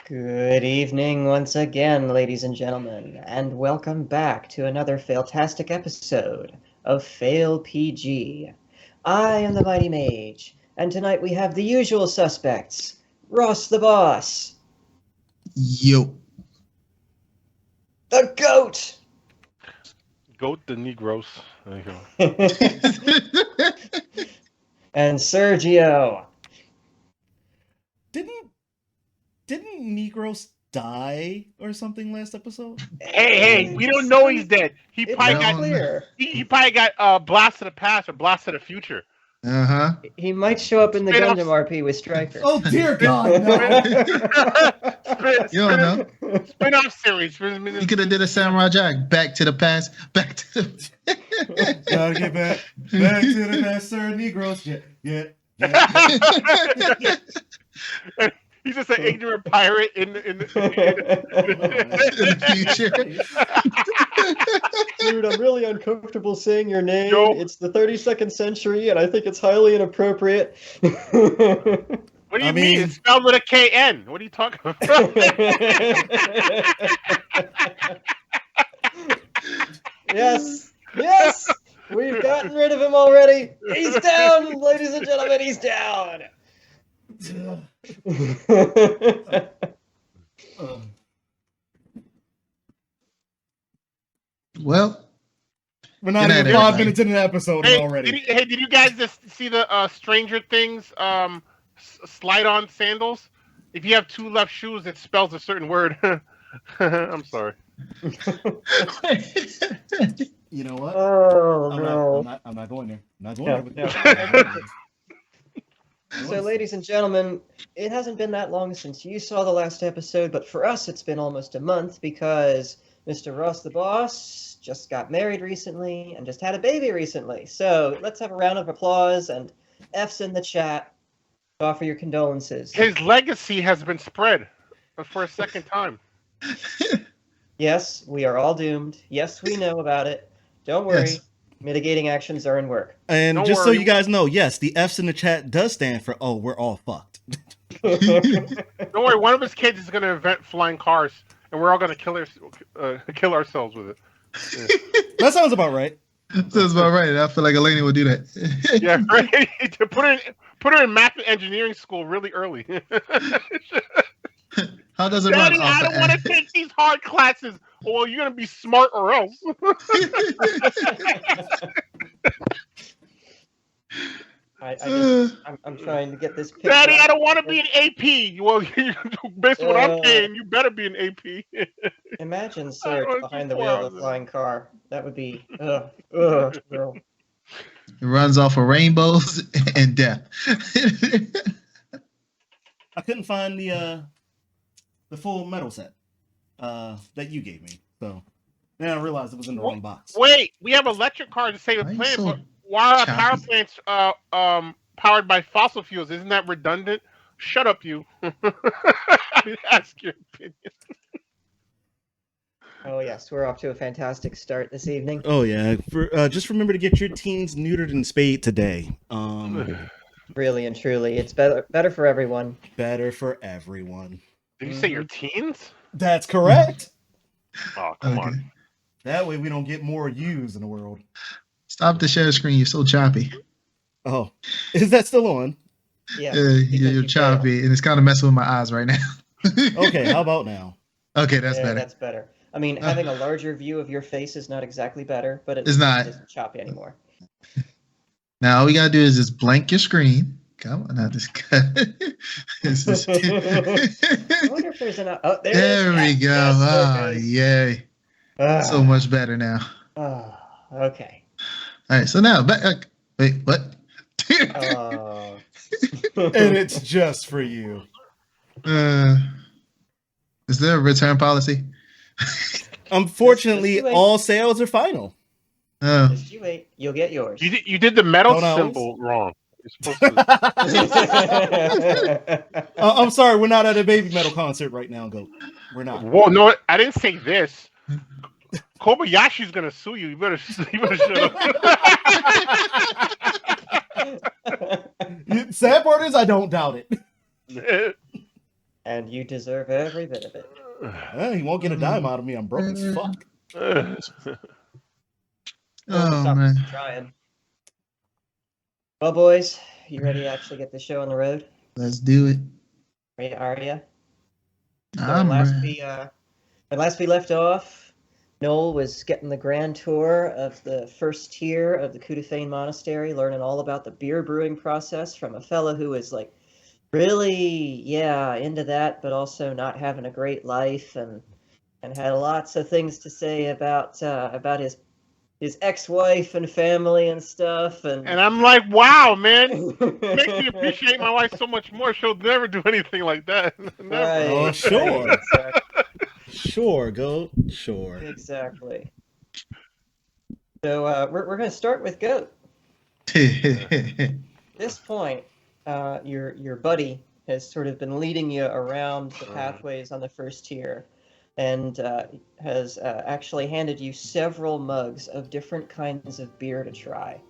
Good evening once again, ladies and gentlemen, and welcome back to another fantastic episode of Fail PG. I am the Mighty Mage, and tonight we have the usual suspects. Ross the Boss. Yo. The Goat. Goat the Negros. There you go. And Sergio. Didn't Negros die or something last episode? Hey, we don't know he's dead. He probably got clear. he probably got blast of the past or blast of the future. He might show up in the Gundam RP with Stryker. Oh dear God, no! You don't know. Spin-off series. You could have did a Samurai Jack. Back to the past. Back to the Gotta get back to the past, sir. Negros. Yeah. He's just an ignorant pirate in the future. Dude, I'm really uncomfortable saying your name. Yo. It's the 32nd century, and I think it's highly inappropriate. What do you mean? It's spelled with a KN. What are you talking about? Yes, we've gotten rid of him already. He's down, ladies and gentlemen. He's down. Well, We're not even 5 minutes into the episode already. Did you guys just see the Stranger Things slide-on sandals? If you have two left shoes, it spells a certain word. I'm sorry. You know what? Oh, I'm not going there. I'm not going there. So, ladies and gentlemen, it hasn't been that long since you saw the last episode, but for us it's been almost a month because Mr. Ross the Boss just got married recently and just had a baby recently. So let's have a round of applause and F's in the chat to offer your condolences. His legacy has been spread for a second time. Yes, we are all doomed. Yes, we know about it. Don't worry. Yes. Mitigating actions are in work. And Don't just so worry. you guys know, yes, the F's in the chat does stand for, oh, we're all fucked. Don't worry, one of his kids is going to invent flying cars, and we're all going to kill ourselves with it. Yeah. That sounds about right. Sounds about right. I feel like Elena would do that. Yeah, right. put her in math and engineering school really early. How does it Daddy, run? I don't want to take these hard classes. Well, you're gonna be smart or else. I'm trying to get this picture. Daddy, I don't want to be an AP. Well, based on what I'm paying, you better be an AP. Imagine Serge behind the wheel of a flying car. That would be girl. It runs off of rainbows and death. I couldn't find the full metal set that you gave me. So then I realized it was in the wrong box. Wait, we have electric cars to save the planet, but why are power plants powered by fossil fuels? Isn't that redundant? Shut up, you. I ask your opinion. Oh yes, we're off to a fantastic start this evening. Oh yeah, just remember to get your teens neutered and spayed today. Really and truly, it's better for everyone. Better for everyone. Did you say your teens? That's correct. Oh, come on. That way we don't get more U's in the world. Stop the share screen. You're so choppy. Oh, is that still on? Yeah, you're choppy, and it's kind of messing with my eyes right now. Okay, how about now? Okay, that's better. That's better. I mean, having a larger view of your face is not exactly better, but It's not. It isn't choppy anymore. Now all we gotta do is just blank your screen. Come on, not this cut. I wonder if there's an. Oh, there we go. Yes, Yay! So much better now. Oh, okay. All right, so now back. Wait, what? Oh. And it's just for you. Is there a return policy? Unfortunately, all sales are final. Oh. Just you wait. You'll get yours. You did the metal Don't symbol wrong. You're supposed to. I'm sorry, we're not at a baby metal concert right now, Goat. We're not. Well, no, I didn't say this. Kobayashi's gonna sue you. You better shut up. Sad part is, I don't doubt it. And you deserve every bit of it. He won't get a dime out of me. I'm broke as fuck. Well, Oh stop man. trying. Well, boys, you ready to actually get the show on the road? Let's do it. Are you? So I'm ready. when last we left off, Noll was getting the grand tour of the first tier of the Kudafane Monastery, learning all about the beer brewing process from a fella who was like really, into that, but also not having a great life and had lots of things to say about his ex-wife and family and stuff. And I'm like, wow, man. Makes me appreciate my wife so much more. She'll never do anything like that. Never. Right, Oh, sure. Right, exactly. Sure, Goat. Sure. Exactly. So we're going to start with Goat. At this point, your buddy has sort of been leading you around the pathways on the first tier, and has actually handed you several mugs of different kinds of beer to try,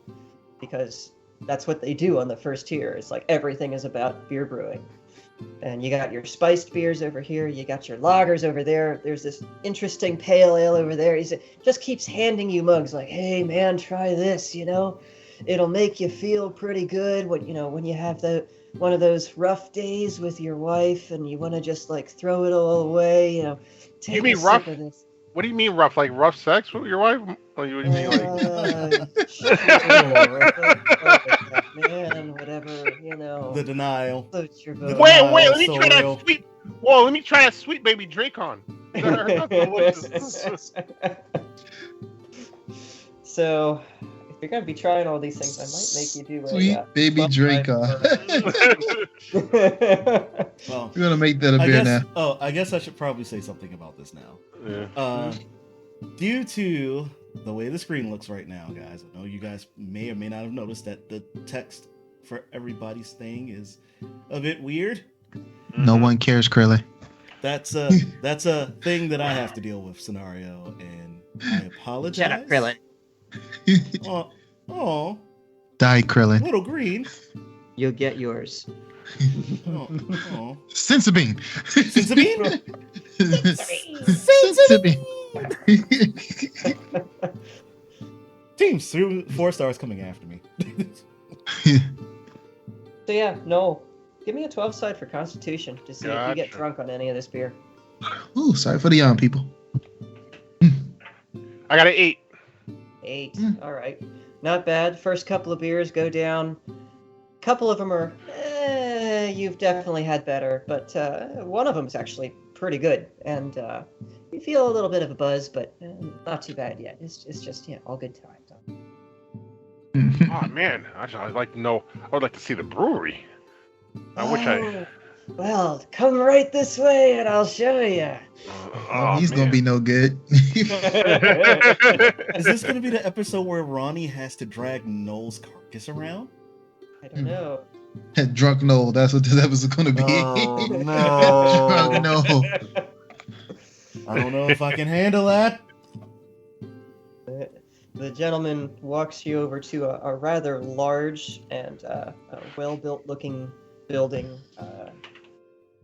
because that's what they do on the first tier. It's like everything is about beer brewing. And you got your spiced beers over here, you got your lagers over there, there's this interesting pale ale over there. He just keeps handing you mugs like, hey man, try this, it'll make you feel pretty good when you have one of those rough days with your wife and you want to just like throw it all away, take You mean a rough? sip of this. What do you mean rough? Like rough sex with your wife? Or you mean like? Sure, man, whatever, The denial. float your The boat. Wait, denial let me is try so that real. sweet. Whoa, let me try that sweet baby drink on. That's delicious. So, if you're gonna be trying all these things, I might make you do a Sweet baby bump drink ride Well, We're gonna make that a beer now. I guess I should probably say something about this now. Yeah. Due to the way the screen looks right now, guys, I know you guys may or may not have noticed that the text for everybody's thing is a bit weird. No one cares, Krillin. That's a thing that I have to deal with, scenario, and I apologize. Shut up, Krillin. Oh, Die, Krillin. little green. You'll get yours. Oh. Sensabean. Sensabean? Sensabean. Team 4 stars coming after me. So yeah, no. Give me a 12 side for Constitution to see if you get Gotcha. drunk on any of this beer. Ooh, sorry for the young people. I got an 8. 8. All right. Not bad. First couple of beers go down. Couple of them are, you've definitely had better, but one of them is actually pretty good. And you feel a little bit of a buzz, but not too bad yet. It's just, all good times. Oh man, I'd like to know. I would like to see the brewery. I wish I. Well, come right this way and I'll show you. He's gonna be no good. Is this going to be the episode where Ronnie has to drag Noel's carcass around? I don't know. Drunk Noll. That's what this episode's gonna be. Oh, Drunk no. Noll. I don't know if I can handle that. The gentleman walks you over to a rather large and a well-built looking building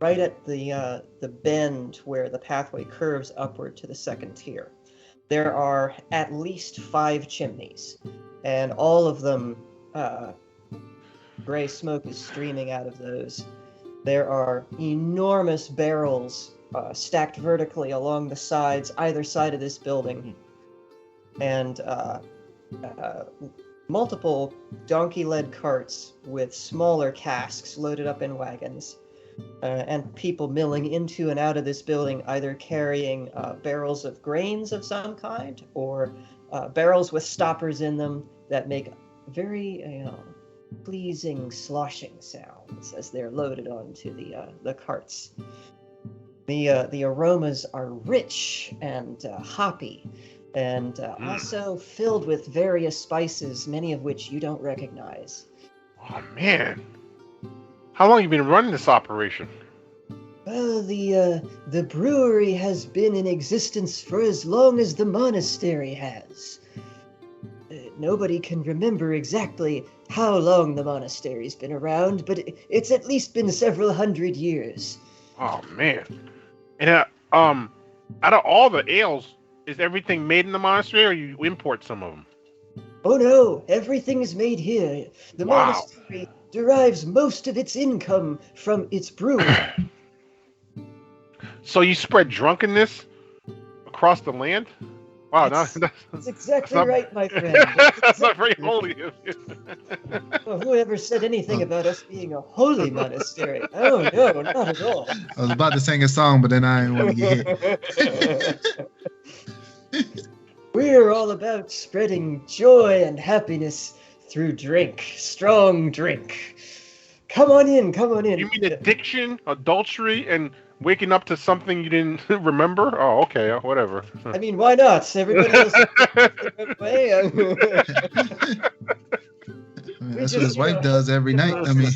right at the bend where the pathway curves upward to the second tier. There are at least 5 chimneys, and all of them gray smoke is streaming out of those. There are enormous barrels stacked vertically along the sides, either side of this building, and multiple donkey-led carts with smaller casks loaded up in wagons, and people milling into and out of this building, either carrying barrels of grains of some kind or barrels with stoppers in them that make very pleasing sloshing sounds as they're loaded onto the carts. The aromas are rich and hoppy, and also filled with various spices, many of which you don't recognize. Oh man, how long have you been running this operation? Well, the brewery has been in existence for as long as the monastery has. Nobody can remember exactly how long the monastery's been around, but it's at least been several hundred years. Oh man. And out of all the ales, is everything made in the monastery, or you import some of them? Oh no, everything is made here. The monastery derives most of its income from its brewing. So you spread drunkenness across the land? Wow, That's exactly not, right, my friend. That's not very holy. Well, whoever said anything about us being a holy monastery? Oh no, not at all. I was about to sing a song, but then I didn't want to get hit. We're all about spreading joy and happiness through drink. Strong drink. Come on in, come on in. You mean addiction, adultery, and waking up to something you didn't remember? Oh, okay, whatever. I mean, why not? Everybody else way. I mean, that's what his wife does every night. I mean,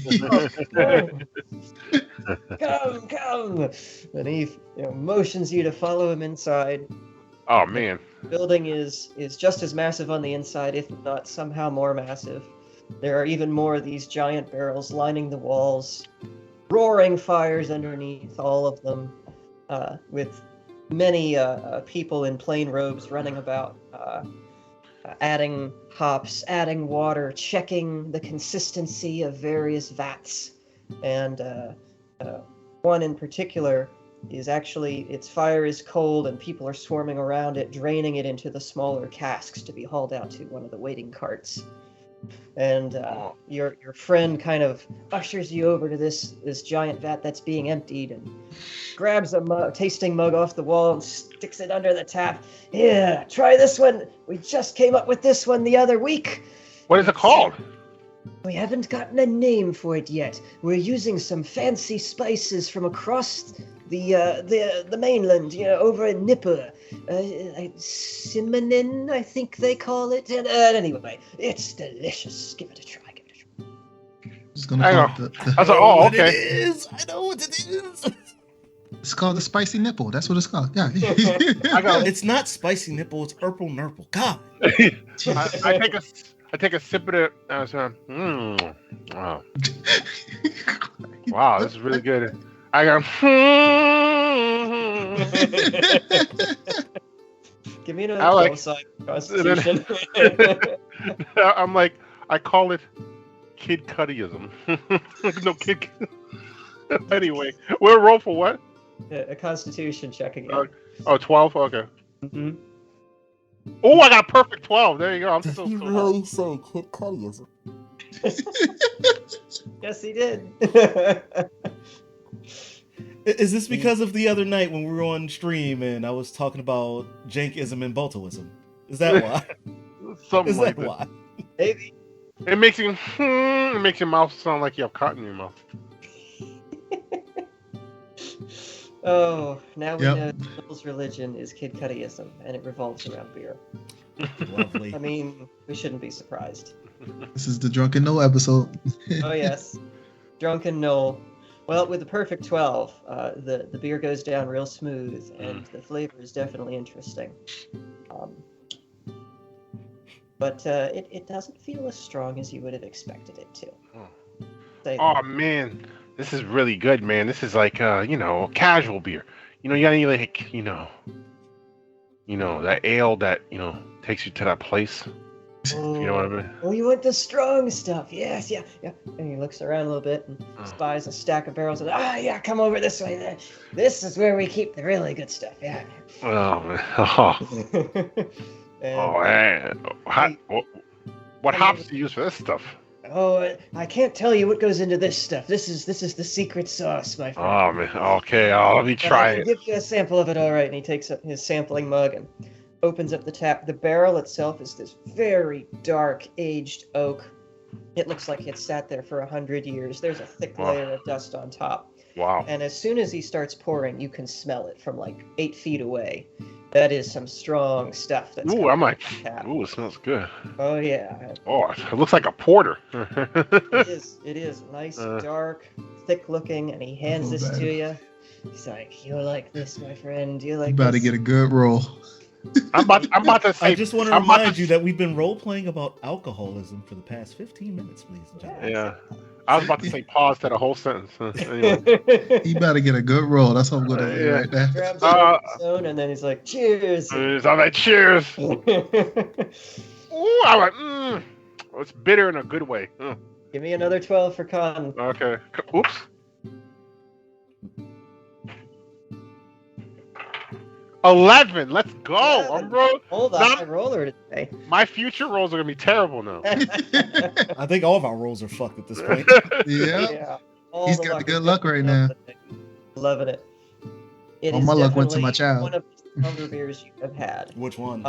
come. And he motions you to follow him inside. Oh man. The building is just as massive on the inside, if not somehow more massive. There are even more of these giant barrels lining the walls, roaring fires underneath all of them, with many people in plain robes running about, adding hops, adding water, checking the consistency of various vats. And one in particular is actually, its fire is cold and people are swarming around it, draining it into the smaller casks to be hauled out to one of the waiting carts. And your friend kind of ushers you over to this giant vat that's being emptied and grabs a tasting mug off the wall and sticks it under the tap. Yeah, try this one. We just came up with this one the other week. What is it called? We haven't gotten a name for it yet. We're using some fancy spices from across the mainland, over in Nipper. Cinnamon, I think they call it. And anyway, it's delicious. Give it a try. Just gonna call it I was like, oh, okay. It is. I know what it is. It's called the spicy nipple. That's what it's called. Yeah. It's not spicy nipple. It's purple nurple. God. I take a sip of it. Wow. Wow, this is really good. I go. Give me another side constitution. I'm like, I call it Kid Cuddism. No kid. Anyway, we'll roll for what? A constitution check again. 12? Okay. Mm-hmm. Oh, I got a perfect 12. There you go. I'm Did so he really say Kid Cuddism? Yes, he did. Is this because of the other night when we were on stream and I was talking about Jankism and Boltoism? Is that why? Something Is like that why? Maybe. It makes your mouth sound like you have cotton in your mouth. Oh, now we know Noll's religion is Kid Cuddism, and it revolves around beer. Lovely. I mean, we shouldn't be surprised. This is the Drunken Noll episode. Oh yes, Drunken Noll. Well, with the perfect 12, the beer goes down real smooth, and the flavor is definitely interesting. But it doesn't feel as strong as you would have expected it to. Oh man, this is really good, man. This is like casual beer. You gotta need like that ale that takes you to that place. Oh, you know what I mean? Oh, you want the strong stuff? Yes, yeah. And he looks around a little bit and spies a stack of barrels. And yeah, come over this way. This is where we keep the really good stuff. Yeah. Oh man. What hops do you use for this stuff? Oh, I can't tell you what goes into this stuff. This is the secret sauce, my friend. Oh man. Okay. Let me try it. I'll give you a sample of it. All right. And he takes up his sampling mug and opens up the tap. The barrel itself is this very dark, aged oak. It looks like it sat there for 100 years. There's a thick layer of dust on top. Wow. And as soon as he starts pouring, you can smell it from like 8 feet away. That is some strong stuff. That's I'm like, it smells good. Oh, yeah. Oh, it looks like a porter. It is. Nice, dark, thick looking, and he hands this to you. He's like, you like this, my friend. You like about this? to get a good roll. I'm about to say. I just want to remind you that we've been role playing about alcoholism for the past 15 minutes, ladies and gentlemen. Yeah, I was about to say pause to the whole sentence. Anyway. He better get a good roll. That's what I'm gonna do right there. Grabs a stone and then he's like, "Cheers!" I'm like, cheers. Ooh, I'm like, it's bitter in a good way. Give me another 12 for con. Okay. Oops. $11. Let's go. 11. Bro. Hold on, my roller today. My future rolls are gonna be terrible now. I think all of our rolls are fucked at this point. Yeah. He's got the good luck right now. Loving it. All my luck went to my child. One of the stronger beers you have had. Which one?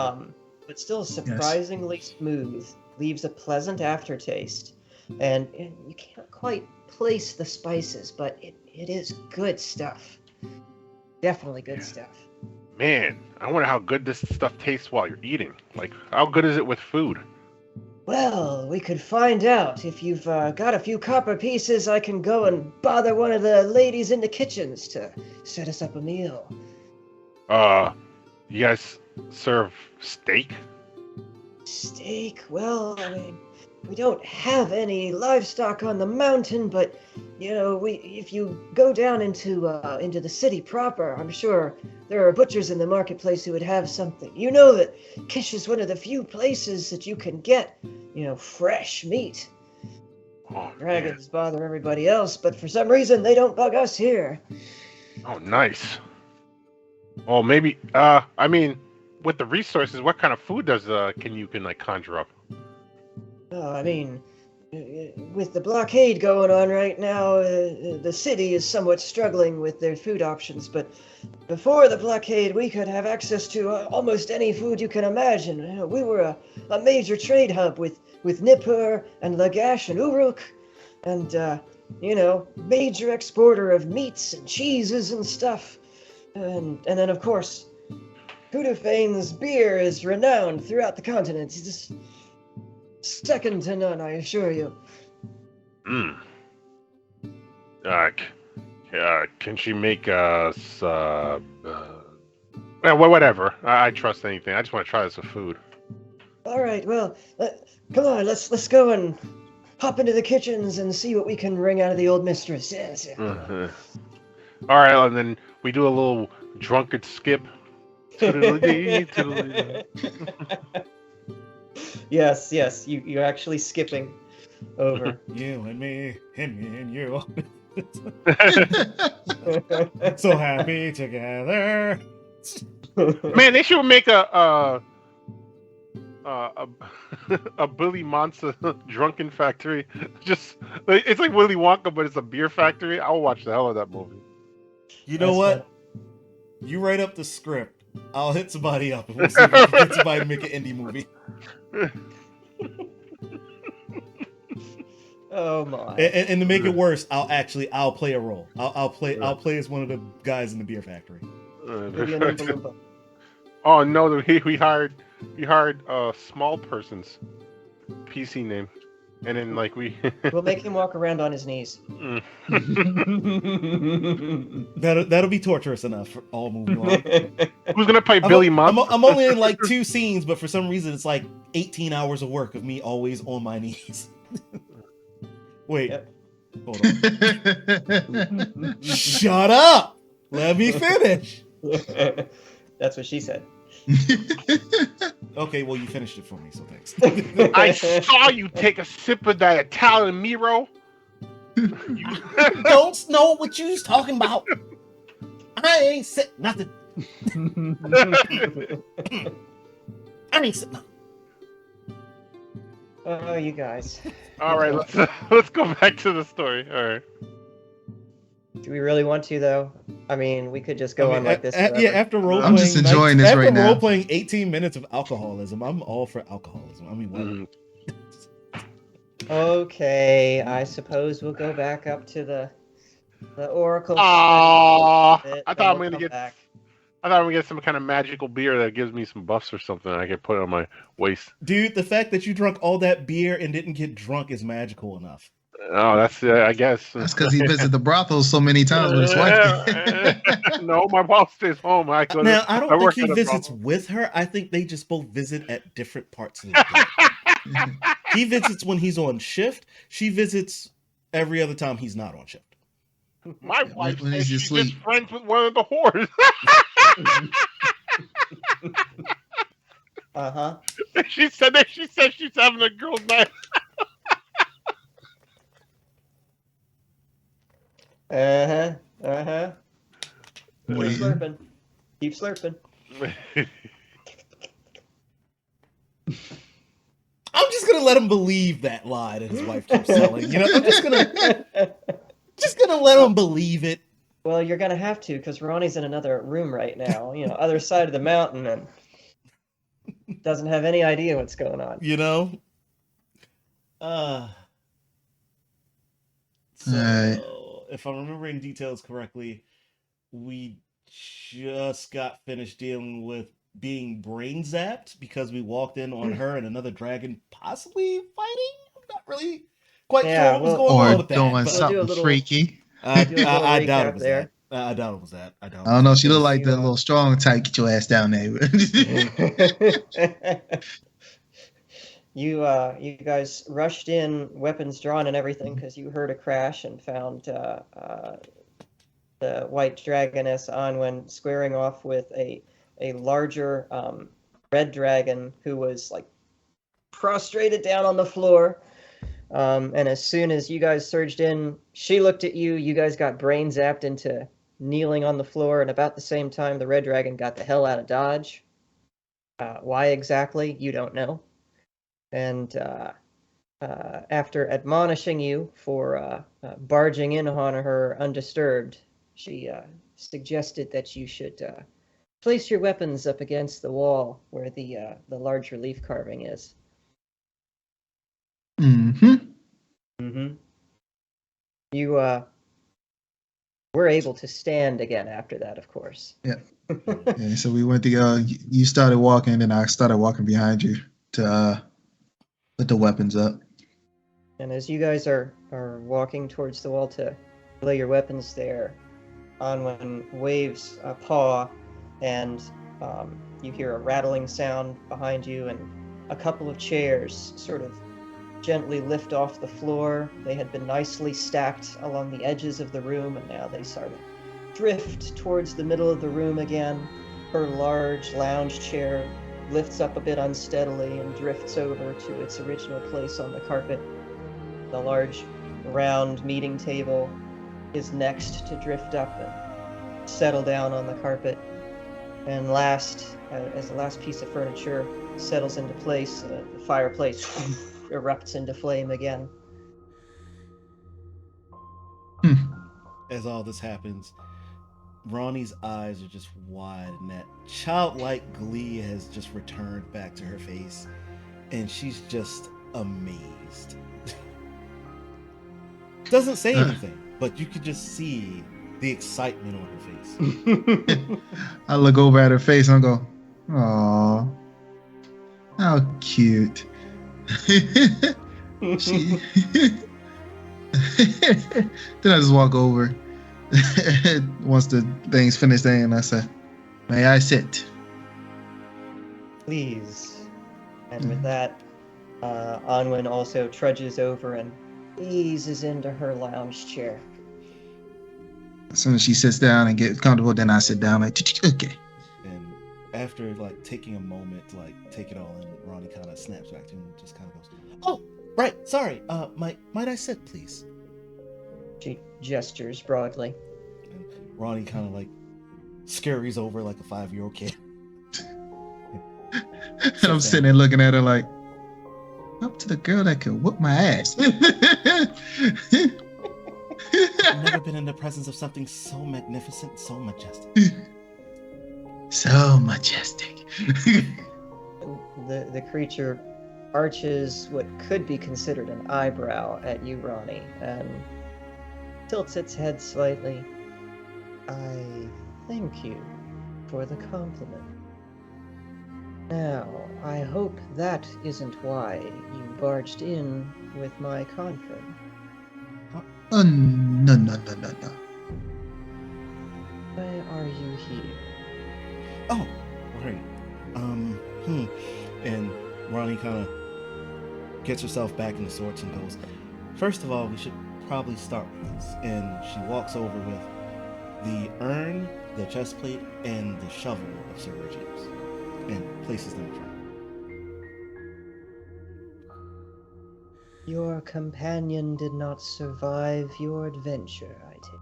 But still surprisingly smooth. Leaves a pleasant aftertaste, and you can't quite place the spices, but it is good stuff. Definitely good stuff. Man, I wonder how good this stuff tastes while you're eating. Like, how good is it with food? Well, we could find out. If you've got a few copper pieces, I can go and bother one of the ladies in the kitchens to set us up a meal. You guys serve steak? Steak? Well, I mean, we don't have any livestock on the mountain, but if you go down into the city proper, I'm sure there are butchers in the marketplace who would have something. You know that Kish is one of the few places that you can get, fresh meat. Oh, Dragons bother everybody else, but for some reason they don't bug us here. Oh, nice. Oh, maybe. I mean, with the resources, what kind of food can you conjure up? I mean, with the blockade going on right now, the city is somewhat struggling with their food options, but before the blockade, we could have access to almost any food you can imagine. We were a major trade hub with Nippur and Lagash and Uruk, and, major exporter of meats and cheeses and stuff. And then, of course, Kudufane's beer is renowned throughout the continent. It's just second to none, I assure you. Can she make us? Whatever. I trust anything. I just want to try this with food. All right. Well, come on. Let's go and hop into the kitchens and see what we can wring out of the old mistress. Yes. All right, and then we do a little drunken skip. Yes. You're actually skipping over. You and me and you. So happy together. Man, they should make a Billy Mansa drunken factory. Just it's like Willy Wonka, but it's a beer factory. I'll watch the hell of that movie. You know what? You write up the script. I'll hit somebody up and we'll see if we can get somebody to make an indie movie. Oh my! And to make it worse, I'll play a role. I'll play as one of the guys in the beer factory. Oh no! We hired small person's PC name, and then we'll make him walk around on his knees. That'll be torturous enough for all movie long. Who's gonna play Billy Munn? I'm only in 2 scenes, but for some reason it's 18 hours of work of me always on my knees. Wait, hold on. Shut up! Let me finish. That's what she said. Okay, well you finished it for me, so thanks. I saw you take a sip of that Italian Miro. Don't know what you was talking about. I ain't said nothing. I ain't said nothing. Oh, you guys. All right, let's go back to the story. All right. Do we really want to, though? I mean, we could just go on like this. After role I'm just enjoying this right now. After role playing 18 minutes of alcoholism, I'm all for alcoholism. I mean, what? Okay, I suppose we'll go back up to the Oracle. I thought I'm gonna get some kind of magical beer that gives me some buffs or something I can put on my waist. Dude, the fact that you drank all that beer and didn't get drunk is magical enough. Oh, that's I guess. That's because he visited the brothel so many times with his wife. No, my boss stays home. I go. Now, I don't think work he at a visits brothel. with her. I think they just both visit at different parts of the day. He visits when he's on shift. She visits every other time he's not on shift. My wife when says he's she's asleep. just friends with one of the whores. Uh-huh. She said she's having a girl's night. Uh-huh. Uh-huh. Keep Waiting. slurping. Keep slurping. I'm just gonna let him believe that lie that his wife keeps telling. You know, I'm just gonna let him believe it. Well, you're gonna have to, because Ronnie's in another room right now, other side of the mountain, and doesn't have any idea what's going on. You know? So, if I'm remembering details correctly, we just got finished dealing with being brain zapped because we walked in on her and another dragon possibly fighting. I'm not really quite sure what was going on with that. Doing but something freaky. I do a little doubt it recap was there. that. I doubt it was that. I don't know. She looked like the little strong type. Get your ass down there. You guys rushed in, weapons drawn and everything, because you heard a crash and found the white dragoness Anwen squaring off with a larger red dragon who was like prostrated down on the floor. And as soon as you guys surged in, she looked at you. You guys got brain zapped into kneeling on the floor, and about the same time, the red dragon got the hell out of Dodge. Why exactly, you don't know. And after admonishing you for barging in on her undisturbed, she suggested that you should place your weapons up against the wall where the large relief carving is. You were able to stand again after that, of course. Yeah. So we went to you started walking, and I started walking behind you to put the weapons up. And as you guys are walking towards the wall to lay your weapons there, Anwen waves a paw, and you hear a rattling sound behind you, and a couple of chairs sort of gently lift off the floor. They had been nicely stacked along the edges of the room, and now they sort of drift towards the middle of the room again. Her large lounge chair lifts up a bit unsteadily and drifts over to its original place on the carpet. The large round meeting table is next to drift up and settle down on the carpet. And last, as the last piece of furniture settles into place, the fireplace erupts into flame again. As all this happens, Ronnie's eyes are just wide, and that childlike glee has just returned back to her face, and she's just amazed. Doesn't say anything, but you could just see the excitement on her face. I look over at her face and I go, "Aw, how cute." Then I just walk over. Once the thing's finished, and I say, "May I sit?" Please. And with that, Anwen also trudges over and eases into her lounge chair. As soon as she sits down and gets comfortable, then I sit down like, okay. And after like taking a moment to like take it all in, Ronnie kind of snaps back to him and just kind of goes, "Oh, right, sorry. Might I sit, please?" She gestures broadly. And Ronnie kind of like scurries over like a 5-year-old kid. And I'm sitting there looking at her like, up to the girl that could whoop my ass. I've never been in the presence of something so magnificent, so majestic. So majestic. The creature arches what could be considered an eyebrow at you, Ronnie, and tilts its head slightly. I thank you for the compliment. Now, I hope that isn't why you barged in with my conference. Oh, no. Why are you here? Oh, right. And Ronnie kind of gets herself back into sorts and goes, first of all, we should probably start with this. And she walks over with the urn, the chest plate, and the shovel of Sir Reggie's and places them in front. Your companion did not survive your adventure, I take.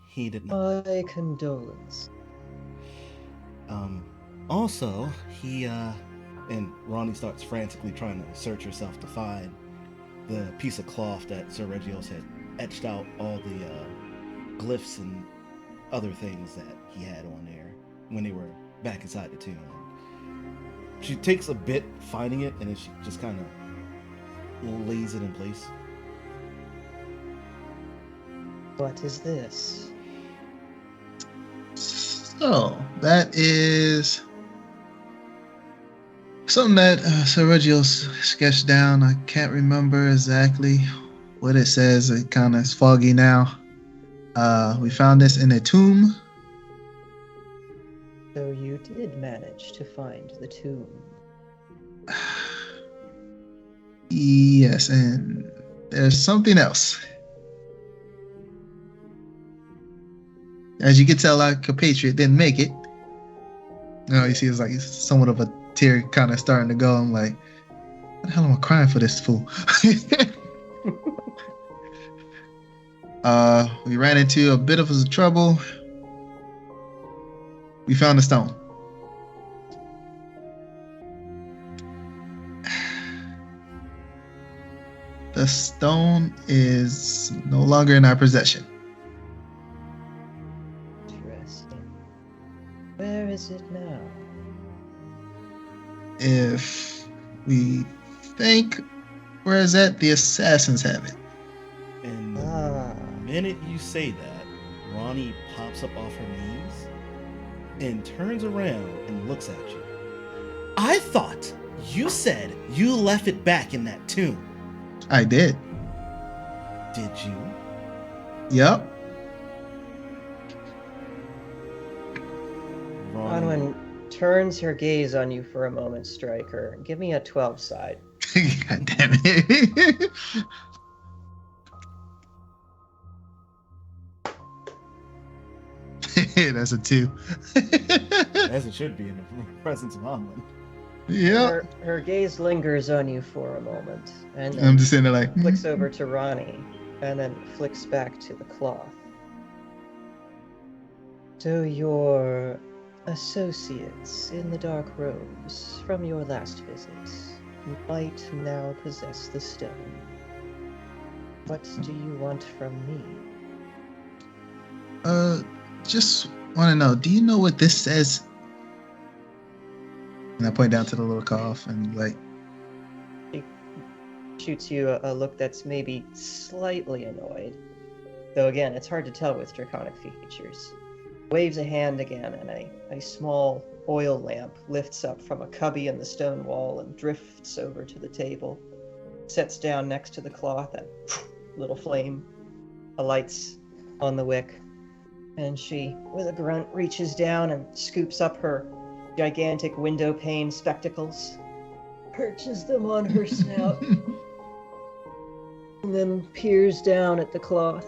He did not. My condolence. Also, he, and Ronnie starts frantically trying to search herself to find the piece of cloth that Sir Regios had etched out all the glyphs and other things that he had on there when they were back inside the tomb. She takes a bit finding it, and then she just kind of lays it in place. What is this? So, that is something that Sir Reggio's sketched down. I can't remember exactly what it says. It kind of is foggy now. We found this in a tomb. So you did manage to find the tomb. Yes, and there's something else. As you can tell, our compatriot didn't make it. You see, it's like somewhat of a tear kind of starting to go. I'm like, what the hell am I crying for this fool? We ran into a bit of trouble. We found a stone. The stone is no longer in our possession. Interesting. Where is it now? If we think, where is that? The assassins have it. And the minute you say that, Ronnie pops up off her knees and turns around and looks at you. I thought you said you left it back in that tomb. I did. Did you? Yep. Bronwyn turns her gaze on you for a moment, Stryker. Give me a 12 side. God damn it. That's a 2. As it should be in the presence of Onwin. Yeah. Her gaze lingers on you for a moment, and I'm just sitting there like, flicks over to Ronnie, and then flicks back to the cloth. So your associates in the dark robes from your last visit might now possess the stone. What do you want from me? Just want to know, do you know what this says? And I point down to the little cough and like... She shoots you a look that's maybe slightly annoyed. Though again, it's hard to tell with draconic features. Waves a hand again, and a small oil lamp lifts up from a cubby in the stone wall and drifts over to the table. Sets down next to the cloth, and little flame alights on the wick. And she, with a grunt, reaches down and scoops up her gigantic window pane spectacles, perches them on her snout, and then peers down at the cloth.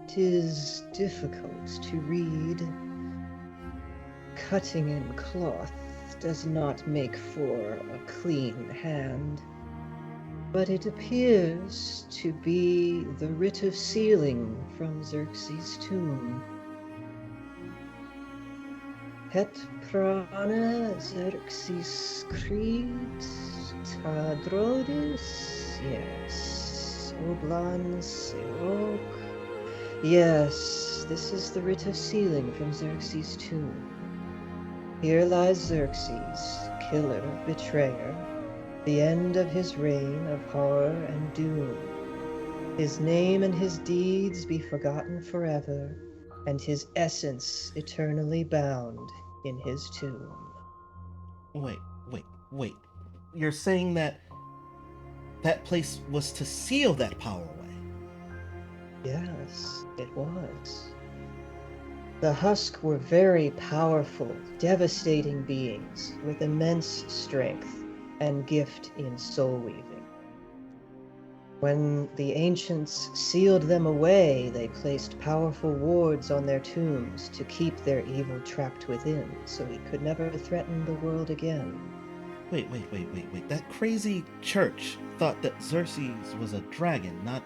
Tis difficult to read. Cutting in cloth does not make for a clean hand. But it appears to be the writ of sealing from Xerxes' tomb. Het prana Xerxes creed ta drodis, yes, oblan seok. Yes, this is the writ of sealing from Xerxes' tomb. Here lies Xerxes, killer, betrayer, the end of his reign of horror and doom. His name and his deeds be forgotten forever, and his essence eternally bound in his tomb. Wait. you're saying that place was to seal that power away? Yes, it was. The Husk were very powerful, devastating beings with immense strength and gift in soul weaving. When the ancients sealed them away, they placed powerful wards on their tombs to keep their evil trapped within, so it could never threaten the world again. Wait. That crazy church thought that Xerxes was a dragon, not...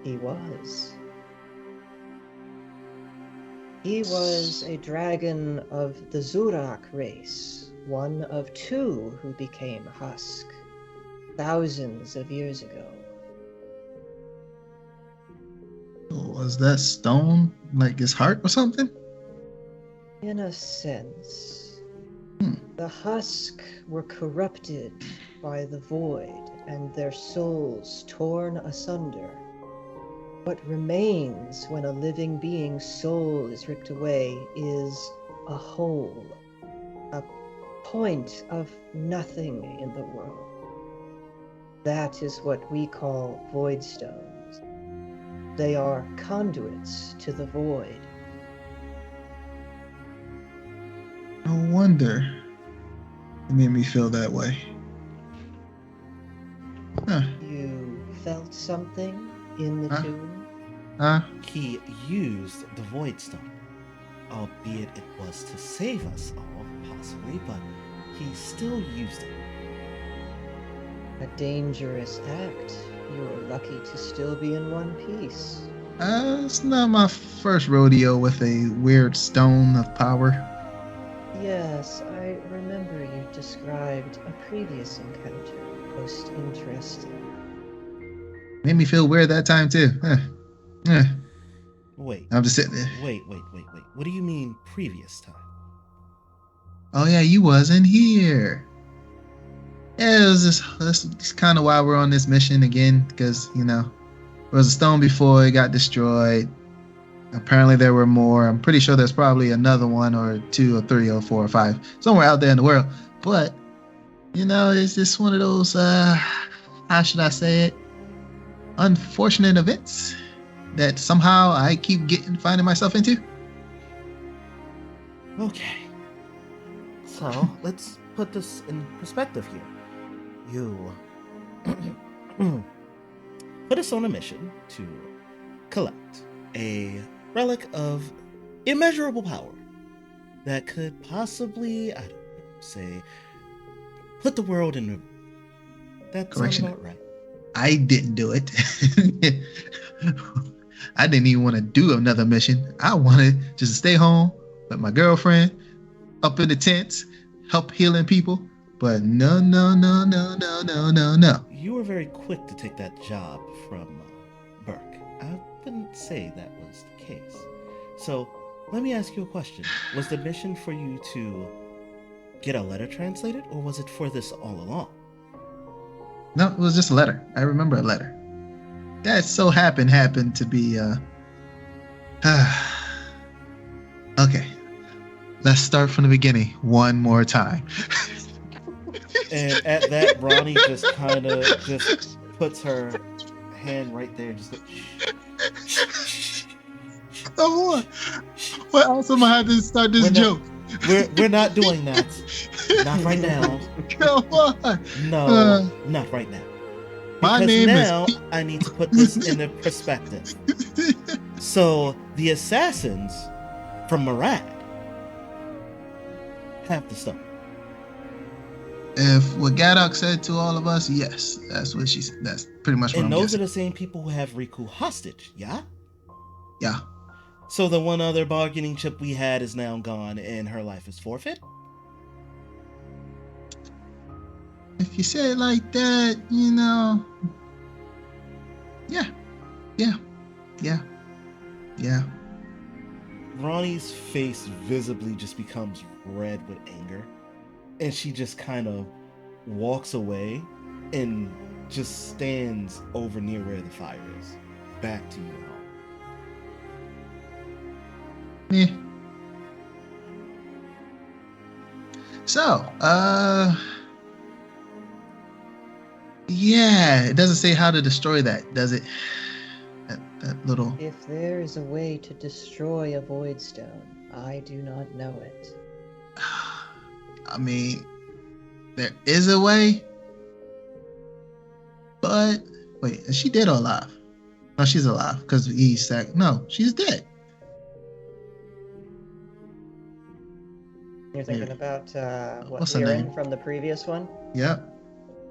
He was. He was a dragon of the Zurak race, one of two who became Husk thousands of years ago. Was that stone like his heart or something? In a sense. The Husk were corrupted by the void and their souls torn asunder. What remains when a living being's soul is ripped away is a hole, a point of nothing in the world. That is what we call void stones. They are conduits to the void. No wonder it made me feel that way. Huh. You felt something in the tomb? Huh? He used the Void Stone, albeit it was to save us all, possibly, but he still used it. A dangerous act. You're lucky to still be in one piece. It's not my first rodeo with a weird stone of power. Yes, I remember you described a previous encounter. Most interesting. Made me feel weird that time too. Wait. I'm just sitting there. Wait. What do you mean previous time? Oh yeah, you wasn't here. Yeah, that's kind of why we're on this mission again, because, there was a stone before, it got destroyed. Apparently there were more. I'm pretty sure there's probably another one or two or three or four or five somewhere out there in the world. But, it's just one of those, how should I say it? Unfortunate events that somehow I keep finding myself into. Okay. So, let's put this in perspective here. You put us on a mission to collect a relic of immeasurable power that could possibly, put the world in... That sounds about right. I didn't do it. I didn't even want to do another mission. I wanted just to stay home with my girlfriend, up in the tents, help healing people. But no. You were very quick to take that job from Burke. I wouldn't say that was the case. So, let me ask you a question. Was the mission for you to get a letter translated, or was it for this all along? No, it was just a letter. I remember a letter. That so happened to be, okay. Let's start from the beginning one more time. And at that, Bronny just kind of just puts her hand right there, just like, shh. Oh, what else am I have to start this joke? We're not doing that. Not right now. Come on. No, not right now. My Because name now is... I need to put this into perspective. So the assassins from Murad have the stone. If what Gadok said to all of us, yes, that's what she said. That's pretty much what And I'm those guessing. are the same people who have Riku hostage, yeah? Yeah. So the one other bargaining chip we had is now gone and her life is forfeit? If you say it like that, Yeah. Ronnie's face visibly just becomes red with anger. And she just kind of walks away and just stands over near where the fire is. Back to you all. So, yeah, it doesn't say how to destroy that, does it? That little. If there is a way to destroy a void stone, I do not know it. I mean, there is a way, but wait, is she dead or alive? No, she's alive because he's sack. No, she's dead. You're thinking about What's her Erin name? from the previous one? Yep.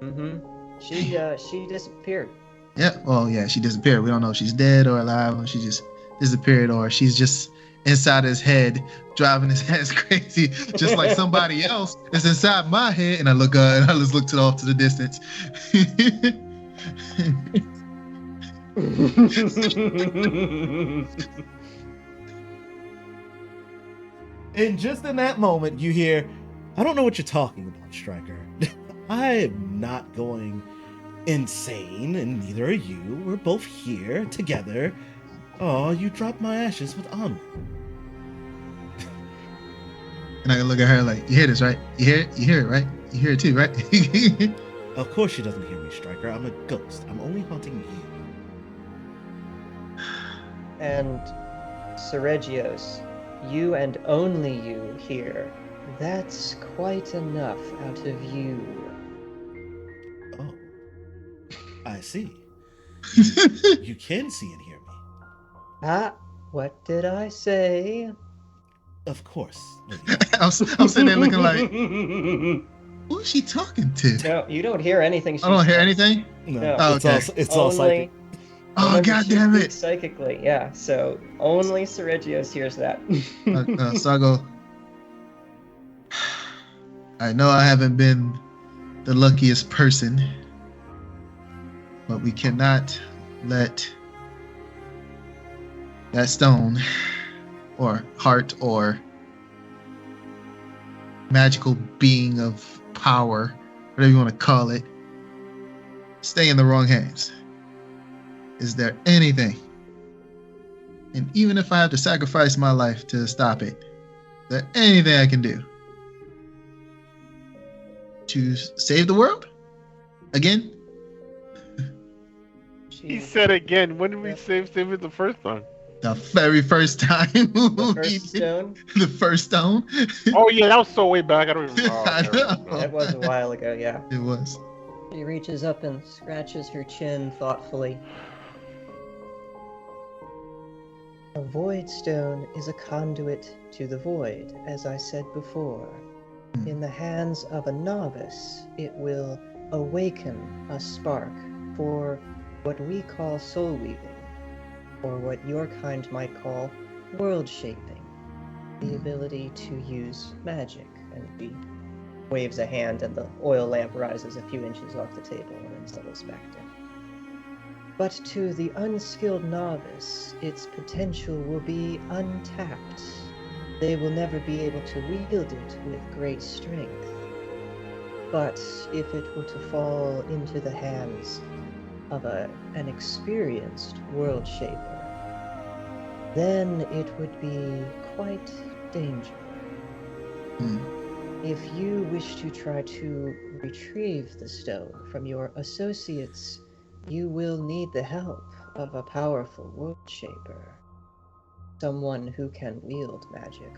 Mm-hmm. She disappeared. Yeah. Well, yeah, she disappeared. We don't know if she's dead or alive, or she just disappeared, or she's just inside his head, driving his head crazy, just like somebody else is inside my head. And I look, and I just looked off to the distance. And just in that moment, you hear, I don't know what you're talking about, Stryker. I am not going insane, and neither are you. We're both here together. Oh, you dropped my ashes with honor. And I can look at her like, you hear this, right? You hear it? You hear it, right? You hear it too, right? Of course she doesn't hear me, Stryker. I'm a ghost. I'm only haunting you. And Seregios, you and only you here. That's quite enough out of you. Oh, I see. You can see and hear me. Ah, what did I say? Of course. I'm sitting there looking like, who is she talking to? No, you don't hear anything. I don't hear anything. No, No. Oh, it's okay. all psychic. Oh, Remember, God she damn speaks it. Psychically, yeah. So only Seregios hears that. So I go, I know I haven't been the luckiest person, but we cannot let that stone or heart or magical being of power, whatever you want to call it, stay in the wrong hands. Is there anything, and even if I have to sacrifice my life to stop it, is there anything I can do to save the world? Again? He said again. When did we save it the first time? The very first time. The first stone? The first stone. Oh yeah, that was so way back. I don't even know. I know. That was a while ago, yeah. It was. She reaches up and scratches her chin thoughtfully. A void stone is a conduit to the void, as I said before. In the hands of a novice, it will awaken a spark for what we call soul weaving, or what your kind might call world shaping, the ability to use magic. And he waves a hand and the oil lamp rises a few inches off the table and then settles back down. But to the unskilled novice, its potential will be untapped. They will never be able to wield it with great strength. But if it were to fall into the hands of an experienced world shaper, then it would be quite dangerous. If you wish to try to retrieve the stone from your associates, you will need the help of a powerful world shaper. Someone who can wield magic.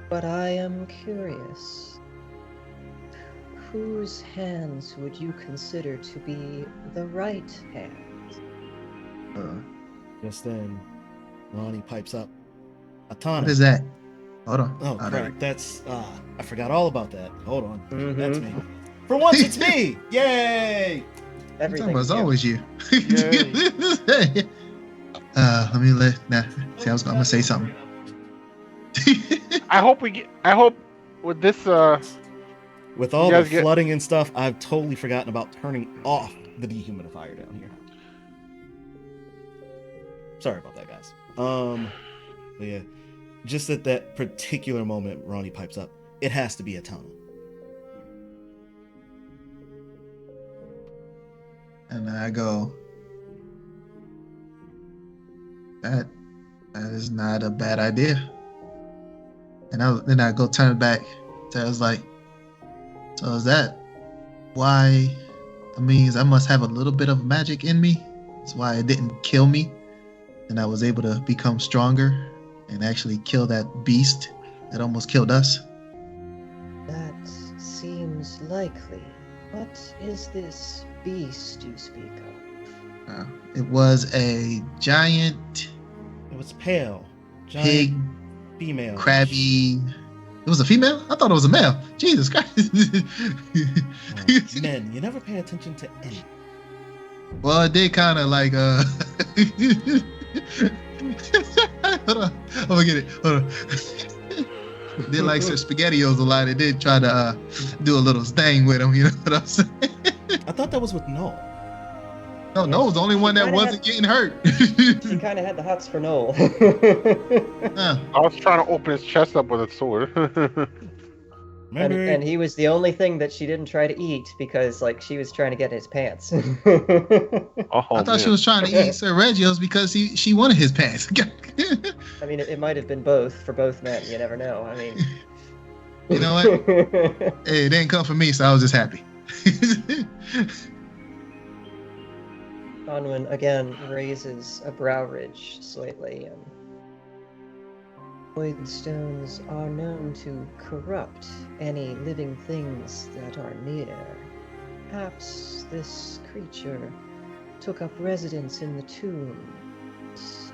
But I am curious. Whose hands would you consider to be the right hands? Just then, Ronnie pipes up. Atana. What is that? Hold on. Oh, there crap. That's, I forgot all about that. Hold on. Mhm. That's me. For once, it's me! Yay! Everything. It's always you. Yay. Let me see, I'm gonna say something. I hope with this With all You the guys get- flooding and stuff, I've totally forgotten about turning off the dehumidifier down here. Sorry about that, guys. But yeah, just at that particular moment, Ronnie pipes up. It has to be Atana. And I go, that is not a bad idea. And then I go turn it back. So I was like, so is that why? That means I must have a little bit of magic in me. That's why it didn't kill me. And I was able to become stronger and actually kill that beast that almost killed us. That seems likely. What is this beast you speak of? It was a giant It was pale. Giant pig, female. crabby. It was a female? I thought it was a male. Jesus Christ. Men, you never pay attention to any. Well, it did kind of like hold on, I'm gonna get it. Hold on. It did like Sir SpaghettiOs a lot. It did try to do a little thing with him. You know what I'm saying? I thought that was with Noll. No, Yeah, Noll's the only one that wasn't getting hurt. He kind of had the hots for Noll. I was trying to open his chest up with a sword. and he was the only thing that she didn't try to eat because, like, she was trying to get his pants. I thought she was trying to eat Sir Reggio's because she wanted his pants. I mean, it might have been both for both men. You never know. I mean, you know what? Hey, it didn't come from me, so I was just happy. Onwin again raises a brow ridge slightly. Void stones are known to corrupt any living things that are near. Perhaps this creature took up residence in the tomb,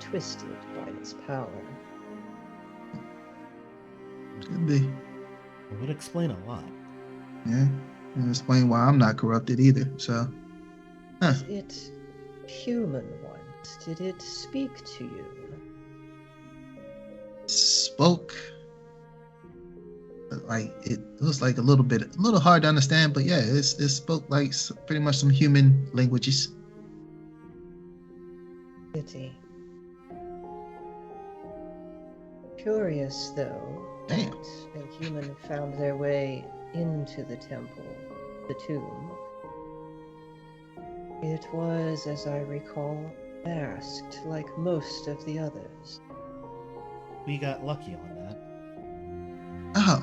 twisted by its power. Could be. It would explain a lot. Yeah. And explain why I'm not corrupted either. So. Is it human once? Did it speak to you? Spoke. Like it was like a little hard to understand, but yeah, it spoke like pretty much some human languages. Pity. Curious though, Damn. that a human found their way into the temple, the tomb. It was, as I recall, masked like most of the others. We got lucky on that. Oh.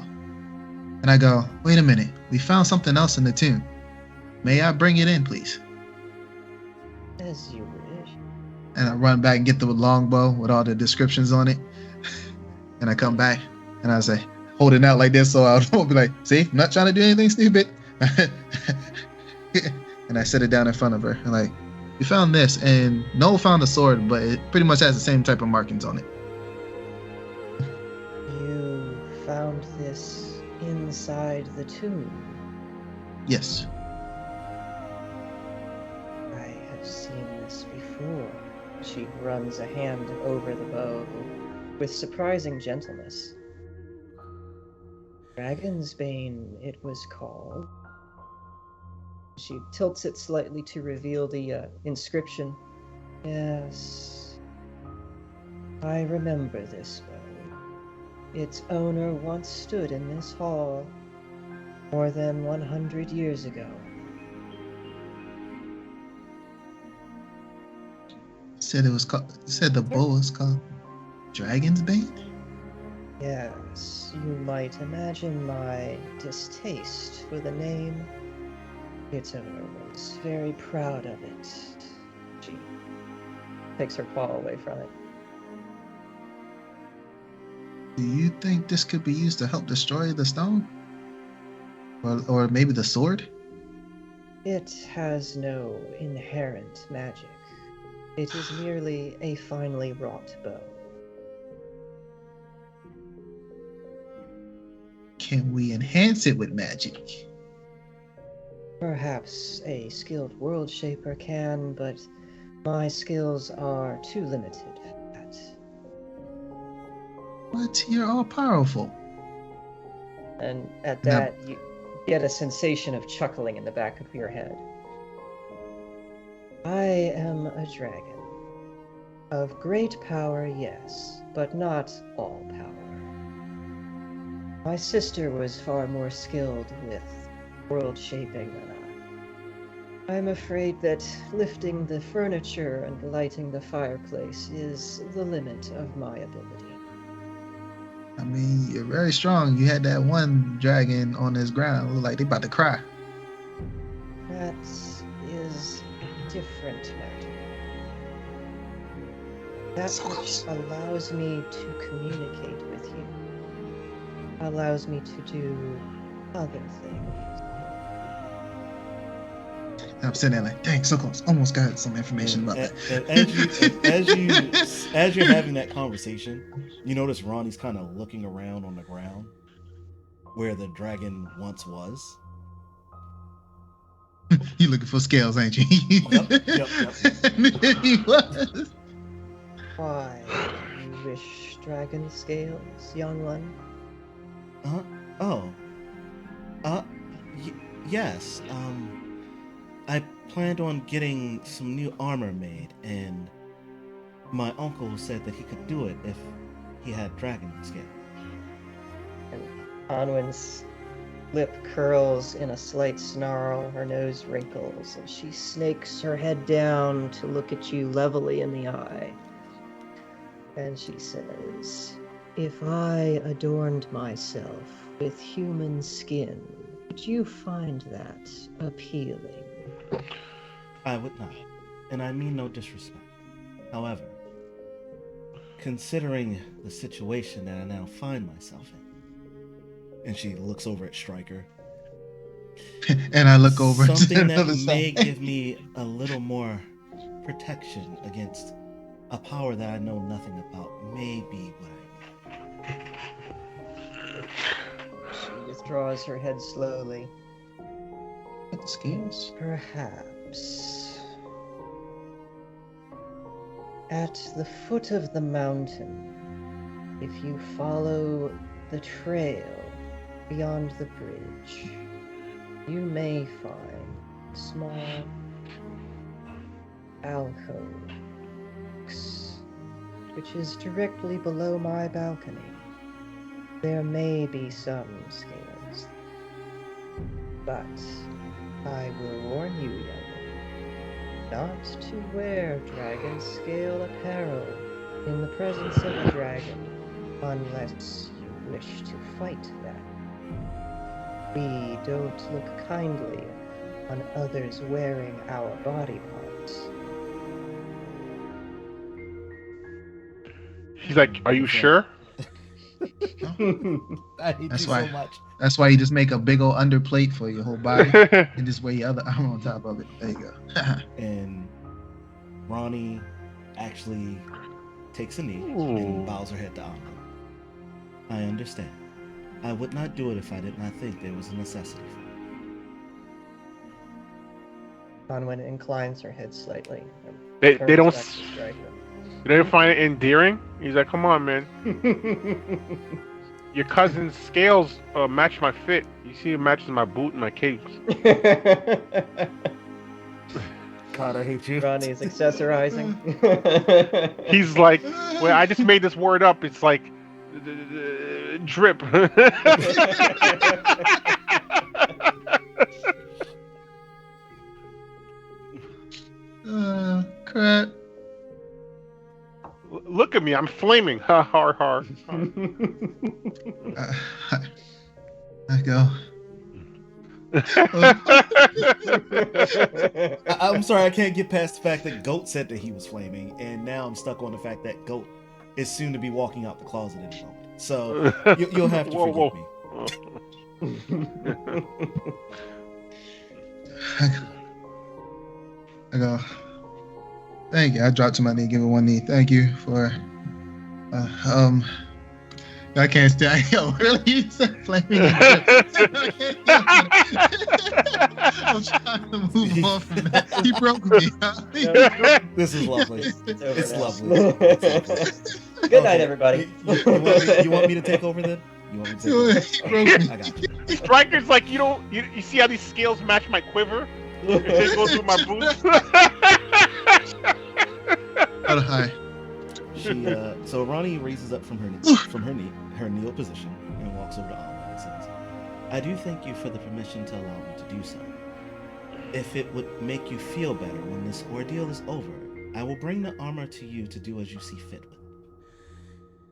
And I go, wait a minute, we found something else in the tomb. May I bring it in, please? As you wish. And I run back and get the longbow with all the descriptions on it. And I come back and I say, hold it out like this so I won't be like, see, I'm not trying to do anything stupid. And I set it down in front of her. And like, we found this, and Noll found a sword, but it pretty much has the same type of markings on it. You found this inside the tomb. Yes. I have seen this before. She runs a hand over the bow with surprising gentleness. Dragon's Bane, it was called. She tilts it slightly to reveal the inscription. Yes, I remember this bow. Its owner once stood in this hall more than 100 years ago. Said the bow was called Dragon's Bane? Yes, you might imagine my distaste for the name. Its owner was very proud of it. She takes her paw away from it. Do you think this could be used to help destroy the stone? Or maybe the sword? It has no inherent magic. It is merely a finely wrought bow. Can we enhance it with magic? Perhaps a skilled world shaper can, but my skills are too limited for that. But you're all powerful. And at that, you get a sensation of chuckling in the back of your head. I am a dragon. Of great power, yes, but not all power. My sister was far more skilled with world shaping than I. I'm afraid that lifting the furniture and lighting the fireplace is the limit of my ability. I mean, you're very strong. You had that one dragon on this ground. Look like they about to cry. That is a different matter. That which allows me to communicate with you. Allows me to do other things. I'm sitting there like, dang, so close. Almost got some information about that. As you're having that conversation, you notice Ronnie's kind of looking around on the ground where the dragon once was. You looking for scales, ain't you? Yep. He was. Why do you wish dragon scales, young one? Yes. I planned on getting some new armor made, and my uncle said that he could do it if he had dragon scale. And Anwen's lip curls in a slight snarl, her nose wrinkles, and she snakes her head down to look at you levelly in the eye. And she says, "If I adorned myself with human skin, would you find that appealing?" I would not, and I mean no disrespect. However, considering the situation that I now find myself in, and she looks over at Stryker, and I look over something to that the may side. give me a little more protection against a power that I know nothing about may be what I need. She withdraws her head slowly. Scales? Perhaps. At the foot of the mountain, if you follow the trail beyond the bridge, you may find a small alcove, which is directly below my balcony. There may be some scales, but I will warn you, young one, not to wear dragon scale apparel in the presence of a dragon unless you wish to fight them. We don't look kindly on others wearing our body parts. She's like, "Are you sure?" I hate That's you why. so much. That's why you just make a big old underplate for your whole body and just wear your other arm on top of it. There you go. And Ronnie actually takes a knee Ooh. and bows her head to Anna. I understand. I would not do it if I did not think there was a necessity for it. Anwen inclines her head slightly. and They turns don't back to Stryker. they don't find it endearing. He's like, "Come on, man. Your cousin's scales match my fit. You see, it matches my boot and my cape." God, I hate you. Ronnie's accessorizing. He's like, "Well, I just made this word up. It's like drip." Crap. Look at me, I'm flaming. Ha ha ha. I go. I'm sorry, I can't get past the fact that Goat said that he was flaming, and now I'm stuck on the fact that Goat is soon to be walking out the closet in a moment. So you'll have to forgive me. I go. Thank you. I drop to my knee, give it one knee. Thank you for. I can't stay. Yo, really? You said flaming. I'm trying to move on from that. He broke me. This is lovely. It's lovely. Good night, everybody. You want me to take over then? You want me to take over? He broke me. I got you. Stryker's like, you see how these scales match my quiver? If they go through my boots. Oh, hi. So Ronnie raises up from her kneel position and walks over to Alma and says, "I do thank you for the permission to allow me to do so. If it would make you feel better when this ordeal is over, I will bring the armor to you to do as you see fit with it."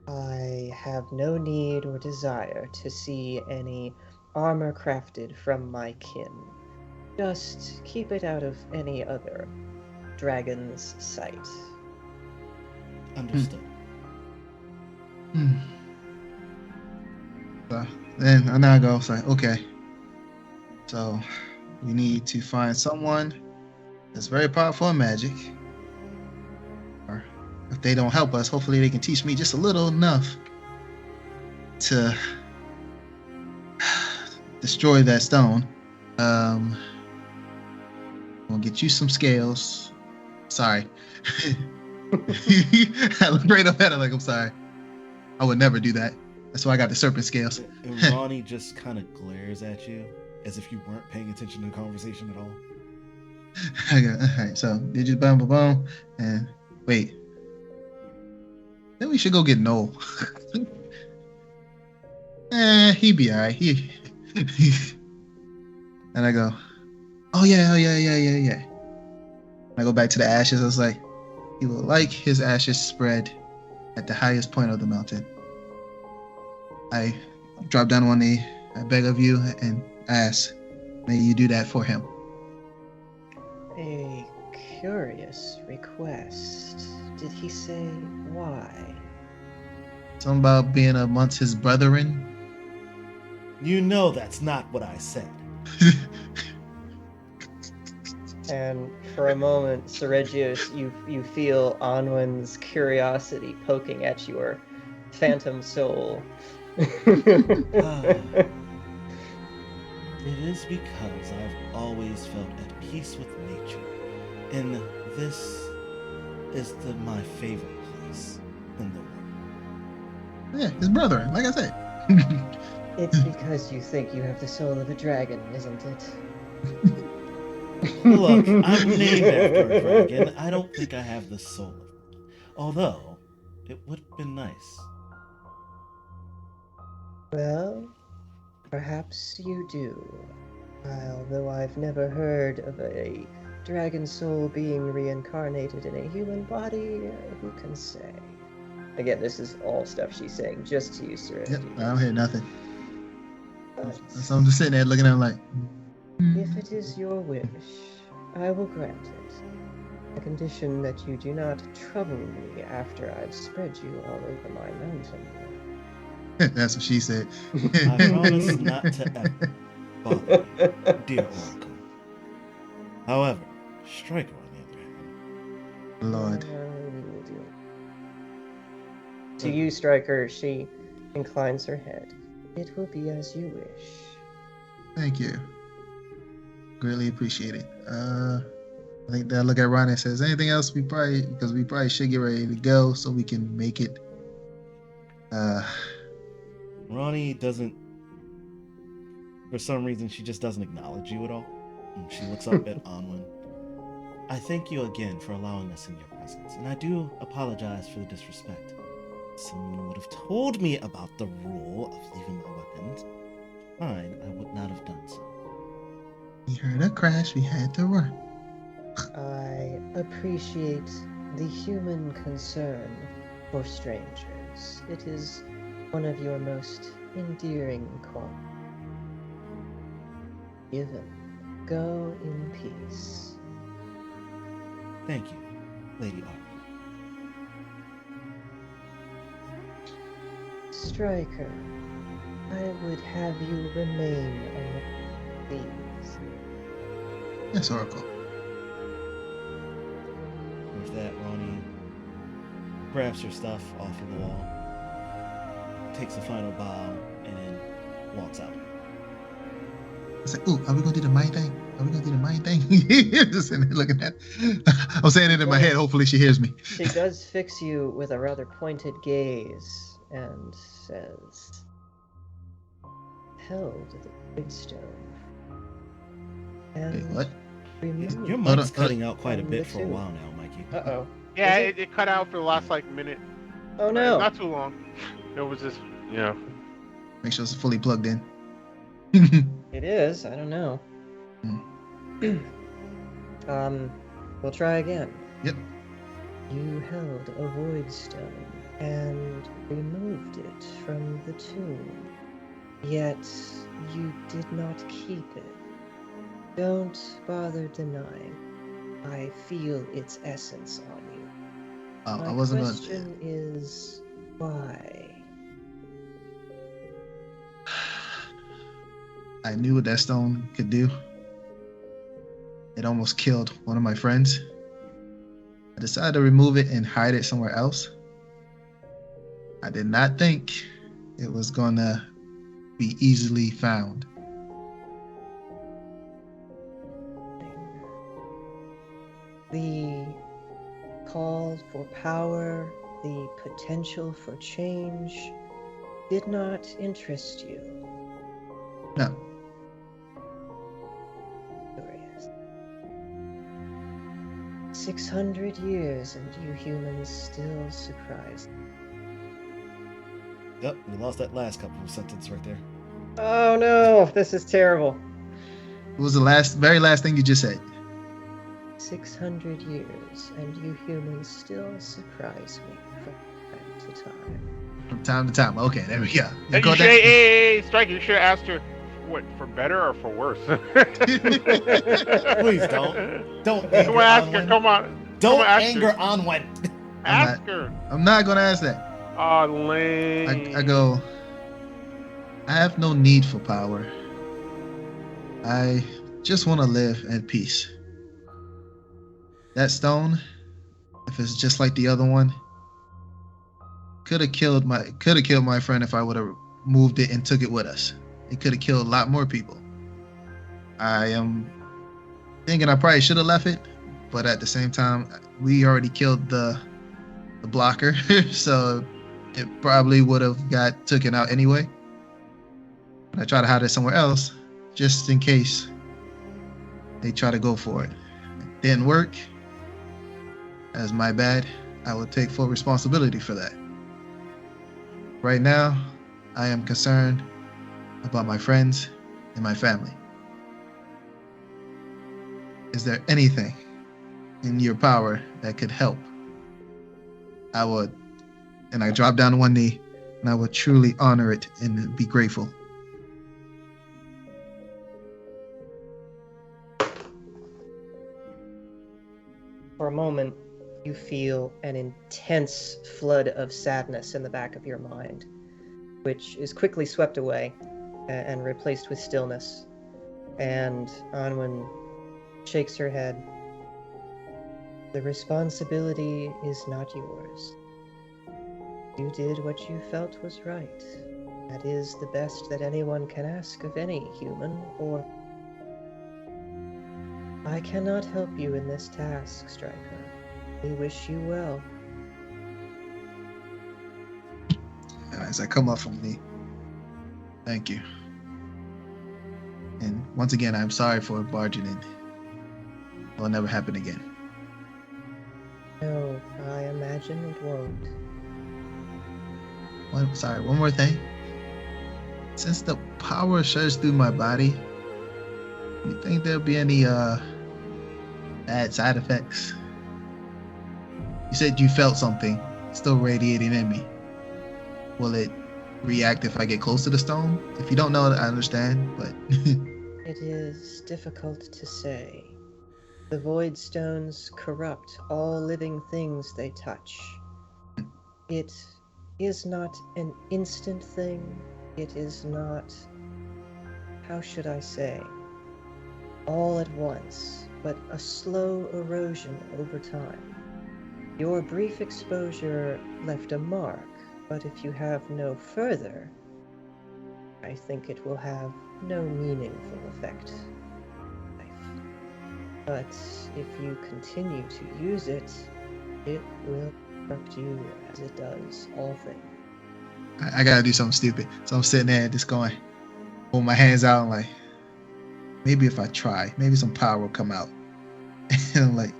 I have no need or desire to see any armor crafted from my kin. Just keep it out of any other dragon's sight. Understood. So then I now go, say, okay. So we need to find someone that's very powerful in magic. Or if they don't help us, hopefully they can teach me just a little enough to destroy that stone. We'll get you some scales. Sorry. I look right up at her like, I'm sorry. I would never do that. That's why I got the serpent scales. And Ronnie just kind of glares at you as if you weren't paying attention to the conversation at all. Alright, so digit boom boom boom. And wait. Then we should go get Noll. He be alright. He and I go, oh yeah. I go back to the ashes. I was like, he will like his ashes spread at the highest point of the mountain. I drop down on one knee, I beg of you and ask, may you do that for him. A curious request. Did he say why? Something about being amongst his brethren. You know that's not what I said. And for a moment, Seregios, you feel Anwen's curiosity poking at your phantom soul. It is because I've always felt at peace with nature, and this is my favorite place in the world. Yeah, his brethren, like I said. It's because you think you have the soul of a dragon, isn't it? Look, I'm named after a dragon. I don't think I have the soul of it. Although, it would have been nice. Well, perhaps you do. Although I've never heard of a dragon soul being reincarnated in a human body, who can say? Again, this is all stuff she's saying just to you, Sir. Yep, I don't hear nothing. But So I'm just sitting there looking at him like, if it is your wish, I will grant it. A condition that you do not trouble me after I've spread you all over my mountain. that's what she said. I promise not to ever bother you, dear Oracle. However, Striker, on the other hand. Lord. We will deal. To you, Striker, she inclines her head. It will be as you wish. Thank you. Greatly appreciate it. I think that I look at Ronnie and says, anything else we probably should get ready to go so we can make it. Ronnie doesn't, for some reason, she just doesn't acknowledge you at all. And she looks up at Anwen. I thank you again for allowing us in your presence, and I do apologize for the disrespect. If someone would have told me about the rule of leaving my weapons, fine, I would not have done so. We heard a crash, we had to run. I appreciate the human concern for strangers. It is one of your most endearing qualities. Given. Go in peace. Thank you, Lady Arthur. Striker, I would have you remain alone, please. Yes, Oracle. With that, Ronnie grabs her stuff off of the wall, takes a final bow, and walks out. I said, ooh, are we gonna do the mind thing? Are we gonna do the mind thing? Just sitting there looking at it. I'm saying it in my head, hopefully she hears me. She does fix you with a rather pointed gaze and says, held the big stone. And Wait, what? remove Your mic's cutting out quite a bit for a while now, Mikey. Uh-oh. Yeah, Is it? it cut out for the last minute. Oh no. Not too long. It was just Make sure it's fully plugged in. It is. I don't know. We'll try again. Yep. You held a void stone. and removed it from the tomb. Yet you did not keep it. Don't bother denying. I feel its essence on you. I My wasn't question is, why? I knew what that stone could do. It almost killed one of my friends. I decided to remove it and hide it somewhere else. I did not think it was gonna be easily found. The call for power, the potential for change did not interest you. No. Curious. 600 years and you humans still surprised. Yep, we lost that last couple of sentences right there. Oh no, this is terrible. What was the very last thing you just said? 600 years and you humans still surprise me from time to time. From time to time. Okay, there we go. Hey, hey, Strike, you should have asked her, what, for better or for worse? Please don't. Don't anger Come on, ask on her. one. Come on. Don't Come on, ask anger her. on one. Ask her. I'm not gonna ask that. Oh, lame. I go, I have no need for power. I just want to live at peace. That stone, if it's just like the other one, could have killed my friend if I would have moved it and took it with us. It could have killed a lot more people. I am thinking I probably should have left it, but at the same time, we already killed the blocker, so it probably would have got taken out anyway. But I try to hide it somewhere else, just in case they try to go for it. It didn't work. That's my bad. I will take full responsibility for that. Right now, I am concerned about my friends and my family. Is there anything in your power that could help? I would, and I drop down to one knee, and I would truly honor it and be grateful. For a moment, you feel an intense flood of sadness in the back of your mind, which is quickly swept away and replaced with stillness. And Anwen shakes her head. The responsibility is not yours. You did what you felt was right. That is the best that anyone can ask of any human, or... I cannot help you in this task, Striker. We wish you well. As I come up from me, thank you. And once again, I'm sorry for barging in. It will never happen again. No, I imagine it won't. One more thing. Since the power surges through my body, you think there'll be any bad side effects? You said you felt something still radiating in me. Will it react if I get close to the stone? If you don't know, I understand, but... It is difficult to say. The void stones corrupt all living things they touch. It is not an instant thing. It is not, how should I say, all at once, but a slow erosion over time. Your brief exposure left a mark, but if you have no further, I think it will have no meaningful effect. But if you continue to use it, it will affect you as it does all things. I gotta do something stupid. So I'm sitting there just going, hold my hands out and like, maybe if I try, maybe some power will come out. And I'm like,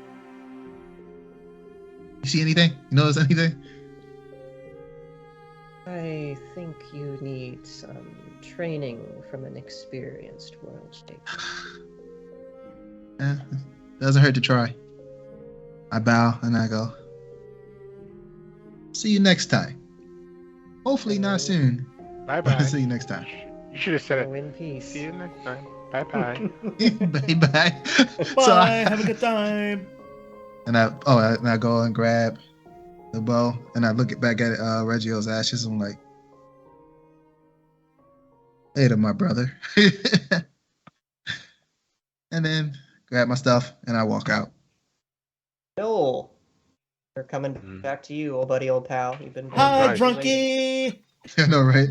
you see anything? You notice anything? I think you need some training from an experienced world shaper. Doesn't hurt to try. I bow and I go, See you next time. Hopefully not soon. Bye bye. See you next time. You should have said Go it. in peace. See you next time. Bye bye. Bye bye. Bye. Have a good time. And I go and grab the bow and I look back at Reggio's ashes. I'm like, later, my brother. And then grab my stuff and I walk out. Noll, we're coming back to you, old buddy, old pal. You've been Hi, Nice. Drunky. I know, right?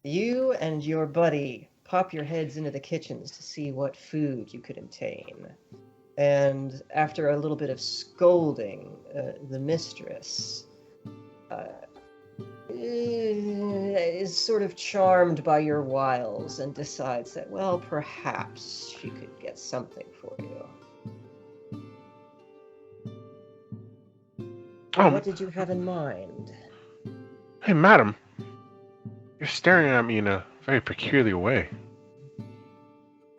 You and your buddy pop your heads into the kitchens to see what food you could obtain. And after a little bit of scolding, the mistress is sort of charmed by your wiles and decides that, well, perhaps she could get something for you. What did you have in mind? Hey, madam. You're staring at me in a very peculiar way.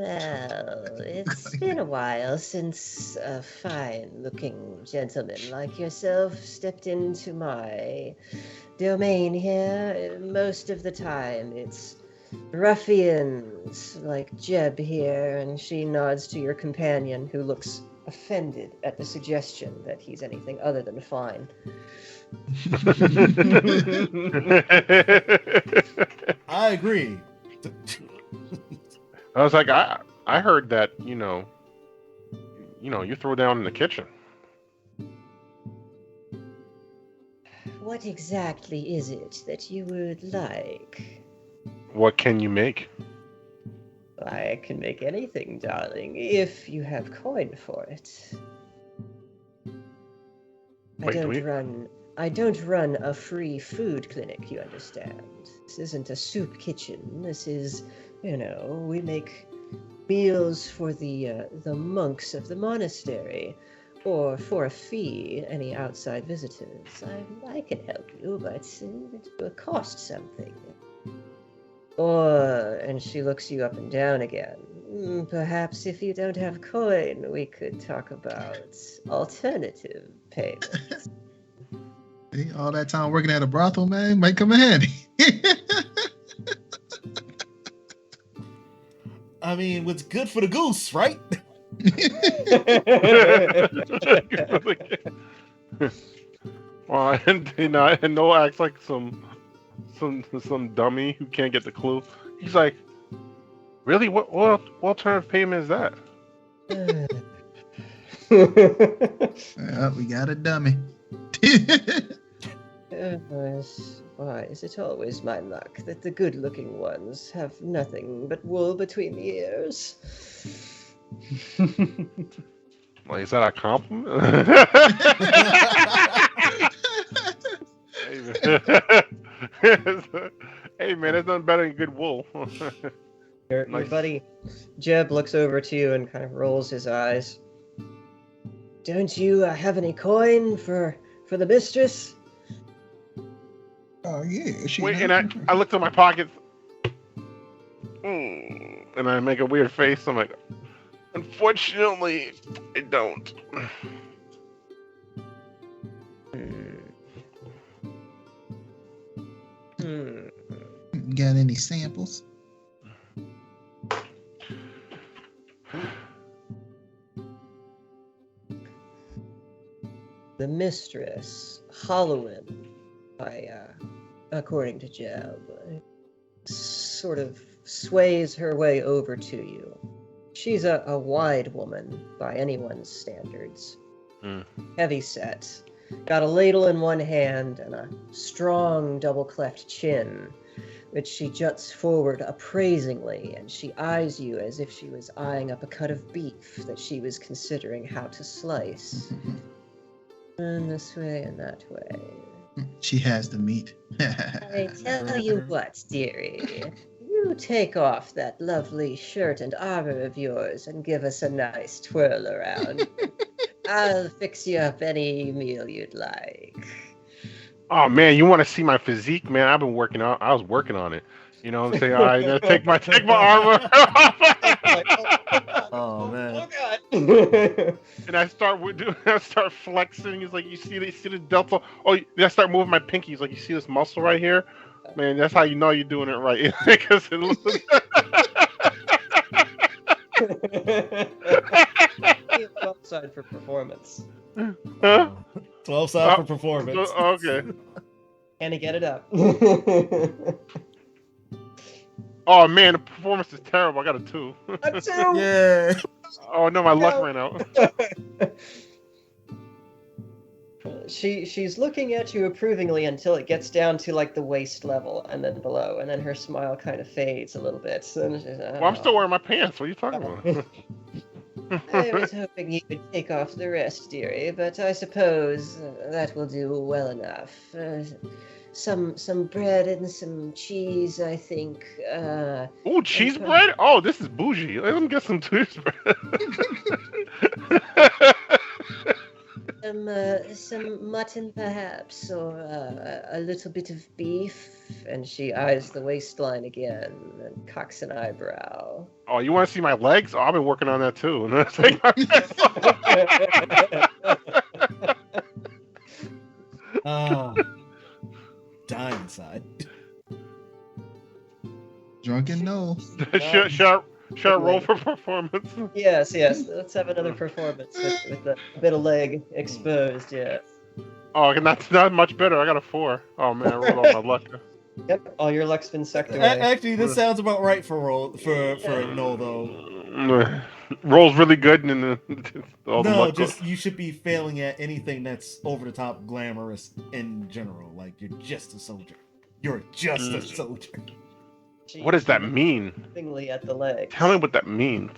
Well, it's been a while since a fine-looking gentleman like yourself stepped into my domain here. Most of the time, it's ruffians like Jeb here, and she nods to your companion, who looks offended at the suggestion that he's anything other than fine. I agree. I was like, I heard that, you throw down in the kitchen. What exactly is it that you would like? What can you make? I can make anything, darling, if you have coin for it. I don't run a free food clinic, you understand. This isn't a soup kitchen. This is, we make meals for the monks of the monastery, or for a fee, any outside visitors. I can help you, but it will cost something. Or, and she looks you up and down again, perhaps if you don't have coin, we could talk about alternative payments. See, all that time working at a brothel, man, might come in handy. I mean, what's good for the goose, right? Well, and Noel acts like some dummy who can't get the clue. He's like, really? What alternative payment is that? We got a dummy. Why is it always my luck that the good-looking ones have nothing but wool between the ears? Like, is that a compliment? Hey man, it's nothing better than good wool. Your buddy Jeb looks over to you and kind of rolls his eyes. Don't you have any coin for the mistress? Oh yeah. Wait, and I looked at my pockets, and I make a weird face. I'm like, unfortunately, I don't. Got any samples? The mistress, Halloween, according to Jeb, sort of sways her way over to you. She's a wide woman by anyone's standards. Heavy set. Got a ladle in one hand and a strong double-cleft chin, which she juts forward appraisingly, and she eyes you as if she was eyeing up a cut of beef that she was considering how to slice. And this way and that way. She has the meat. I tell you what, dearie. You take off that lovely shirt and armor of yours and give us a nice twirl around. I'll fix you up any meal you'd like. Oh man, you want to see my physique, man? I was working on it. You know what I'm saying? All right, take my armor. Oh man. Oh god. And I start flexing. He's like, you see the delta? Oh, then I start moving my pinky. He's like, you see this muscle right here? Man, that's how you know you're doing it right. Because it looks. 12 side for performance. Huh? 12 side for performance. Okay. Can he get it up? Oh man, the performance is terrible. I got a 2. A 2. Yeah. Oh no, my luck ran out. She's looking at you approvingly until it gets down to like the waist level and then below, and then her smile kind of fades a little bit. So she's, Well, I'm still wearing my pants. What are you talking about? I was hoping you would take off the rest, dearie, but I suppose that will do well enough. Some bread and some cheese, I think. Ooh, cheese bread? Oh, this is bougie. Let me get some cheese bread. Some mutton, perhaps, or a little bit of beef. And she eyes the waistline again and cocks an eyebrow. Oh, you want to see my legs? Oh, I've been working on that too. Take my pants off. Die inside. Drunken Noll. Should I roll for performance? Yes. Let's have another performance with the bit of leg exposed. Yeah. Oh, that's not much better. I got a 4. Oh man, I rolled all my luck. Yep. All your luck's been sucked away. Actually, this sounds about right for Noll though. Rolls really good, and then all the No, luck just you should be failing at anything that's over the top glamorous in general. Like you're just a soldier. You're just a soldier. What does that mean? Approvingly at the legs. Tell me what that means.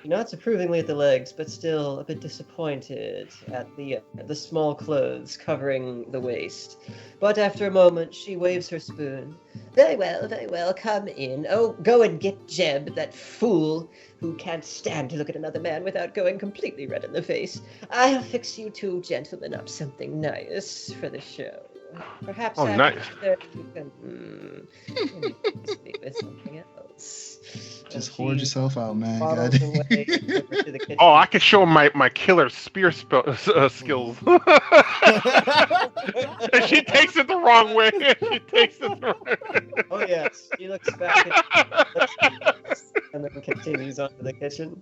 Not approvingly at the legs, but still a bit disappointed at the small clothes covering the waist. But after a moment, she waves her spoon. Very well, come in. Oh, go and get Jeb, that fool who can't stand to look at another man without going completely red in the face. I'll fix you two gentlemen up something nice for the show. Perhaps nice. You can speak with something else. Just hoard yourself out, man. Waddles away over to the kitchen. Oh, I could show him my killer spear skills. And she takes it the wrong way. Oh yes, she looks back at and then continues on to the kitchen.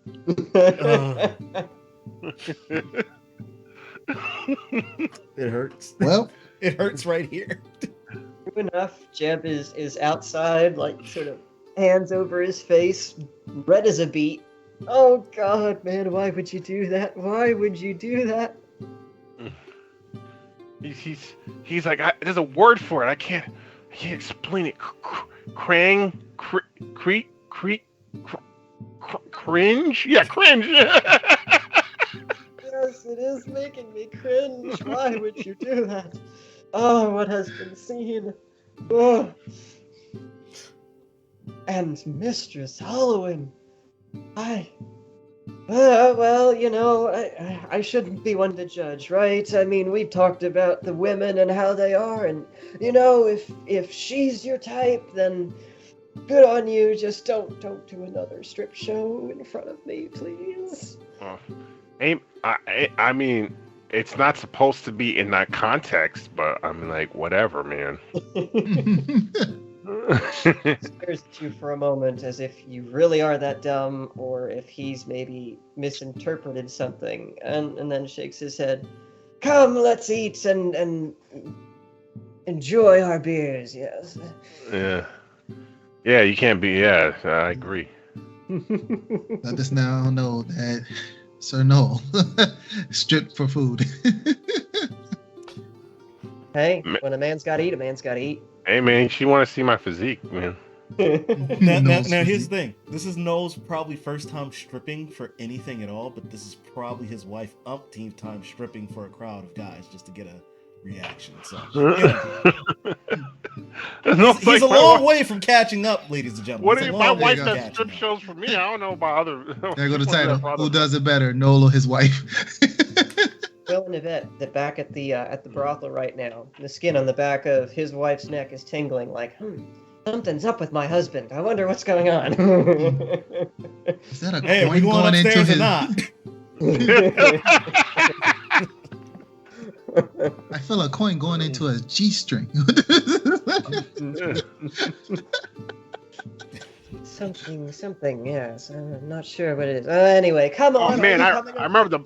It hurts. Well, it hurts right here. True enough, Jeb is outside, like sort of hands over his face, red as a beet. Oh God, man, why would you do that? Why would you do that? He's like, there's a word for it. I can't explain it. Cringe? Yeah, cringe. Yes, it is making me cringe. Why would you do that? Oh, what has been seen? Oh. And Mistress Hollowing. Well, you know, I shouldn't be one to judge, right? I mean, we've talked about the women and how they are, and, you know, if she's your type, then good on you. Just don't do another strip show in front of me, please. I mean, it's not supposed to be in that context, but I mean, like, whatever, man. Stares at you for a moment as if you really are that dumb, or if he's maybe misinterpreted something, and then shakes his head. Come, let's eat and enjoy our beers, yes. Yeah, you can't be, I agree. let us now know that Sir Noll stripped for food. Hey, when a man's gotta eat, a man's gotta eat. Hey, man, she want to see my physique, man. Now, here's the thing. This is Noll's probably first time stripping for anything at all, but this is probably his wife umpteenth time stripping for a crowd of guys just to get a reaction. So, he's a long way from catching up, ladies and gentlemen. What do you? My wife does strip shows for me. I don't know about other. There go the title. Who does it better, Noll or his wife? Will and Yvette, they're back at the brothel right now. The skin on the back of his wife's neck is tingling like, Something's up with my husband. I wonder what's going on. Is that a Hey, are we coin going going into upstairs or his? not? I feel a coin going into a G-string. Something, yes. I'm not sure what it is. Anyway, come on. Oh man, I coming up? remember the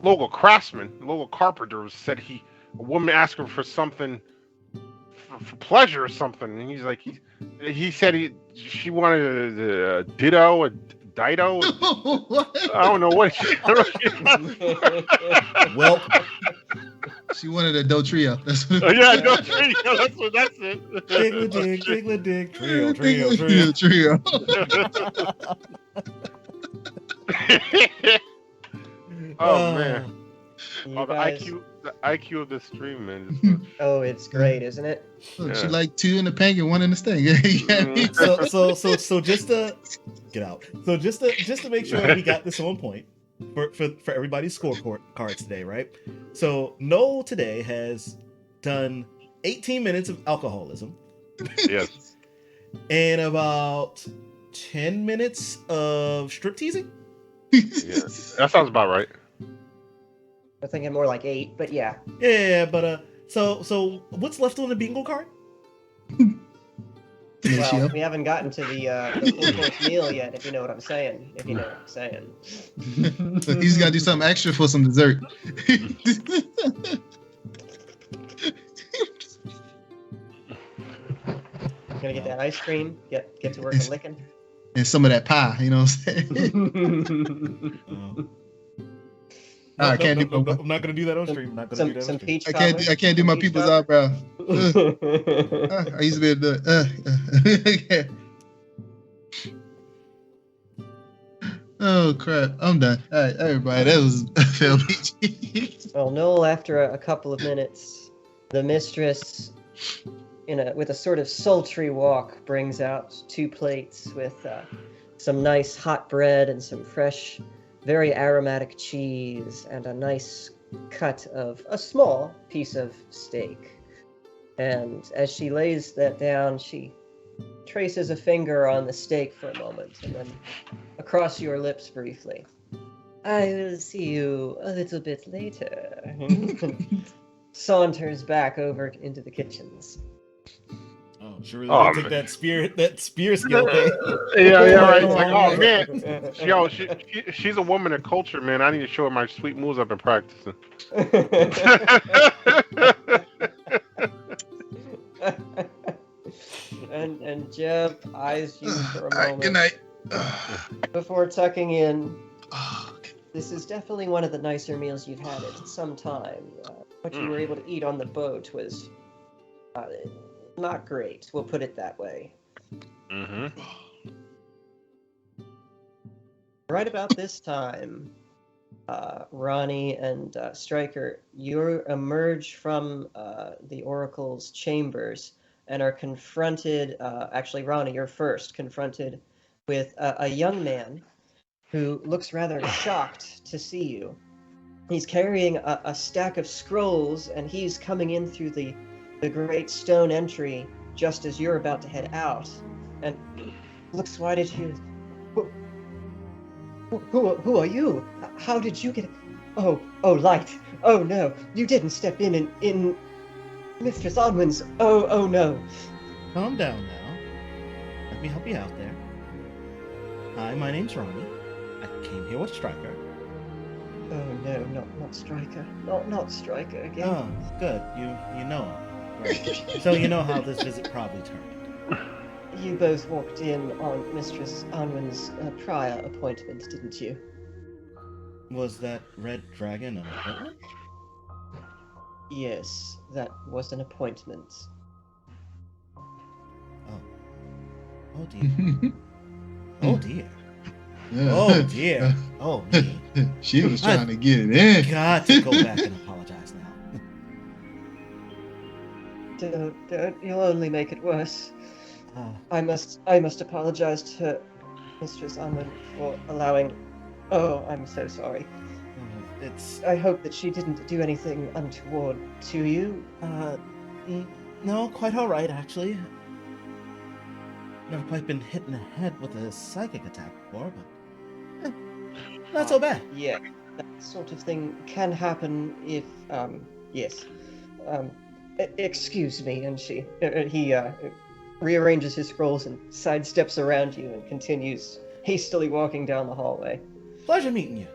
local craftsman, the local carpenter said a woman asked him for something for pleasure or something, and he's like he said she wanted a ditto, a dido. What? I don't know what. Well, She wanted a do trio. That's what Yeah, no, that's it. jiggly dig, trio. Trio. Oh man, You the guys- IQ of this stream, man. Oh, it's great, isn't it? Look, she Yeah. like 2 in the paint and 1 in the sting. So just to get out. So just to make sure we got this on point for everybody's cards today, right? So Noll today has done 18 minutes of alcoholism Yes. and about 10 minutes of strip teasing. Yeah. That sounds about right. I'm thinking more like 8, but yeah. Yeah, but so what's left on the bingo card? Well, we haven't gotten to the full course meal yet, if you know what I'm saying. If you know what I'm saying. So he's got to do something extra for some dessert. Gonna get that ice cream. Get to work on licking. And some of that pie, you know what I'm saying? I can't do I'm not gonna do that on stream. I'm not gonna do that on Some stream. peach. I can't do my peach people's cobbler. eyebrow. I used to be able to do it. Oh crap! I'm done. All right, everybody, that was Phil PG. Well, Noll, after a couple of minutes, the mistress, with a sort of sultry walk, brings out 2 plates with some nice hot bread and some fresh, very aromatic cheese and a nice cut of a small piece of steak. And as she lays that down, she traces a finger on the steak for a moment and then across your lips briefly. I will see you a little bit later. Saunters back over into the kitchens. Oh, sure. Oh, Take man. that spear skill thing. Yeah, right. It's like, oh man, she's a woman of culture, man. I need to show her my sweet moves I've been practicing. and Jeb eyes you for a All right, moment good night. before tucking in. Oh, okay. This is definitely one of the nicer meals you've had in some time. What you were able to eat on the boat was not great. We'll put it that way. Mm-hmm. Right about this time, Ronnie and Stryker, you emerge from the Oracle's chambers and are confronted. Actually, Ronnie, you're first confronted with a young man who looks rather shocked to see you. He's carrying a stack of scrolls, and he's coming in through the great stone entry just as you're about to head out, and looks wide at you. Who are you? How did you get? Oh, light. Oh no, you didn't step in Mistress Onwin's. Oh no. Calm down now. Let me help you out there. Hi, my name's Ronnie. I came here with Stryker. Oh no, not Stryker. Not Stryker again. Oh, good. You know him. Right. So you know how this visit probably turned. You both walked in on Mistress Onwin's prior appointment, didn't you? Was that red dragon an appointment? Yes, that was an appointment. Oh dear. Oh dear. Yeah. Oh dear. Oh me. She was trying to get it in. Got to go back and apologize now. Don't. You'll only make it worse. Oh, I must apologize to Mistress Onwin for allowing. Oh, I'm so sorry. it's I hope that she didn't do anything untoward to you. No, quite all right, actually. Never quite been hit in the head with a psychic attack before, but not so bad. Yeah, that sort of thing can happen if, yes. Excuse me, and he rearranges his scrolls and sidesteps around you and continues hastily walking down the hallway. Pleasure meeting you.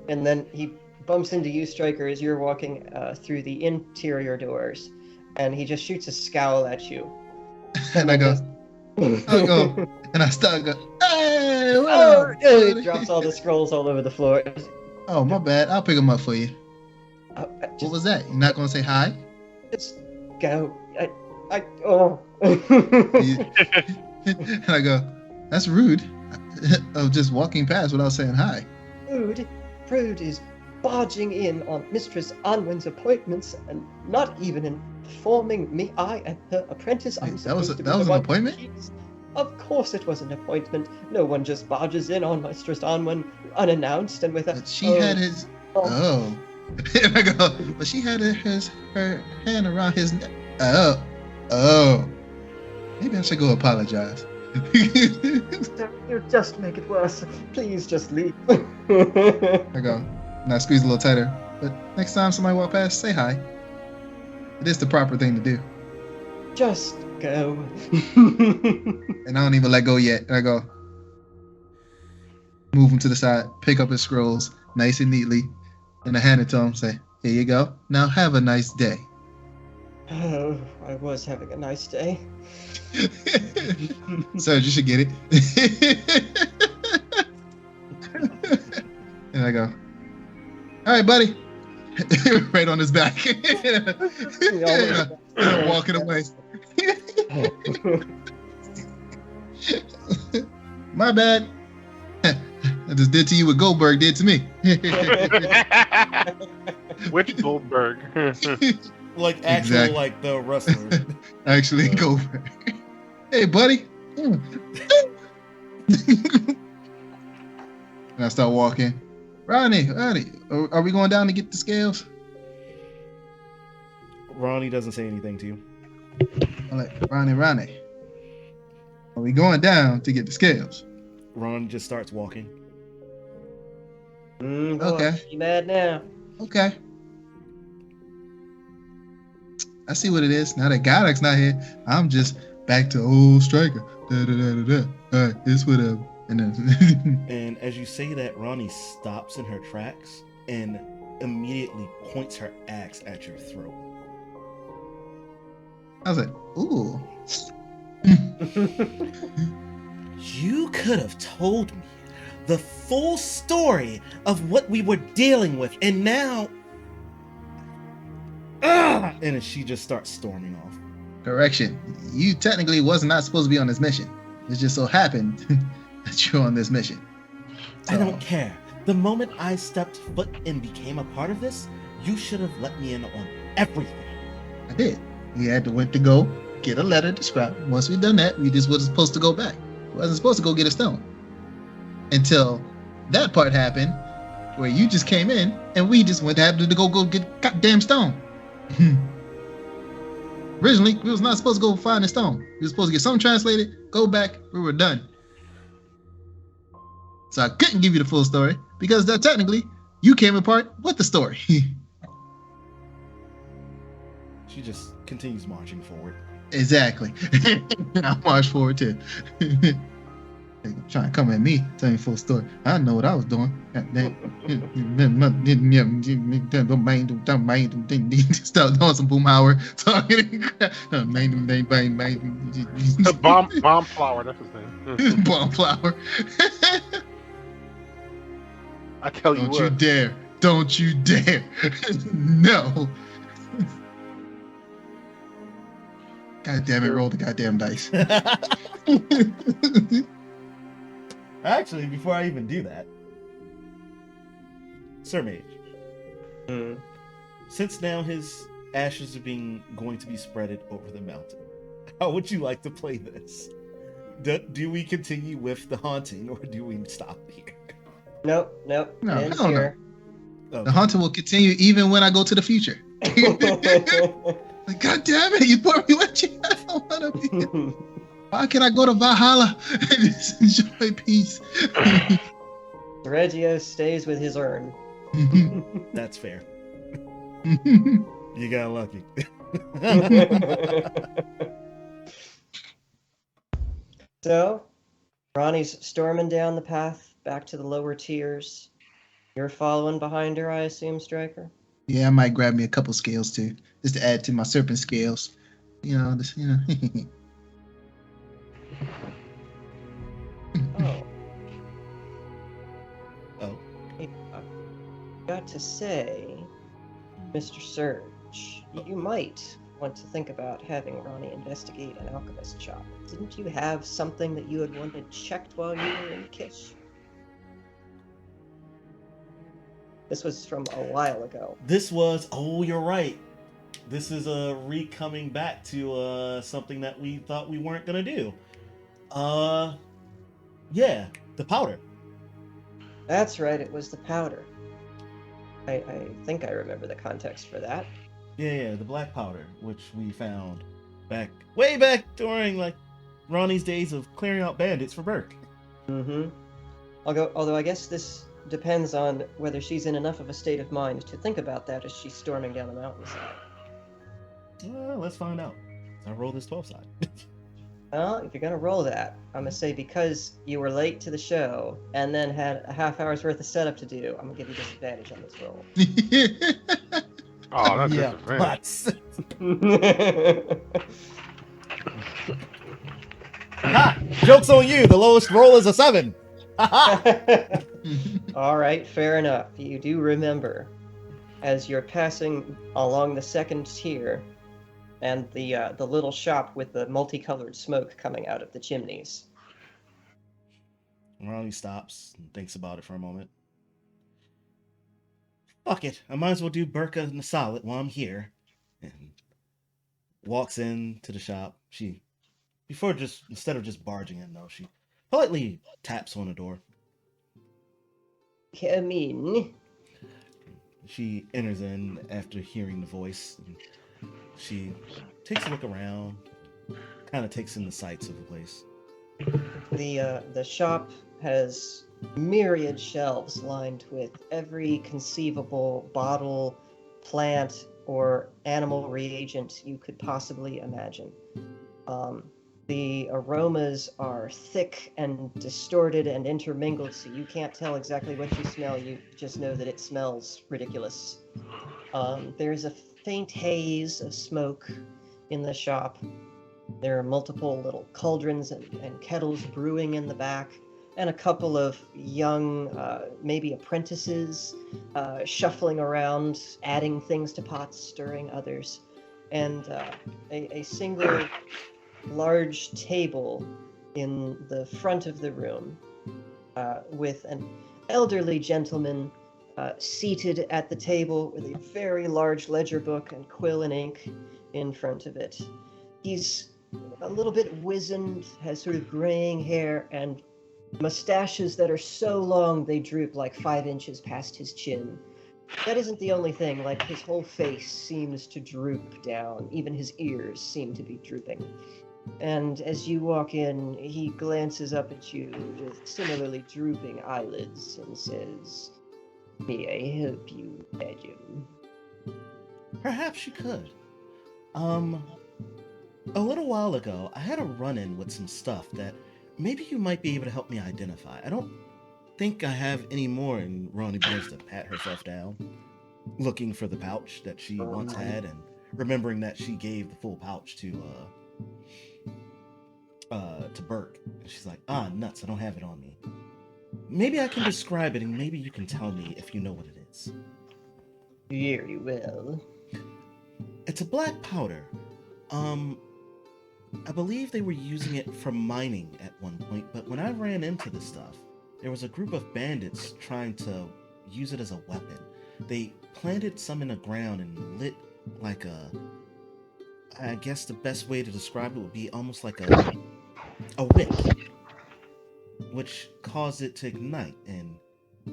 And then he bumps into you, Striker, as you're walking through the interior doors, and he just shoots a scowl at you. And I go, and I start go, hey, what Oh, up, he buddy?" drops all the scrolls all over the floor. Oh, my bad. I'll pick them up for you. Just, What was that? You're not gonna say hi? just go. Oh. And I go, that's rude. Of just walking past without saying hi. Prude is barging in on Mistress Anwen's appointments and not even informing me. I am her apprentice. I'm That was supposed to be that was the an one appointment? who keeps- Of course it was an appointment. No one just barges in on Mistress Anwen unannounced and without... But she had his. Oh. And I go, but she had her hand around his neck. Oh. Maybe I should go apologize. You just make it worse. Please just leave. I go, and I squeeze a little tighter. But next time somebody walk past, say hi. It is the proper thing to do. Just go. And I don't even let go yet. And I go, move him to the side, pick up his scrolls nice and neatly, and I hand it to him, say, here you go. Now have a nice day. Oh, I was having a nice day. Sir, you should get it. And I go, all right, buddy. Right on his back. And I'm walking away. My bad. I just did to you what Goldberg did to me. Which Goldberg? Like actual, Exactly. like the wrestler. Actually, Goldberg. Hey, buddy. And I start walking. Ronnie, are we going down to get the scales? Ronnie doesn't say anything to you. I'm like, Ronnie, are we going down to get the scales? Ron just starts walking. Boy, Okay. You mad now? Okay. I see what it is. Now that Godok's not here, I'm just back to old Striker. Da, da, da, da, da. All right, it's whatever. And then And as you say that, Ronnie stops in her tracks and immediately points her axe at your throat. I was like, ooh. You could have told me the full story of what we were dealing with, and now... And she just starts storming off. Correction. You technically was not supposed to be on this mission. It just so happened that you're on this mission. I don't care. The moment I stepped foot and became a part of this, you should have let me in on everything. I did. We had to went to go get a letter to scrap. Once we done that, we just was supposed to go back. We wasn't supposed to go get a stone. Until that part happened, where you just came in and we just went to go get goddamn stone. Originally, we was not supposed to go find a stone. We were supposed to get something translated, go back, we were done. So I couldn't give you the full story because that technically you came apart with the story. She just continues marching forward. Exactly. I marched forward too. Trying to come at me, tell me full story. I know what I was doing. Start doing some Boomhauer talking. The bomb flower, that's his name. Bomb flower. I tell you Don't what. you dare. Don't you dare. No. God damn it, roll the goddamn dice. Actually, before I even do that, Sir Mage, since now his ashes are going to be spreaded over the mountain, how would you like to play this? Do we continue with the haunting, or do we stop here? Nope. No, Ends hell no. here. The haunting will continue even when I go to the future. Like, God damn it, you put me with you. I don't want to be here. Why can't I go to Valhalla and just enjoy peace? Reggio stays with his urn. That's fair. You got lucky. So, Ronnie's storming down the path back to the lower tiers. You're following behind her, I assume, Striker? Yeah, I might grab me a couple scales too, just to add to my serpent scales. Oh. Oh. Got to say, Mr. Surge, you might want to think about having Ronnie investigate an alchemist shop. Didn't you have something that you had wanted checked while you were in Kish? This was from a while ago. You're right. This is coming back to something that we thought we weren't gonna do. Yeah, the powder. That's right, it was the powder. I think I remember the context for that. Yeah, the black powder, which we found way back during like Ronnie's days of clearing out bandits for Burke. Mm-hmm. Although I guess this depends on whether she's in enough of a state of mind to think about that as she's storming down the mountainside. Well, let's find out. I roll this 12 side. Well, if you're gonna roll that, I'm gonna say because you were late to the show and then had a half hour's worth of setup to do, I'm gonna give you disadvantage on this roll. Oh, that's Yeah, disadvantage. Ha! Joke's on you. The lowest roll is a 7. All right, fair enough. You do remember, as you're passing along the second tier, and the little shop with the multicolored smoke coming out of the chimneys. Ronnie stops and thinks about it for a moment. Fuck it. I might as well do Burka and the solid while I'm here. And walks into the shop. Instead of just barging in though, she politely taps on the door. Come in. She enters in after hearing the voice. And she takes a look around, kind of takes in the sights of the place. The shop has myriad shelves lined with every conceivable bottle, plant, or animal reagent you could possibly imagine. The aromas are thick and distorted and intermingled, so you can't tell exactly what you smell. You just know that it smells ridiculous. There's a faint haze of smoke in the shop. There are multiple little cauldrons and kettles brewing in the back, and a couple of young, maybe apprentices, shuffling around, adding things to pots, stirring others, and a single large table in the front of the room with an elderly gentleman seated at the table with a very large ledger book and quill and ink in front of it. He's a little bit wizened, has sort of graying hair and mustaches that are so long they droop like 5 inches past his chin. That isn't the only thing, like his whole face seems to droop down, even his ears seem to be drooping. And as you walk in, he glances up at you with similarly drooping eyelids and says, "May I help you, madam?" Perhaps you could. A little while ago, I had a run-in with some stuff that maybe you might be able to help me identify. I don't think I have any more, and Ronnie begins to pat herself down, looking for the pouch that she once had, and remembering that she gave the full pouch to Burke. And she's like, nuts, I don't have it on me. Maybe I can describe it, and maybe you can tell me if you know what it is. Very well. It's a black powder. I believe they were using it for mining at one point, but when I ran into this stuff, there was a group of bandits trying to use it as a weapon. They planted some in the ground and lit like I guess the best way to describe it would be almost like a wick, which caused it to ignite and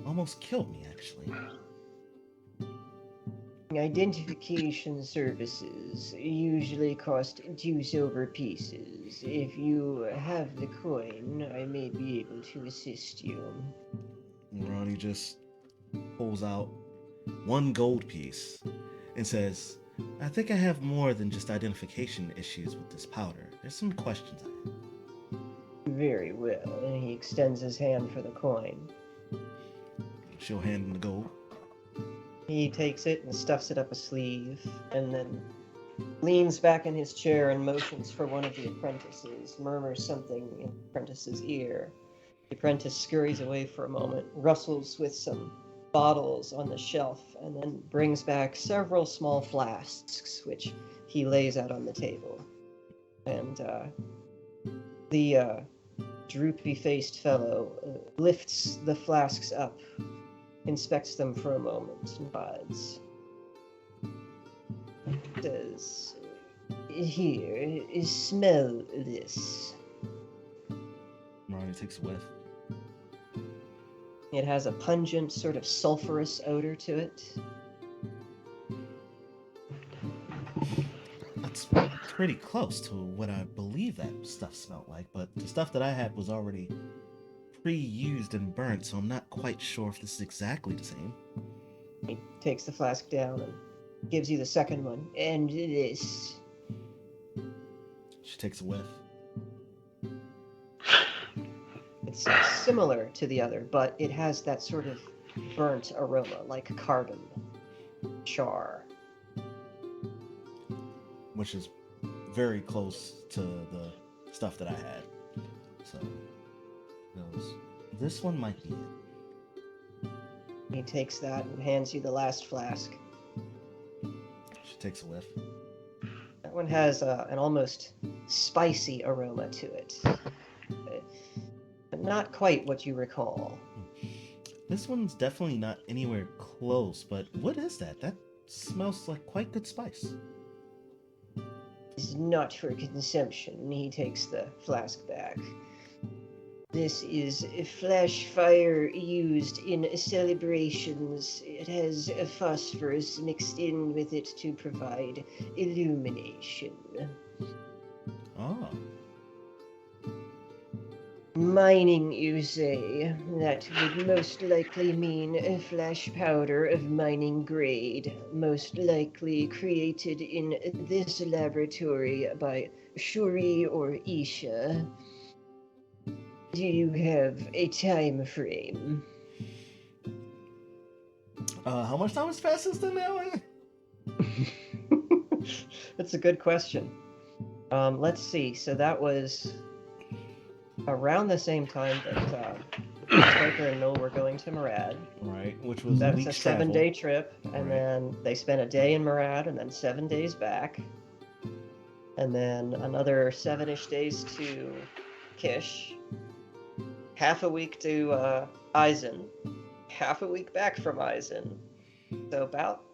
almost killed me, actually. Identification services usually cost 2 silver pieces. If you have the coin, I may be able to assist you. Ronnie just pulls out 1 gold piece and says, I think I have more than just identification issues with this powder. There's some questions I have. Very well. And he extends his hand for the coin. She'll hand him the gold. He takes it and stuffs it up a sleeve, and then leans back in his chair and motions for one of the apprentices, murmurs something in the apprentice's ear. The apprentice scurries away for a moment, rustles with some bottles on the shelf, and then brings back several small flasks, which he lays out on the table. And the droopy-faced fellow lifts the flasks up, inspects them for a moment, nods. Says, here, smell this. Ronnie takes a whiff. It has a pungent, sort of sulfurous odor to it. That's pretty close to what I believe that stuff smelled like, but the stuff that I had was already pre-used and burnt, so I'm not quite sure if this is exactly the same. He takes the flask down and gives you the second one. And this. She takes a whiff. It's similar to the other, but it has that sort of burnt aroma, like carbon, char. Which is very close to the stuff that I had. So, this one might be it. He takes that and hands you the last flask. She takes a whiff. That one has an almost spicy aroma to it. But not quite what you recall. This one's definitely not anywhere close, but what is that? That smells like quite good spice. It's not for consumption. He takes the flask back. This is a flash fire used in celebrations. It has a phosphorus mixed in with it to provide illumination. Oh. Mining, you say? That would most likely mean a flash powder of mining grade, most likely created in this laboratory by Shuri or Isha. Do you have a time frame? How much time has passed since then now? That's a good question. Let's see. So that was around the same time that Striker and Noll were going to Murad. Right, which was That was a week's travel. 7-day trip, and Right. then they spent a day in Murad, and then 7 days back, and then another 7-ish days to Kish, half a week to Eisen, half a week back from Eisen. So about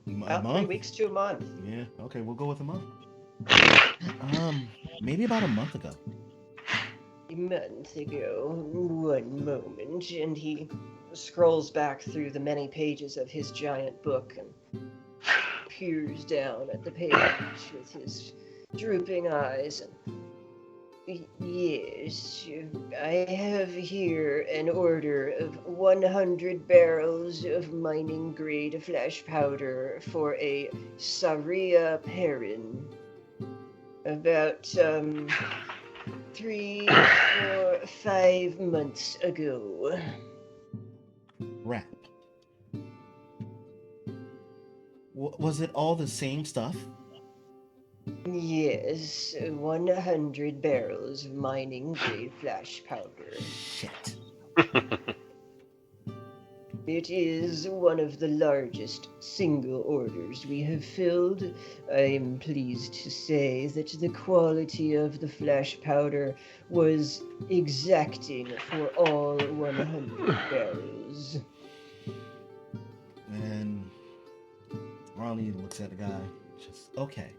3 month? weeks to a month. Yeah, okay, we'll go with a month. Maybe about a month ago. A month ago, one moment, and he scrolls back through the many pages of his giant book and peers down at the page with his drooping eyes. And, yes, I have here an order of 100 barrels of mining grade flash powder for a Saria Perrin. About 3, 4, 5 months ago. Wrap. Was it all the same stuff? Yes, 100 barrels of mining grade flash powder. Shit. It is one of the largest single orders we have filled. I am pleased to say that the quality of the flash powder was exacting for all 100 barrels. And Ronnie looks at the guy. Just, okay.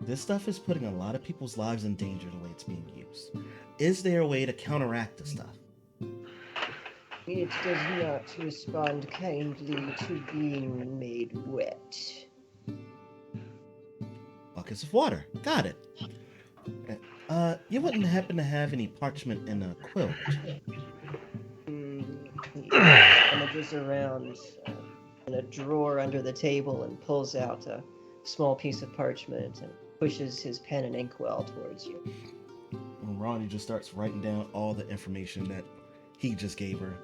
This stuff is putting a lot of people's lives in danger the way it's being used. Is there a way to counteract this stuff? It does not respond kindly to being made wet. Buckets of water. Got it. You wouldn't happen to have any parchment and a quill, would you? He rummages around in a drawer under the table and pulls out a small piece of parchment and pushes his pen and inkwell towards you. And Ronnie just starts writing down all the information that he just gave her.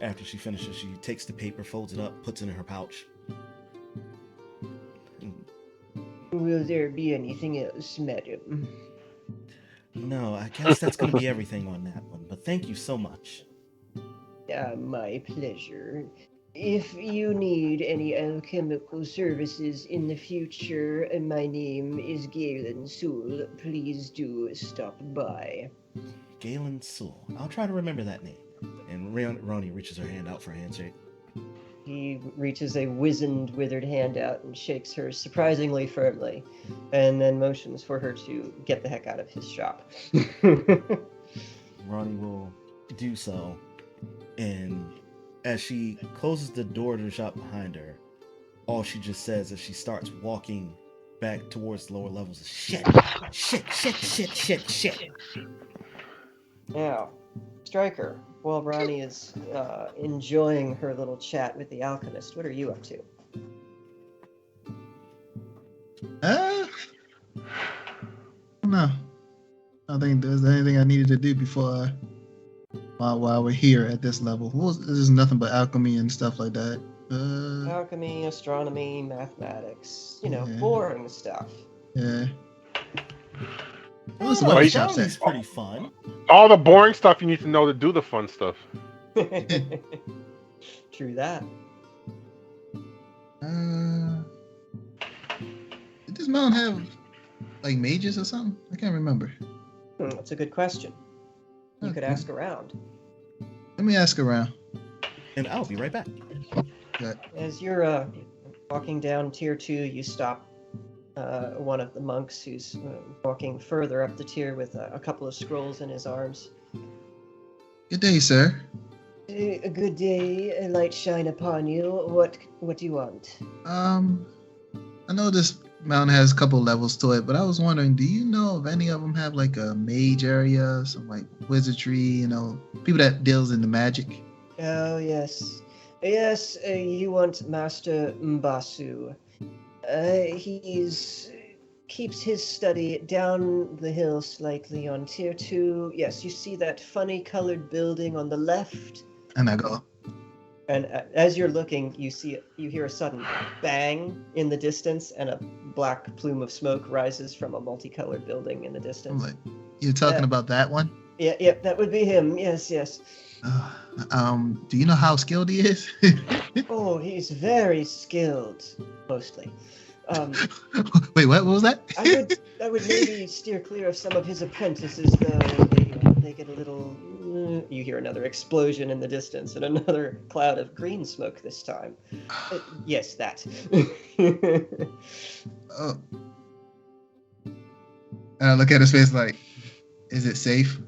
After she finishes, she takes the paper, folds it up, puts it in her pouch. Will there be anything else, madam? No, I guess that's going to be everything on that one, but thank you so much. My pleasure. If you need any alchemical services in the future, my name is Galen Sewell. Please do stop by. Galen Sewell. I'll try to remember that name. And Ronnie reaches her hand out for a handshake. He reaches a wizened, withered hand out and shakes her surprisingly firmly, and then motions for her to get the heck out of his shop. Ronnie will do so, and as she closes the door to the shop behind her, all she just says as she starts walking back towards the lower levels is shit. Now, Stryker, while Ronnie is enjoying her little chat with the alchemist, what are you up to? I don't know. I don't think there's anything I needed to do before while we're here at this level. This is nothing but alchemy and stuff like that. Alchemy, astronomy, mathematics, Yeah. boring stuff. Yeah. Oh, What's the weapon shop Johnny's say? pretty fun. All the boring stuff you need to know to do the fun stuff. True that. Did this mountain have like mages or something? I can't remember. That's a good question. You could Okay. ask around. Let me ask around. And I'll be right back. As you're walking down tier 2, you stop one of the monks who's walking further up the tier with a couple of scrolls in his arms. Good day, sir. A good day, a light shine upon you. What do you want? I know this mountain has a couple levels to it, but I was wondering, do you know if any of them have like a mage area, some like wizardry, people that deals in the magic? Oh, yes. Yes, you want Master Mbasu. He's keeps his study down the hill slightly on tier 2. Yes, you see that funny colored building on the left? And I go, And as you're looking, you hear a sudden bang in the distance, and a black plume of smoke rises from a multicolored building in the I'm distance. like, you're talking about that one? Yeah, that would be him. Yes. Do you know how skilled he is? Oh, he's very skilled, mostly. Wait, what was that? I would maybe steer clear of some of his apprentices, though. They get a little... You hear another explosion in the distance, and another cloud of green smoke this time. Yes, that. Oh. And I look at his face like, is it safe?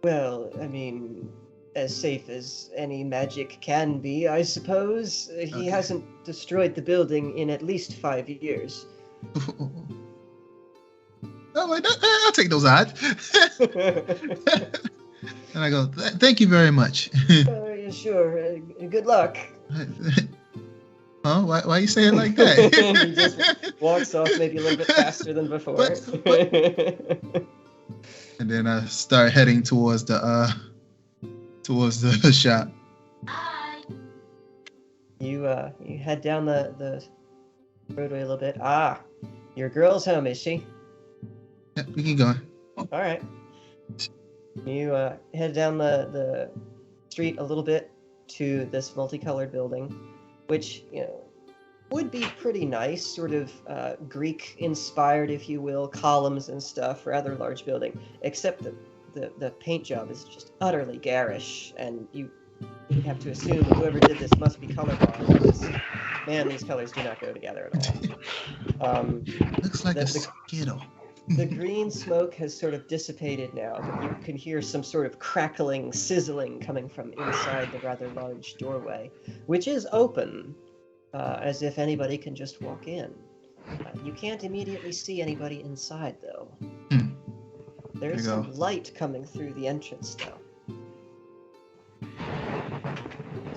Well, I mean, as safe as any magic can be, I suppose. He Okay. hasn't destroyed the building in at least 5 years. I'm like, I'll take those odds. And I go, thank you very much. Yeah, sure. Good luck. Huh? Why you say it like that? He just walks off maybe a little bit faster than before. And then I start heading towards the shop. You head down the roadway a little bit. Ah, your girl's home, is she? Yeah, we keep going. All right. You head down the street a little bit to this multicolored building, which would be pretty nice, sort of Greek-inspired, if you will, columns and stuff, rather large building. Except the paint job is just utterly garish, and you have to assume whoever did this must be colorblind, because, man, these colors do not go together at all. Looks like the- a Skittle. The green smoke has sort of dissipated now, but you can hear some sort of crackling, sizzling coming from inside the rather large doorway, which is open, as if anybody can just walk in. You can't immediately see anybody inside, though. There's There you some light coming through the entrance, though.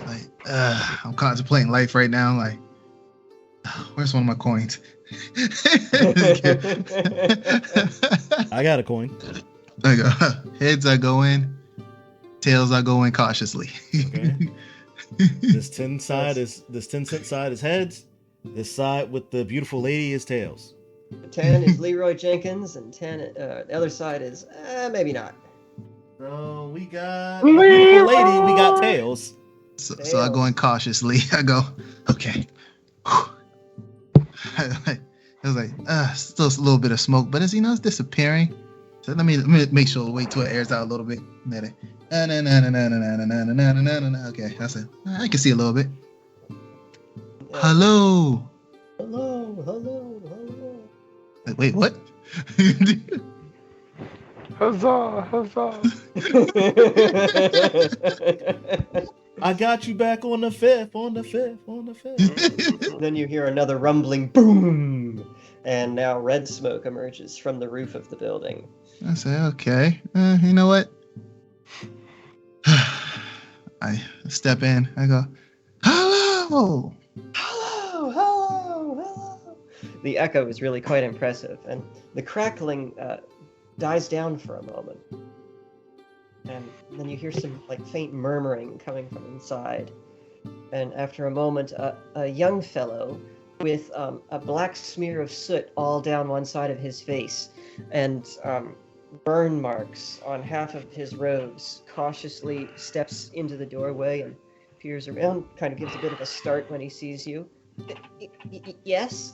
Like, I'm contemplating life right now. Like, where's one of my coins? I got a coin. I go, heads I go in, tails I go in cautiously. Okay. This 10 cent side is heads. This side with the beautiful lady is tails. 10 is Leroy Jenkins, and 10, the other side is maybe not. So we got a beautiful lady. We got tails. So I go in cautiously. I go, okay. I was like, still a little bit of smoke, but as you know, it's disappearing. So let me make sure to wait till it airs out a little bit. Okay, that's it. I can see a little bit. Hello. Hello. Wait, what? Huzzah! I got you back on the fifth. Then you hear another rumbling boom, and now red smoke emerges from the roof of the building. I say, okay. You know what? I step in. I go, hello. Hello. The echo is really quite impressive, and the crackling dies down for a moment. And then you hear some like faint murmuring coming from inside. And after a moment, a young fellow with a black smear of soot all down one side of his face and burn marks on half of his robes cautiously steps into the doorway and peers around, kind of gives a bit of a start when he sees you. Yes?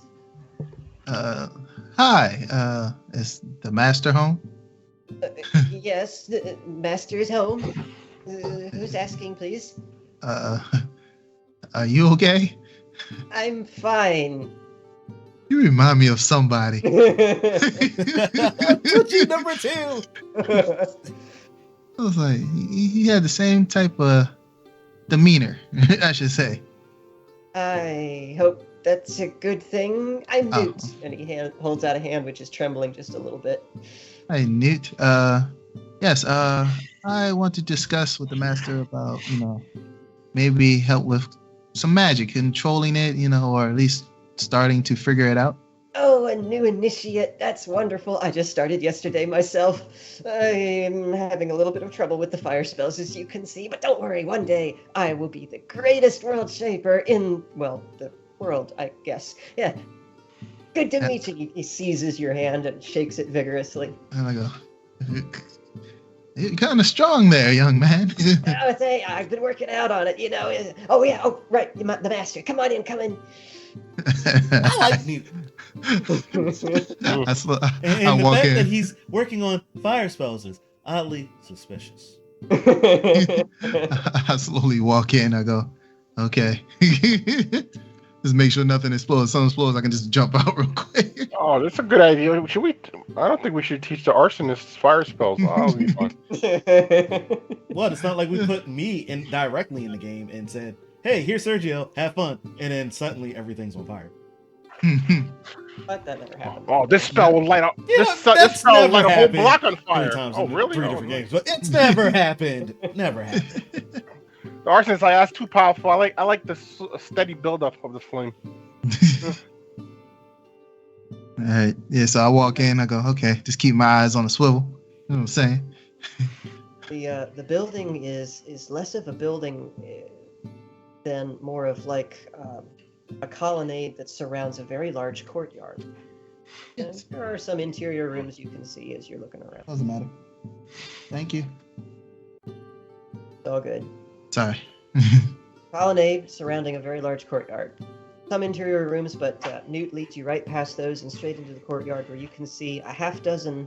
Hi. Is the master home? Yes, the master is home. Who's asking, please? Are you okay? I'm fine. You remind me of somebody. Twitchy number 2. I was like, he had the same type of demeanor, I should say. I hope that's a good thing. I'm Oh. Newt. And he holds out a hand which is trembling just a little bit. Hi, Newt. Yes, I want to discuss with the master about, maybe help with some magic, controlling it, or at least starting to figure it out. Oh, a new initiate. That's wonderful. I just started yesterday myself. I'm having a little bit of trouble with the fire spells, as you can see, but don't worry. One day I will be the greatest world shaper in, well, the world, I guess. Yeah. Good to meet you. He seizes your hand and shakes it vigorously. And I go, you're kind of strong there, young man. I've been working out on it, Oh, yeah. Oh, right. The master. Come on in. Come in. I like Newt. I And the walk fact in. that he's working on fire spells is oddly suspicious. I slowly walk in. I go, okay. Just make sure nothing explodes. Something explodes, I can just jump out real quick. Oh, that's a good idea. Should we? I don't think we should teach the arsonists fire spells. That'll be fun. Well, it's not like we put me in directly in the game and said, "Hey, here's Sergio, have fun," and then suddenly everything's on fire. But that never happened. Oh, this spell will light up. Yeah, this that's spell will never light a whole happened. block on 3 fire. times Oh, in really? 3 Oh, different no. games, but it's never happened. Never happened. The arsonist, that's too powerful. I like the steady buildup of the flame. All right. Yeah, so I walk in. I go, okay, just keep my eyes on the swivel. You know what I'm saying? The building is less of a building than more of like a colonnade that surrounds a very large courtyard. And there are some interior rooms you can see as you're looking around. Doesn't matter. Thank you. It's all good. Sorry. Colonnade surrounding a very large courtyard. Some interior rooms, but Newt leads you right past those and straight into the courtyard where you can see a half dozen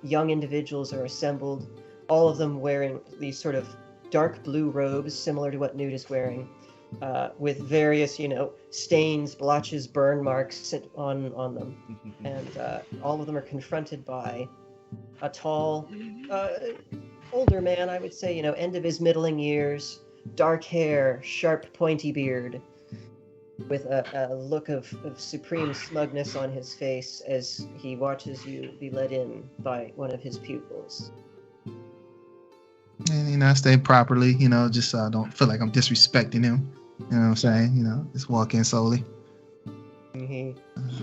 young individuals are assembled, all of them wearing these sort of dark blue robes similar to what Newt is wearing. with various, stains, blotches, burn marks on them. And all of them are confronted by a tall, older man, I would say, end of his middling years, dark hair, sharp, pointy beard, with a look of supreme smugness on his face as he watches you be led in by one of his pupils. And, I stay properly, just so I don't feel like I'm disrespecting him. You know what I'm saying? Just walk in slowly. He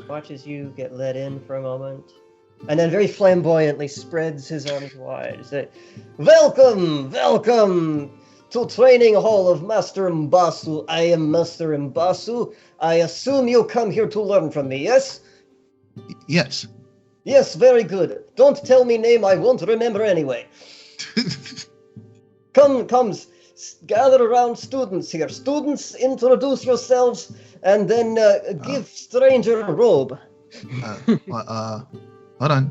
watches you get led in for a moment, and then very flamboyantly spreads his arms wide. Say, welcome to training hall of Master Mbasu. I am Master Mbasu. I assume you come here to learn from me, yes? Yes. Yes, very good. Don't tell me name, I won't remember anyway. Come, gather around students here. Students, introduce yourselves, and then give stranger a robe. Hold on.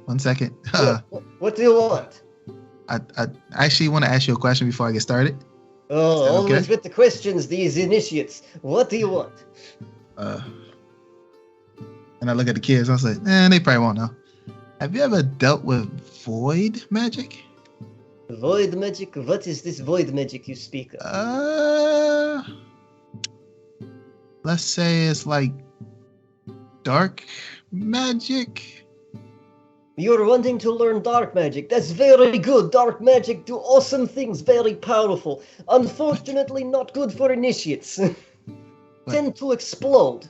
1 second. What do you want? I actually want to ask you a question before I get started. Oh, okay? Always with the questions, these initiates. What do you want? And I look at the kids. I was like, they probably won't know. Have you ever dealt with void magic? Void magic? What is this void magic you speak of? Let's say it's like dark magic. You're wanting to learn dark magic. That's very good. Dark magic do awesome things, very powerful. Unfortunately, not good for initiates. Tend to explode.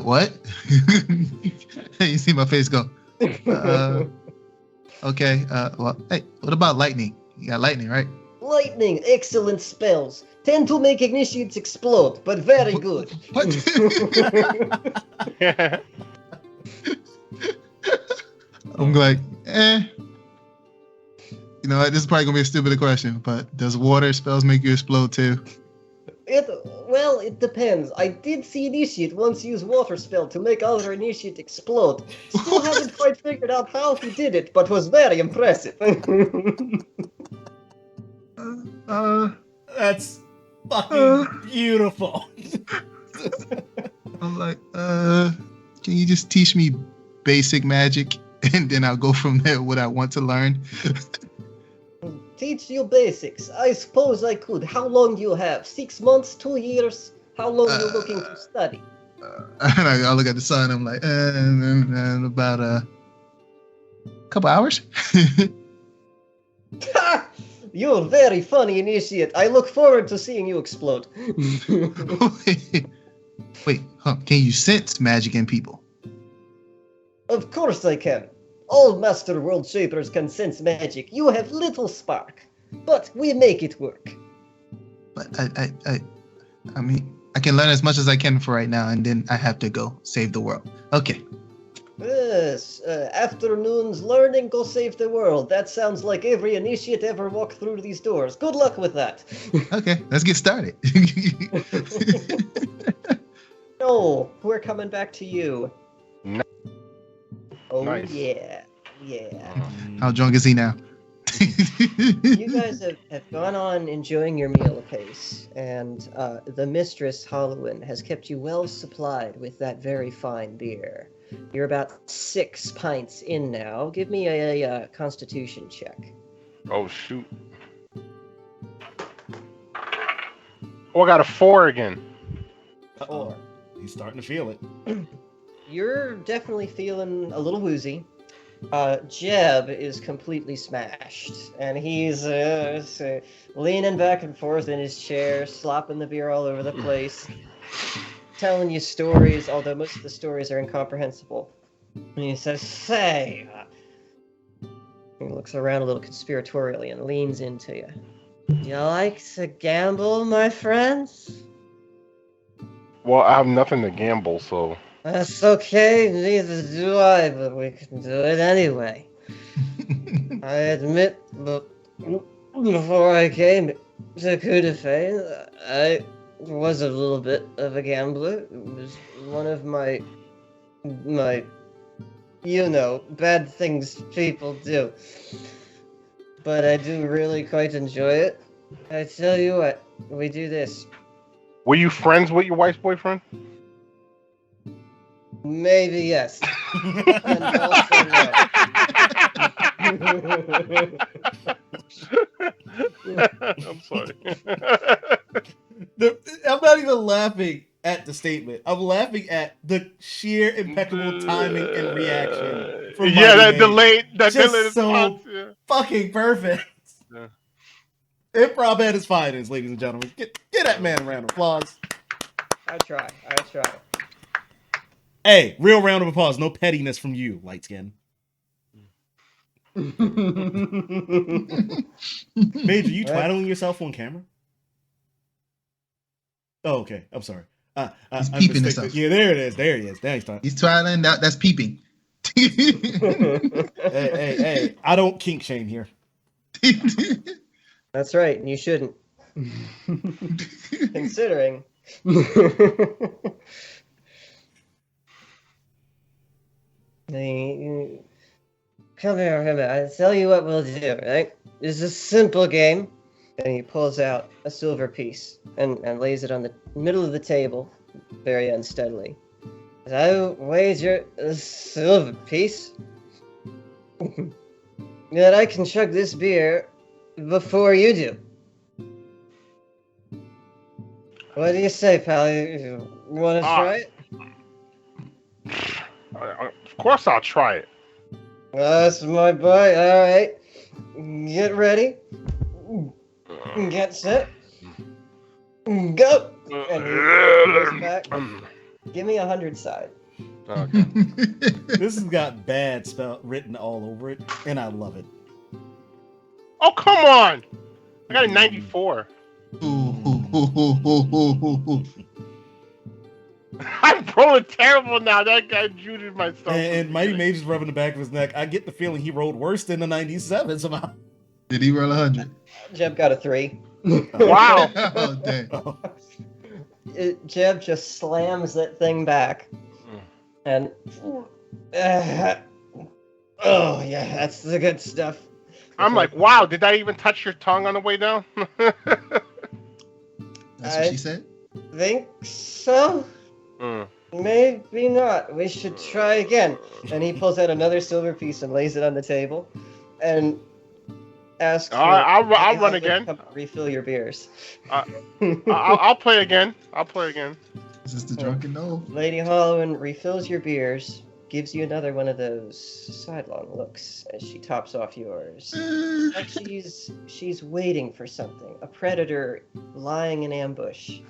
What? You see my face go. Okay. Well, hey, what about lightning? You got lightning, right? Lightning, excellent spells. Tend to make initiates explode, but very good. What? I'm like, You know what? This is probably gonna be a stupid question, but does water spells make you explode too? It depends. I did see initiate once use water spell to make other initiate explode. Still haven't quite figured out how he did it, but was very impressive. That's fucking beautiful. I'm like, can you just teach me basic magic, and then I'll go from there what I want to learn? Teach you basics. I suppose I could. How long do you have? 6 months? 2 years? How long are you looking to study? And I look at the sun. I'm like, about a couple hours. You're very funny, initiate. I look forward to seeing you explode. Wait, can you sense magic in people? Of course I can. All Master World Shapers can sense magic. You have little spark, but we make it work. But I mean, I can learn as much as I can for right now, and then I have to go save the world. Okay. Yes, afternoons learning, go save the world. That sounds like every initiate ever walked through these doors. Good luck with that. Okay, let's get started. No, we're coming back to you. No. Oh, Nice. yeah. How drunk is he now? You guys have gone on enjoying your meal apace, and the mistress, Halloween, has kept you well supplied with that very fine beer. You're about 6 pints in now. Give me a constitution check. Oh, shoot. Oh, I got a 4 again. Uh-oh. He's starting to feel it. You're definitely feeling a little woozy. Jeb is completely smashed, and he's leaning back and forth in his chair, slopping the beer all over the place, telling you stories, although most of the stories are incomprehensible. And he says, "Say," he looks around a little conspiratorially and leans into you. "You like to gamble, my friends?" Well, I have nothing to gamble, so... That's okay, neither do I, but we can do it anyway. I admit, but before I came to Coup de Fame, I was a little bit of a gambler. It was one of my bad things people do. But I do really quite enjoy it. I tell you what, we do this. Were you friends with your wife's boyfriend? Maybe yes. And also no. I'm sorry. I'm not even laughing at the statement. I'm laughing at the sheer impeccable timing and reaction. From Yeah, Mighty that Mage. delayed Just response. so Yeah. fucking perfect. Yeah. Improv at its finest, ladies and gentlemen. Get that man a round of applause. I try. Hey, real round of applause. No pettiness from you, light skin. Mage, are you twaddling yourself on camera? Oh, okay. I'm sorry. He's peeping himself. Yeah, there it is. There he is. There he's talking. He's twiddling. That's peeping. Hey. I don't kink shame here. That's right, and you shouldn't. Considering. Come here. I'll tell you what we'll do, right? It's a simple game. And he pulls out a silver piece and lays it on the middle of the table, very unsteadily. I wager a silver piece that I can chug this beer before you do. What do you say, pal? You want to try it? Of course I'll try it. That's my boy. All right. Get ready. Get set. Go. And he goes back. Give me 100 side. Okay. This has got bad spell written all over it, and I love it. Oh, come on! I got a 94. I'm rolling terrible now. That guy juiced my stomach. And Mighty Mage is rubbing the back of his neck. I get the feeling he rolled worse than the 97 somehow. Did he roll 100? Jeb got a 3. Wow. Oh, dang. Jeb just slams that thing back. And... oh, yeah, that's the good stuff. I'm like, wow, did that even touch your tongue on the way down? That's what she said? Think so? Maybe not. We should try again. And he pulls out another silver piece and lays it on the table. And asks I'll run again. Come refill your beers. I'll play again. Is this the Drunken Noll? Lady Hollowin refills your beers, gives you another one of those sidelong looks as she tops off yours. Like she's waiting for something, a predator lying in ambush.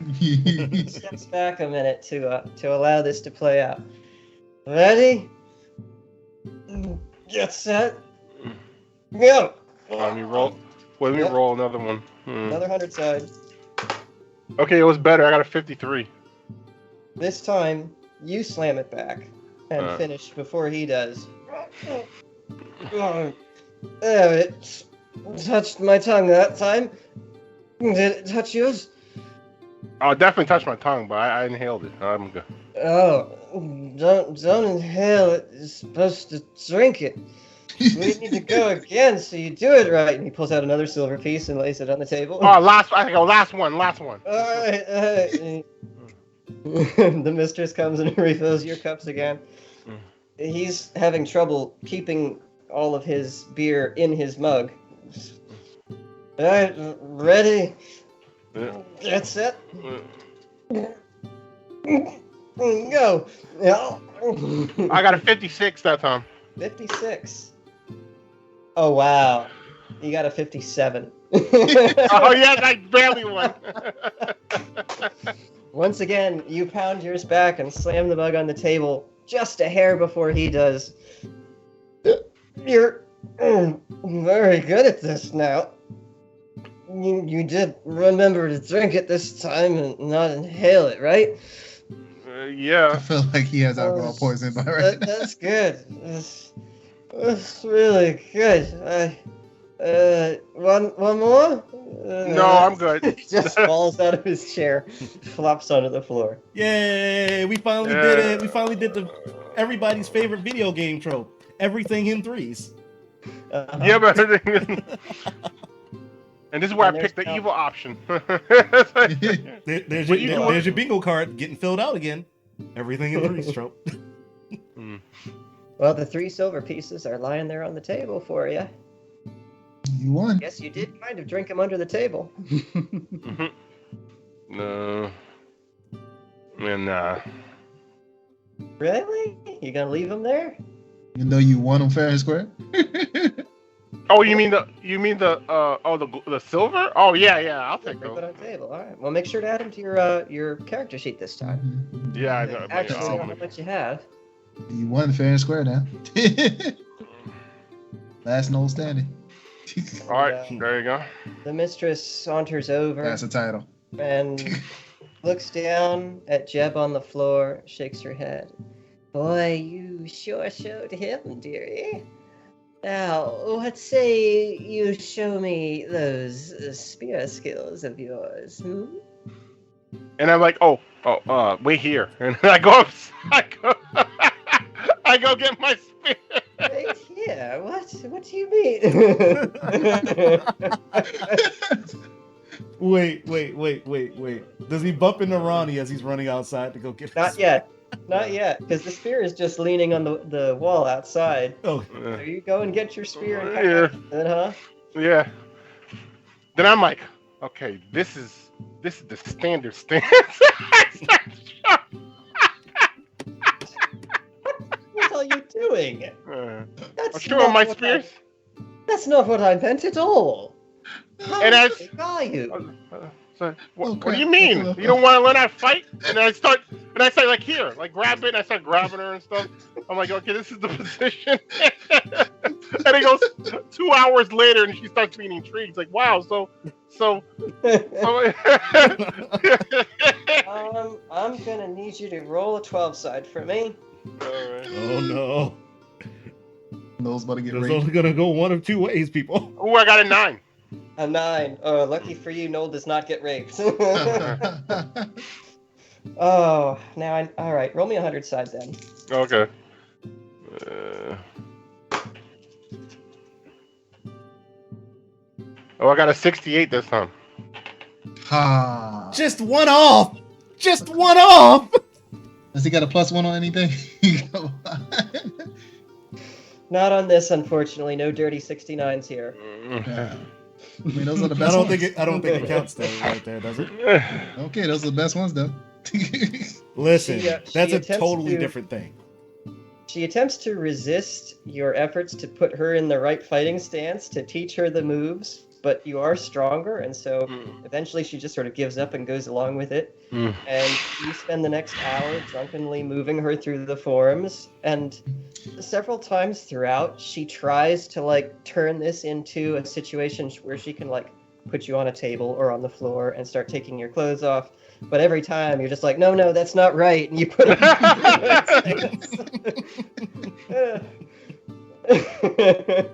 Steps back a minute to allow this to play out. Ready? Get set. Go. Let me roll. Let me roll another one. Another 100 side. Okay, it was better. I got a 53. This time, you slam it back and finish before he does. It touched my tongue that time. Did it touch yours? Oh, it definitely touched my tongue, but I inhaled it. I'm good. Oh, don't inhale it. You're supposed to drink it. We need to go again so you do it right. And he pulls out another silver piece and lays it on the table. Oh, last one. All right. The mistress comes and refills your cups again. He's having trouble keeping all of his beer in his mug. All right, ready? Get set. Go. I got a 56 that time. 56. Oh, wow. You got a 57. Oh, yeah, I barely won. Once again, you pound yours back and slam the mug on the table just a hair before he does. You're very good at this now. You did remember to drink it this time and not inhale it, right? Yeah. I feel like he has alcohol poisoning by right now. That's good. That's really good. One more? No, I'm good. He just falls out of his chair, flops onto the floor. Yay! We finally did it. We finally did everybody's favorite video game trope. Everything in threes. Yeah, but and And this is where And I picked the there's evil option. There's What you doing? your bingo card getting filled out again. Everything in threes trope. Well, the 3 silver pieces are lying there on the table for you. You won. Guess you did kind of drink them under the table. No. Man, nah. Really? You gonna leave them there? Even though you won them fair and square. Oh, you mean the silver? Oh yeah, I'll take Put those. on the table. All right. Well, make sure to add them to your character sheet this time. Yeah, I know. Actually, see how man. much you have. You won fair and square now. Last Noll standing. All right, there you go. The mistress saunters over That's a title. and looks down at Jeb on the floor, shakes her head. Boy, you sure showed him, dearie. Now, what say you show me those spear skills of yours, And I'm like, wait here, and I go I go get my spear. Right here? What do you mean? Wait. Does he bump into Ronnie as he's running outside to go get his Not yet, because the spear is just leaning on the wall outside. Oh, So you go and get your spear and come Yeah. back then, huh? Yeah. Then I'm like, okay, this is the standard stance. What are you doing? I'm That's showing not my what spears. That's not what I meant at all. And I- How are you? So, what Okay. do you mean? You don't want to learn how to fight? And I start like here, like grab it. And I start grabbing her and stuff. I'm like, okay, this is the position. And it goes 2 hours later, and she starts being intrigued. Like, wow, so. I'm gonna need you to roll a 12 side for me. oh no. Noll's about to get It's raped. only gonna go one of two ways, people. Oh, I got a 9. A 9. Oh, lucky for you, Noll does not get raped. Oh, now all right. Roll me 100 side then. Okay. I got a 68 this time. Ha. Just one off. Just one off. Has he got a +1 on anything? Not on this, unfortunately. No dirty 69s here. Yeah. I mean, those are the I best don't ones. think it counts though right there, does it? Okay, those are the best ones though. Listen, She that's a attempts totally to- different thing. She attempts to resist your efforts to put her in the right fighting stance, to teach her the moves, but you are stronger, and so eventually she just sort of gives up and goes along with it. Mm. And you spend the next hour drunkenly moving her through the forums, and several times throughout, she tries to, like, turn this into a situation where she can, like, put you on a table or on the floor and start taking your clothes off. But every time you're just like, no, that's not right, and you put it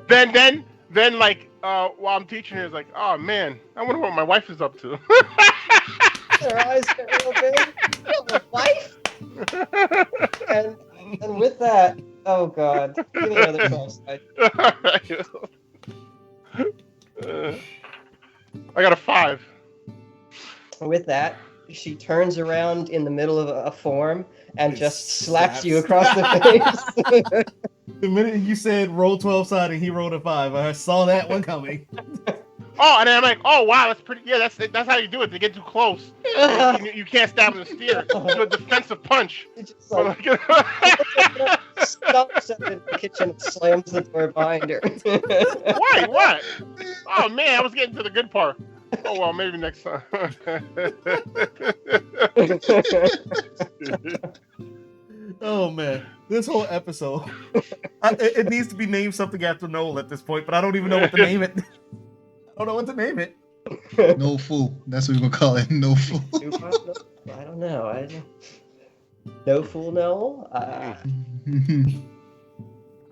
Then like while I'm teaching her, it's like, oh man, I wonder what my wife is up to. Her eyes get real big. Oh, wife? And with that, oh god, give me another 12 side. I got a 5. With that, she turns around in the middle of a form and It just slaps slaps. you across the face. The minute you said roll 12 side and he rolled a 5, I saw that one coming. Oh, and then I'm like, oh wow, that's pretty. Yeah, that's how you do it. They get too close. You can't stab in the steer. Do a defensive punch. She just like stomps up in the kitchen and slams the door behind her. Why? What? Oh man, I was getting to the good part. Oh well, maybe next time. Oh man, this whole episode, it needs to be named something after Noll at this point, but I don't even know what to name it. I don't know what to name it. No fool. That's what we're gonna call it. No fool. I don't know. No fool, Noll.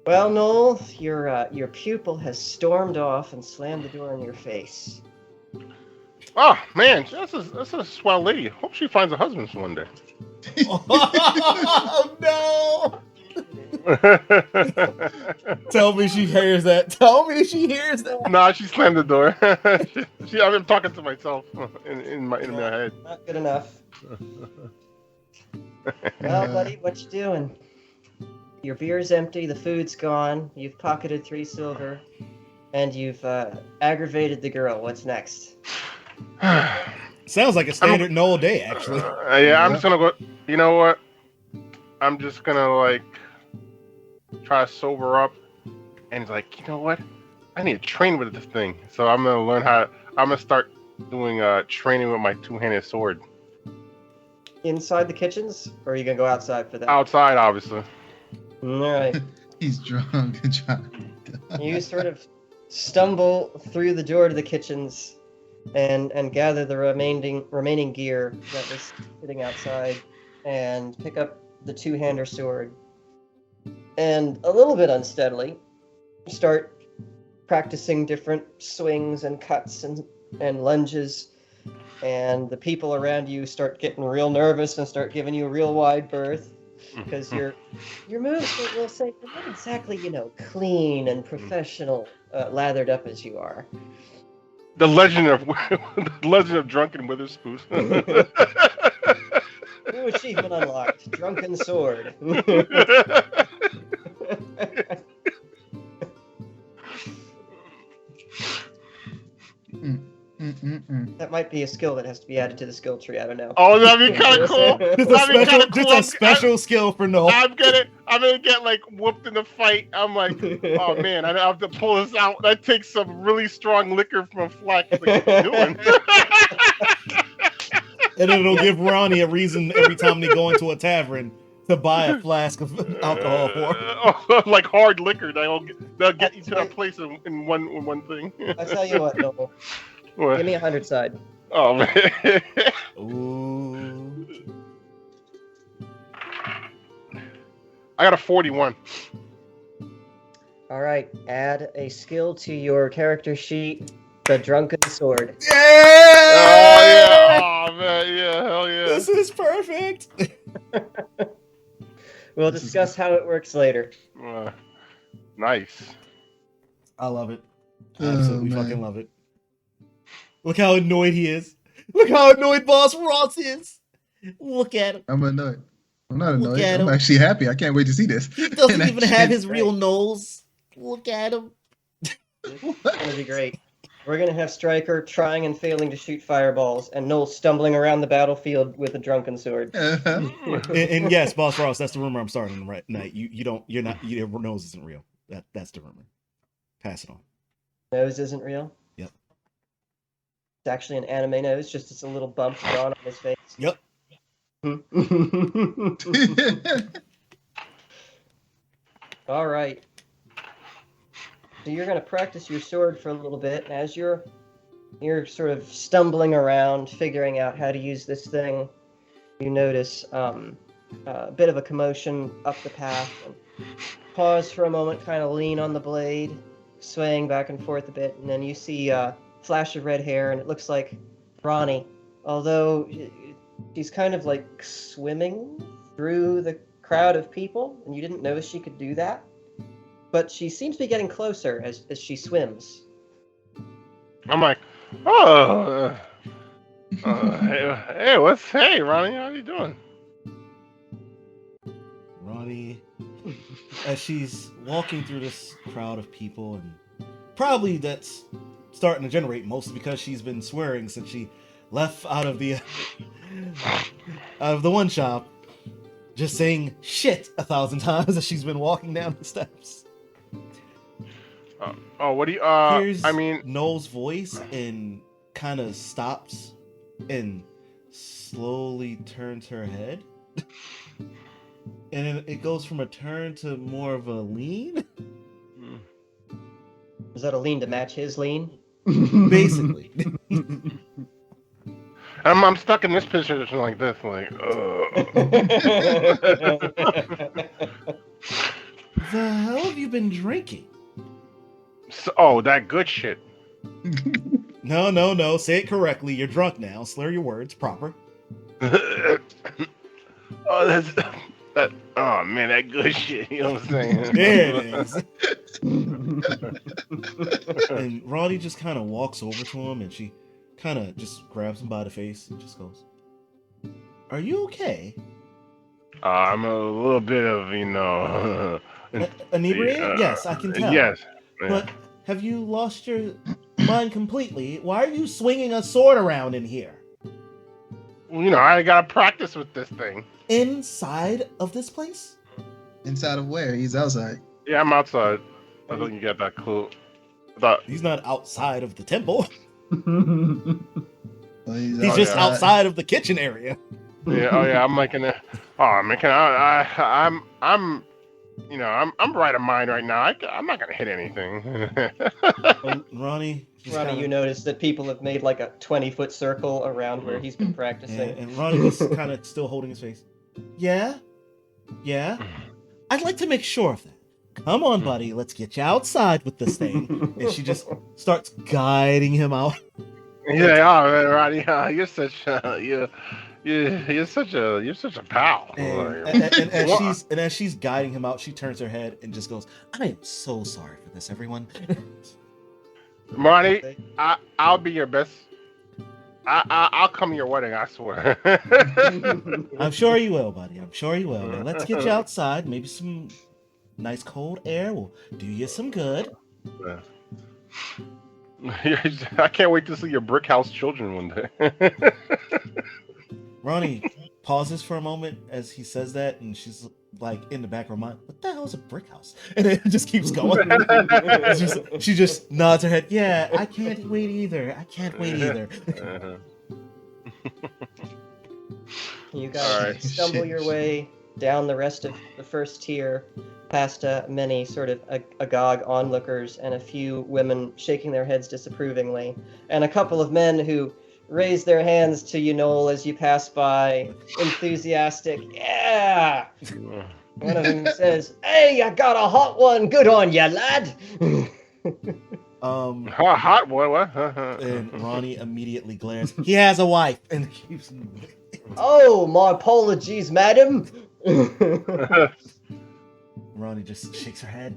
Well, Noll, your pupil has stormed off and slammed the door in your face. Oh man, that's a swell lady. Hope she finds a husband one day. Oh no! Tell me she hears that. Tell me she hears that. Nah, she slammed the door. I'm talking to myself in my head. Not good enough. Well, buddy, what you doing? Your beer's empty, the food's gone, you've pocketed 3 silver, and you've aggravated the girl. What's next? Sounds like a standard Noll day, actually. Yeah, I'm just gonna go. You know what? I'm just gonna like try to sober up, and it's like, you know what? I need to train with this thing. So I'm gonna learn how. I'm gonna start doing training with my 2-handed sword. Inside the kitchens, or are you gonna go outside for that? Outside, obviously. All right. He's drunk and trying. You sort of stumble through the door to the kitchens and gather the remaining gear that was sitting outside and pick up the 2-hander sword. And a little bit unsteadily, start practicing different swings and cuts and lunges. And the people around you start getting real nervous and start giving you a real wide berth. Because your moves, we'll say, are not exactly, clean and professional, lathered up as you are. The legend of Drunken Witherspoon. New achievement unlocked. Drunken sword. That might be a skill that has to be added to the skill tree. I don't know. Oh, that'd be kind of cool. Just a special skill for Noll. I'm gonna get like whooped in the fight. I'm like, oh man, I have to pull this out. That takes some really strong liquor from a flack. Like, what are you doing? And then it'll give Ronnie a reason every time they go into a tavern to buy a flask of alcohol for. Like hard liquor. They'll get you to that place in one thing. I tell you what, Noll. What? Give me 100 side. Oh man. Ooh. I got a 41. All right, add a skill to your character sheet. The Drunken Sword. Yeah! Oh yeah! Oh man, yeah, hell yeah! This is perfect. We'll discuss how it works later. Nice. I love it. I Oh, absolutely man. fucking love it. Look how annoyed he is. Look how annoyed Boss Ross is. Look at him. I'm annoyed. I'm not Look annoyed. at I'm him. actually happy. I can't wait to see this. He doesn't And even have his right. real nose. Look at him. It's gonna be great. We're gonna have Stryker trying and failing to shoot fireballs, and Noll stumbling around the battlefield with a drunken sword. And yes, Boss Ross, that's the rumor I'm starting right now. Your nose isn't real. That's the rumor. Pass it on. Nose isn't real. Yep. It's actually an anime nose, just it's a little bump drawn on his face. Yep. All right. So you're going to practice your sword for a little bit. As you're sort of stumbling around, figuring out how to use this thing, you notice a bit of a commotion up the path. And pause for a moment, kind of lean on the blade, swaying back and forth a bit, and then you see a flash of red hair, and it looks like Ronnie, although she's kind of like swimming through the crowd of people, and you didn't notice she could do that. But she seems to be getting closer as she swims. I'm like, hey, hey, Ronnie, how you doing? Ronnie, as she's walking through this crowd of people, and probably that's starting to generate mostly because she's been swearing since she left out of the one shop, just saying shit 1,000 times as she's been walking down the steps. What do you? Here's I mean, Noll's voice and kind of stops and slowly turns her head. And then it goes from a turn to more of a lean. Is that a lean to match his lean? Basically. I'm stuck in this position like this, like. The hell have you been drinking? That good shit. No. Say it correctly. You're drunk now. Slur your words. Proper. That's Oh man, that good shit. You know what I'm saying? There it is. And Ronnie just kind of walks over to him, and she kind of just grabs him by the face and just goes, "Are you okay? I'm a little bit of, Inebriated? Yes, I can tell. Yes. Yeah. But have you lost your mind completely? Why are you swinging a sword around in here? I gotta practice with this thing. Inside of this place? Inside of where? He's outside. Yeah, I'm outside. I think you got that clue. I thought He's not outside of the temple. Well, He's just outside of the kitchen area. Yeah, oh yeah, I'm like in the. Oh man, I'm right of mind right now. I'm not gonna hit anything. And Ronnie, you notice that people have made like a 20-foot circle around where he's been practicing. and Ronnie is kind of still holding his face. Yeah. I'd like to make sure of that. Come on, buddy. Let's get you outside with this thing. And she just starts guiding him out. Yeah, oh man, Roddy, you're such you're such a pal. And as she's guiding him out, she turns her head and just goes, "I am so sorry for this, everyone." Marty, I'll be your best. I'll come to your wedding, I swear. I'm sure you will, buddy. I'm sure you will. Now let's get you outside. Maybe some nice cold air will do you some good. I can't wait to see your brick house children one day. Ronnie pauses for a moment as he says that, and she's like in the back of her mind, "What the hell is a brick house?" And it just keeps going. She just nods her head. Yeah, I can't wait either. You guys stumble your way down the rest of the first tier, past many sort of agog onlookers and a few women shaking their heads disapprovingly, and a couple of men who raise their hands to you, Noll, as you pass by, enthusiastic. Yeah! One of them says, "Hey, I got a hot one. Good on ya, lad." Hot boy, what? And Ronnie immediately glares. He has a wife, and keeps. Oh, my apologies, madam. Ronnie just shakes her head.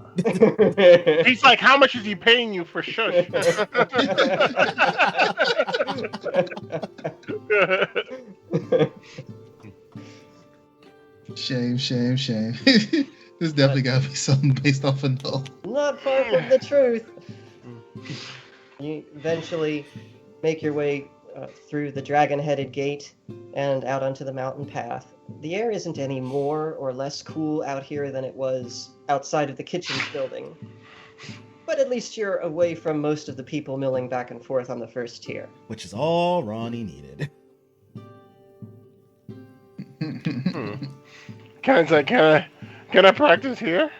He's like, "How much is he paying you for shush?" Shame. This definitely gotta be something based off of Noll. Not far from the truth. You eventually make your way through the dragon-headed gate and out onto the mountain path. The air isn't any more or less cool out here than it was outside of the kitchen building. But at least you're away from most of the people milling back and forth on the first tier. Which is all Ronnie needed. Can I practice here?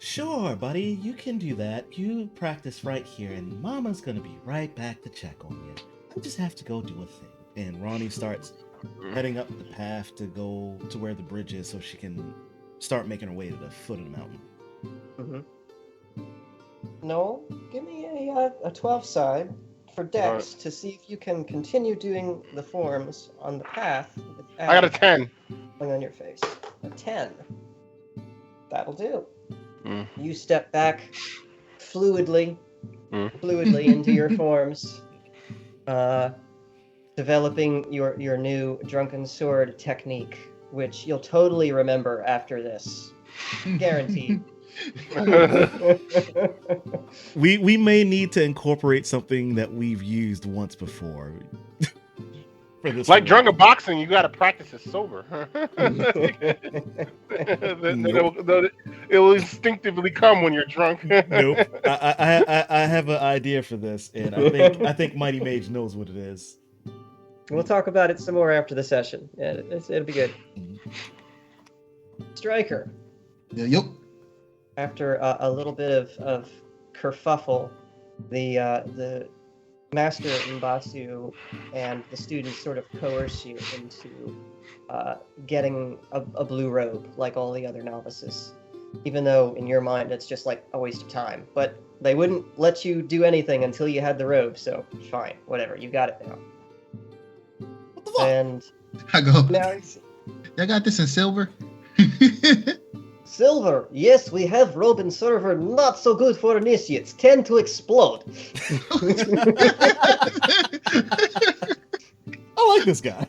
Sure, buddy, you can do that. You practice right here, and Mama's gonna be right back to check on you. I just have to go do a thing. And Ronnie starts heading up the path to go to where the bridge is so she can start making her way to the foot of the mountain. Mm-hmm. Noll, give me a 12 side for Dex to see if you can continue doing the forms on the path. I got a 10. On your face. A 10. That'll do. You step back fluidly into your forms, developing your new drunken sword technique, which you'll totally remember after this. Guaranteed. We may need to incorporate something that we've used once before. For this like one. drunken boxing, you got to practice it sober. It will instinctively come when you're drunk. Nope. I have an idea for this, and I think Mighty Mage knows what it is. We'll talk about it some more after the session. Yeah, it'll be good. Striker. Yep. After a little bit of kerfuffle, the Master Mbasu and the students sort of coerce you into getting a blue robe like all the other novices, even though in your mind it's just like a waste of time. But they wouldn't let you do anything until you had the robe, so fine, whatever, you got it now. What the fuck? And I go. Y'all got this in silver? Silver, yes, we have robe and server, not so good for initiates, tend to explode. I like this guy.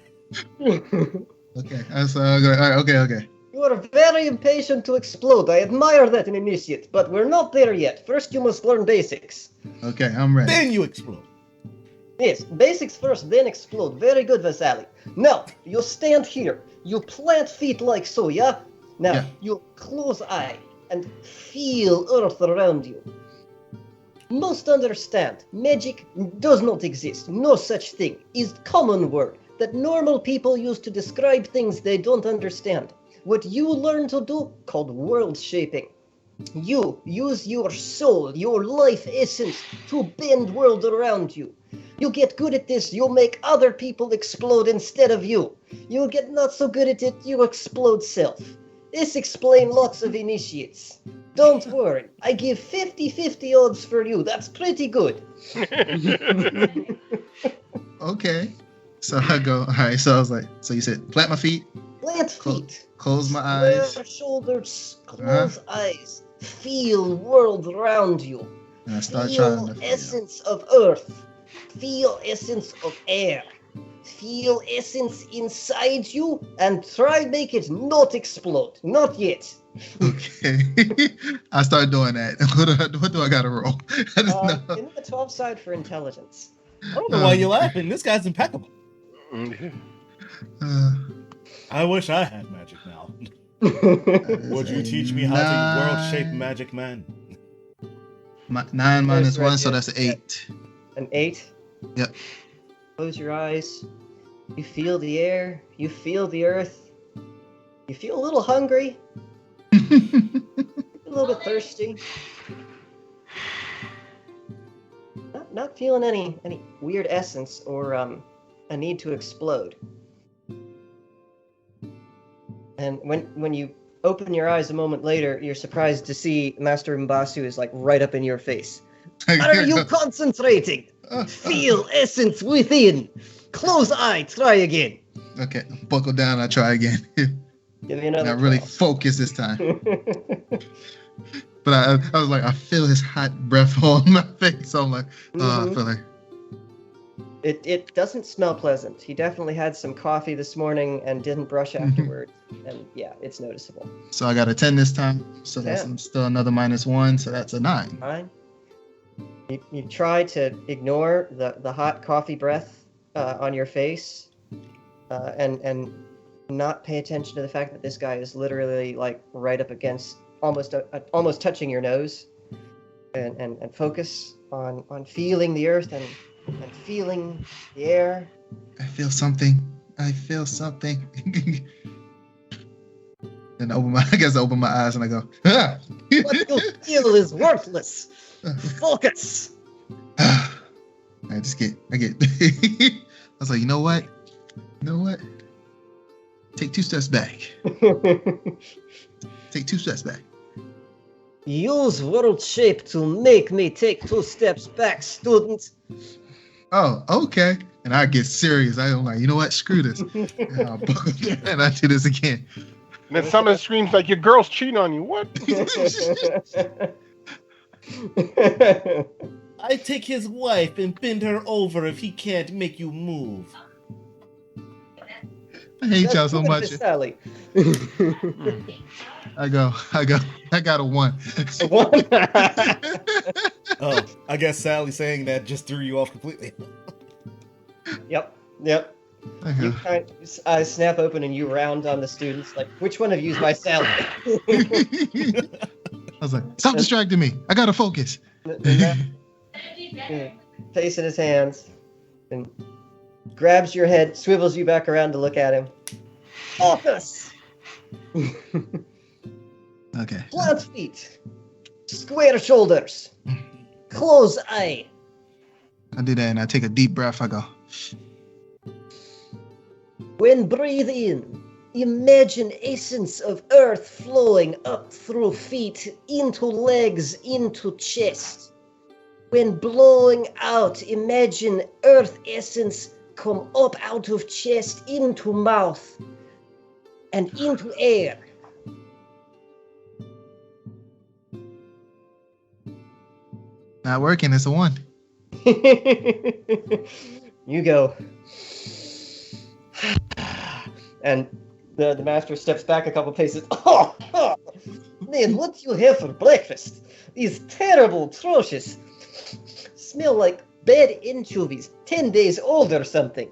Okay, so all right, okay. You are very impatient to explode. I admire that in initiate, but we're not there yet. First, you must learn basics. Okay, I'm ready. Then you explode. Yes, basics first, then explode. Very good, Vasali. Now, you stand here. You plant feet like so, yeah? Now, Yeah. you close eye and feel earth around you. Must understand, magic does not exist. No such thing. Is common word that normal people use to describe things they don't understand. What you learn to do, called world shaping. You use your soul, your life essence, to bend world around you. You get good at this, you'll make other people explode instead of you. You get not so good at it, you explode self. This explains lots of initiates. Don't worry, I give 50-50 odds for you. That's pretty good. Okay. So I go, all right, so I was like, so you said plant my feet, Plant feet. close my eyes, Square shoulders, close eyes. Feel world around you. and I start trying Feel to essence of earth. Feel essence of air. Feel essence inside you and try make it not explode. Not yet. Okay. I start doing that. What do I gotta roll? I just know. Give me a 12 side for intelligence. I don't know why you're laughing. This guy's impeccable. Uh, I wish I had magic now. Would you teach me how to world shape magic, man? 9 minus Right, 1, so yeah. that's an 8. An 8? Yep. Close your eyes. You feel the air. You feel the earth. You feel a little hungry. A little bit thirsty. Not feeling any weird essence or a need to explode. And when you open your eyes a moment later, you're surprised to see Master Mbasu is like right up in your face. Are you concentrating? Feel essence within. Close eye. Try again. Okay, buckle down. I try again. Give me another. I really 12. focus this time. But I was like, I feel his hot breath on my face. So I'm like, I feel like. It doesn't smell pleasant. He definitely had some coffee this morning and didn't brush afterward. And yeah, it's noticeable. So I got a 10 this time. So that's 10. still another minus 1. So that's a 9. Fine. You try to ignore the hot coffee breath on your face and not pay attention to the fact that this guy is literally like right up against almost touching your nose and focus on feeling the earth and feeling the air. I feel something. And I guess I open my eyes and I go, ah! What you feel is worthless. Focus. I get I was like, you know what? Take 2 steps back. Take 2 steps back. Use world shape to make me take 2 steps back, student. Oh, okay. And I get serious. I'm like, you know what? Screw this. And I'll buckle down and I do this again. And then someone screams like, your girl's cheating on you. What? I take his wife and bend her over if he can't make you move. I hate y'all so much. Sally. I got a 1. A 1. Oh, I guess Sally saying that just threw you off completely. Yep. You kind snap open and you round on the students like, which one of you is my Sally? I was like, stop distracting me. I gotta focus. Face in his hands and grabs your head, swivels you back around to look at him. Focus! Okay. Flat feet. Square shoulders. Close eye. I do that and I take a deep breath. I go, When breathe in, imagine essence of earth flowing up through feet, into legs, into chest. When blowing out, imagine earth essence come up out of chest into mouth. and into air. Not working. It's a 1. You go. And the master steps back a couple paces. Oh, man, what do you have for breakfast? These terrible, atrocious, smell like bad anchovies, 10 days old or something.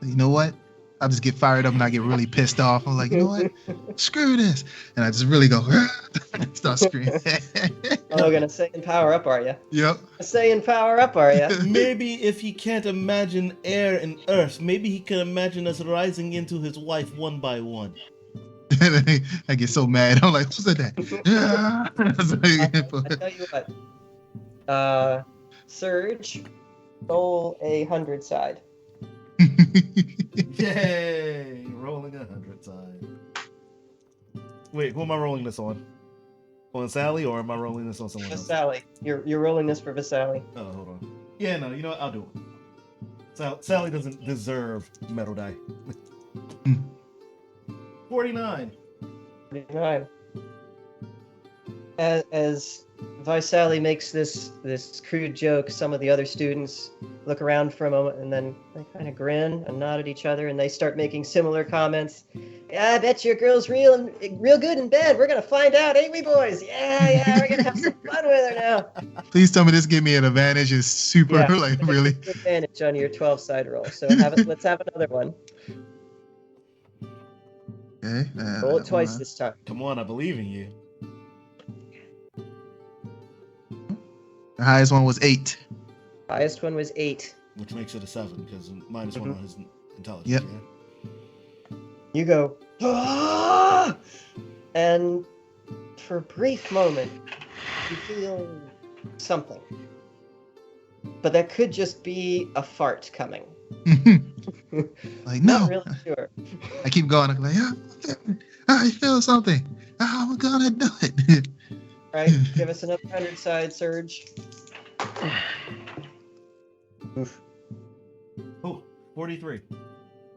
You know what? I just get fired up and I get really pissed off. I'm like, you know what? Screw this. And I just really go, start screaming. Oh, gonna say and power up, are you? Yep. Say and power up, are you? Maybe if he can't imagine air and earth, maybe he can imagine us rising into his wife one by one. I get so mad. I'm like, who said that? I tell you what. Surge, roll 100 side. Yay! Rolling 100 side. Wait, who am I rolling this on? On Sally, or am I rolling this on someone else? Vasali. You're rolling this for Vasali. Oh, hold on. Yeah, no, you know what? I'll do it. Sally doesn't deserve metal die. 49. 49. As Visali makes this crude joke, some of the other students look around for a moment and then they kind of grin and nod at each other and they start making similar comments. Yeah, I bet your girl's real good and bad. We're gonna find out, ain't we, boys? Yeah, we're gonna have some fun with her now. Please tell me this give me an advantage. It's super, Yeah. like, really. Advantage on your 12-side roll. So let's have another one. Okay. Roll it twice this time. Come on, I believe in you. The highest one was 8. Highest one was 8. Which makes it a 7, because -1 on his intelligence. Yep. Yeah? You go, "Ah!" And for a brief moment, you feel something. But that could just be a fart coming. Like, no. Not really sure. I keep going. I'm like, yeah, I feel something. I'm gonna do it. Right? Give us another 100 side surge. Oof. Oh, 43.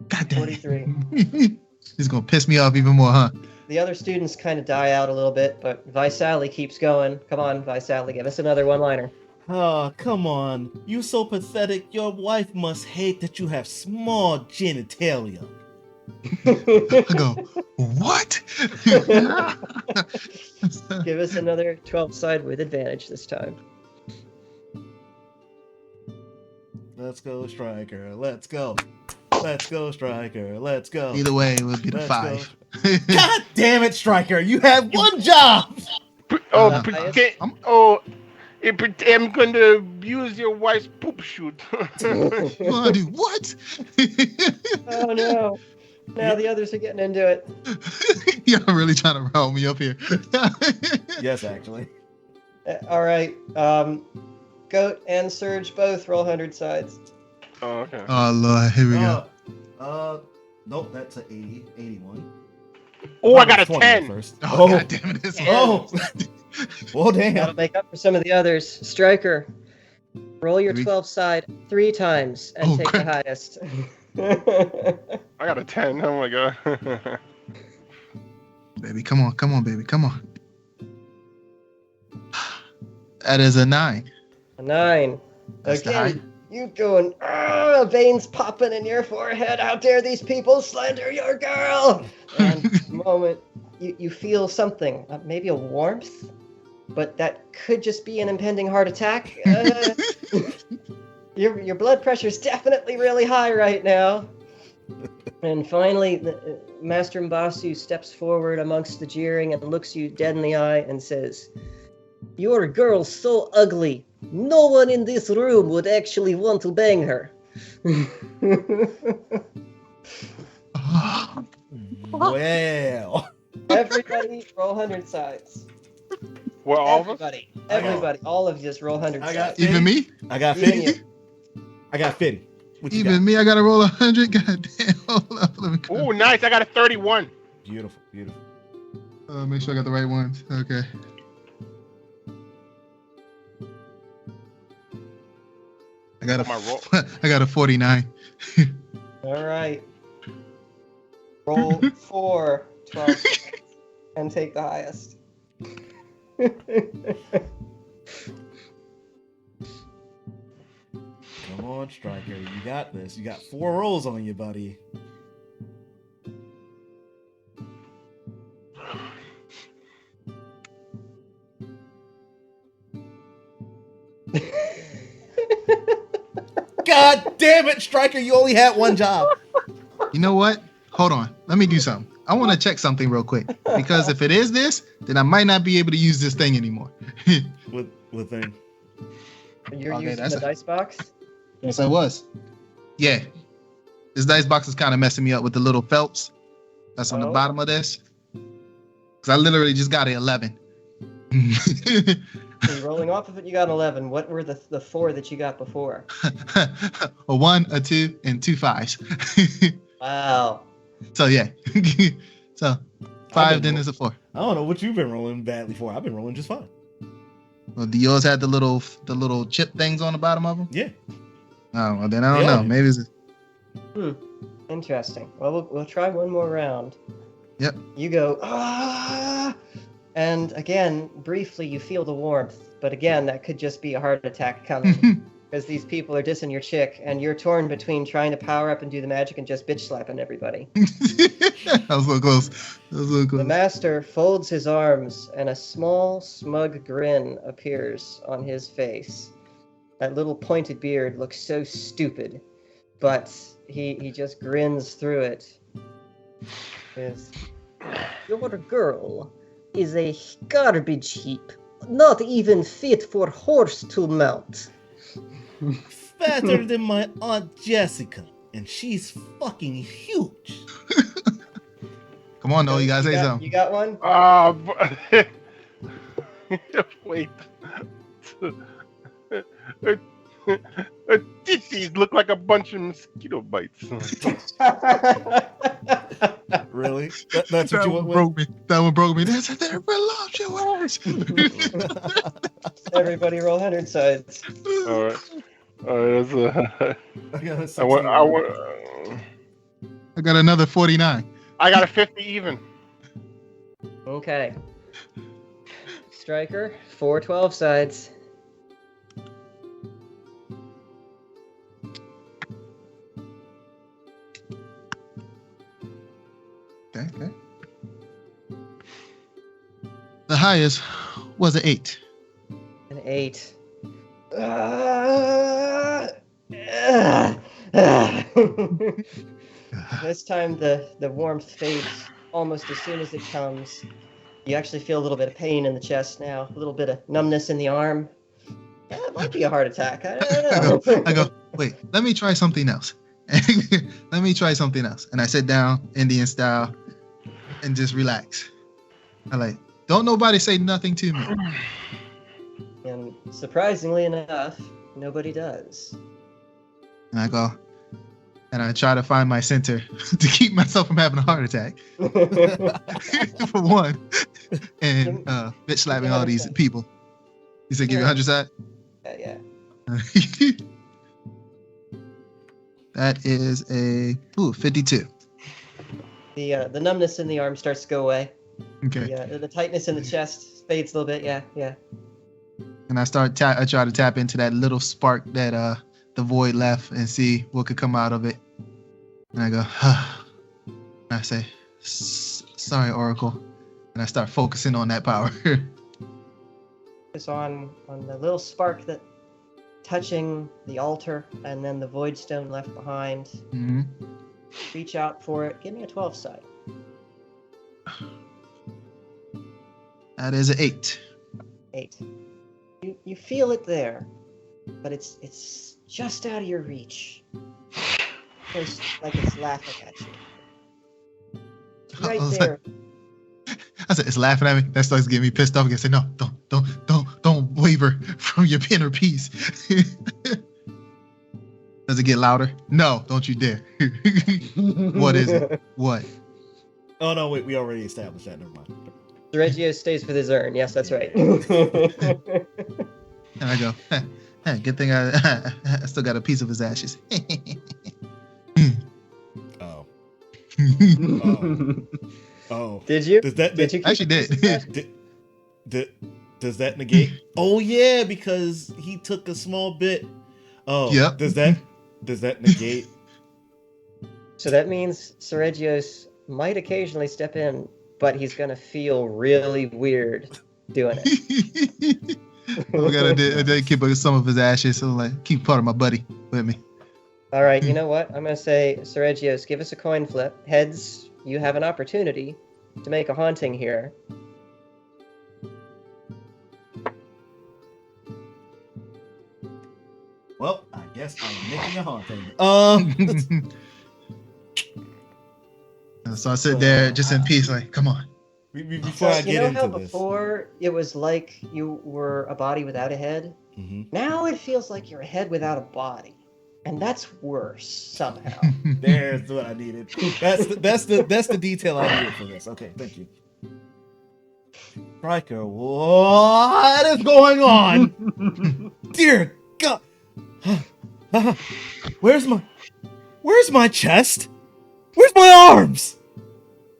God damn 43. it. It's gonna piss me off even more, huh? The other students kind of die out a little bit, but Visali keeps going. Come on, Visali, give us another one-liner. Oh, come on. You so pathetic. Your wife must hate that you have small genitalia. I go, what? Give us another 12 side with advantage this time. Let's go, Striker. Let's go. Let's go, Striker. Let's go. Either way, it would be the Let's 5. God damn it, Striker. You have one job. I'm going to use your wife's poop shoot. You wanna do what? Oh no. Now the others are getting into it. Y'all really trying to roll me up here. Yes, actually. All right. Goat and Surge both roll 100 sides. Oh, okay. Oh Lord, here we go. Nope, that's an 80, 81. Oh, I got a 20 10. first. Oh, God damn it. This Oh. Well, That'll damn. make up for some of the others. Striker, roll your Three. 12 side 3 times and Oh, take crap. the highest. I got a 10. Oh my god. Baby, come on, baby, come on. That is a 9. A 9. That's the Again, you going, veins popping in your forehead. How dare these people slander your girl? And the moment you feel something, maybe a warmth, but that could just be an impending heart attack. Your blood pressure's definitely really high right now. And finally, Master Mbasu steps forward amongst the jeering and looks you dead in the eye and says, "Your girl's so ugly, no one in this room would actually want to bang her." Well. Everybody roll 100 sides. Well, all of us? Everybody, all of you just roll 100 I got sides. Even me? I got Even 50. I got 50. What you Even got? me? I gotta roll 100? God damn. Hold up, let me go. Oh, nice. I got a 31. Beautiful, beautiful. Make sure I got the right ones. Okay. I got My roll. I got a 49. All right. Roll 4 12 and take the highest. Come on, Striker. You got this. You got 4 rolls on you, buddy. God damn it, Striker. You only had one job. You know what? Hold on. Let me do something. I want to check something real quick. Because if it is this, then I might not be able to use this thing anymore. What thing? You're Okay, using that's the dice box? Yes, I was. Yeah. This dice box is kind of messing me up with the little Phelps that's on the Oh. bottom of this. Because I literally just got an 11. So you're rolling off of it, you got an 11. What were the 4 that you got before? A 1, a 2, and 2 5s. Wow. So yeah. So 5 then is a 4. I don't know what you've been rolling badly for. I've been rolling just fine. Well, do yours had the little chip things on the bottom of them? Yeah. Oh, well then I don't They all know. do. Maybe it's Interesting. Well, we'll try one more round. Yep. You go, ah! And again, briefly, you feel the warmth. But again, that could just be a heart attack coming. Because these people are dissing your chick, and you're torn between trying to power up and do the magic and just bitch slapping everybody. I was so close. The master folds his arms, and a small, smug grin appears on his face. That little pointed beard looks so stupid, but he just grins through it. Yes. Your girl is a garbage heap, not even fit for horse to mount. Fatter than my Aunt Jessica. And she's fucking huge. Come on, no, you gotta say got, something. You got one? Wait. Her titties look like a bunch of mosquito bites. Really? That's what That you one went with? broke me. That one broke me. That's there belongs yours. Everybody roll 100 sides. All right. That's I got a 16. I got another 49. I got a 50 even. Okay. Striker, 4 12 sides. Okay. The highest was an 8. An 8. This time the warmth fades almost as soon as it comes. You actually feel a little bit of pain in the chest now, a little bit of numbness in the arm. Yeah, it might be a heart attack. I don't know. I go, wait, let me try something else. Let me try something else. And I sit down, Indian style, and just relax. I like, don't nobody say nothing to me. And surprisingly enough, nobody does. And I go, and I try to find my center to keep myself from having a heart attack. For one. And bitch slapping all these people. You said give you 100 side? Yeah. That is a 52. The numbness in the arm starts to go away. Okay. The tightness in the chest fades a little bit. Yeah. And I try to tap into that little spark that the void left and see what could come out of it. And I go, and I say, sorry, Oracle. And I start focusing on that power. Focus on the little spark that touching the altar, and then the void stone left behind. Mm-hmm. Reach out for it. Give me a 12 side. That is an 8. 8. You feel it there, but it's just out of your reach. It's like it's laughing at you. It's right there. I said, it's laughing at me. That starts getting me pissed off. I say, no, don't waver from your inner peace. Does it get louder? No, don't you dare. What is it? What? Oh, no, wait. We already established that. Never mind. Reggio stays with his urn. Yes, that's right. And I go, hey, good thing I still got a piece of his ashes. Oh. Oh. Did you? Does that Did you keep Actually did. Does that negate? Oh yeah, because he took a small bit. Oh, Yep. does that negate? So that means Seregios might occasionally step in, but he's gonna feel really weird doing it. I did keep some of his ashes, so like keep part of my buddy with me. All right, you know what? I'm gonna say, Seregios, give us a coin flip. Heads, you have an opportunity to make a haunting here. Well, I guess I'm making a haunting. So I sit there just in peace, like, come on. Before I You get know into how this. before it was like you were a body without a head? Mhm. Now it feels like you're a head without a body. And that's worse, somehow. There's what I needed. That's the detail I needed for this. Okay, thank you. Striker, what is going on? Dear God. Where's my chest? Where's my arms?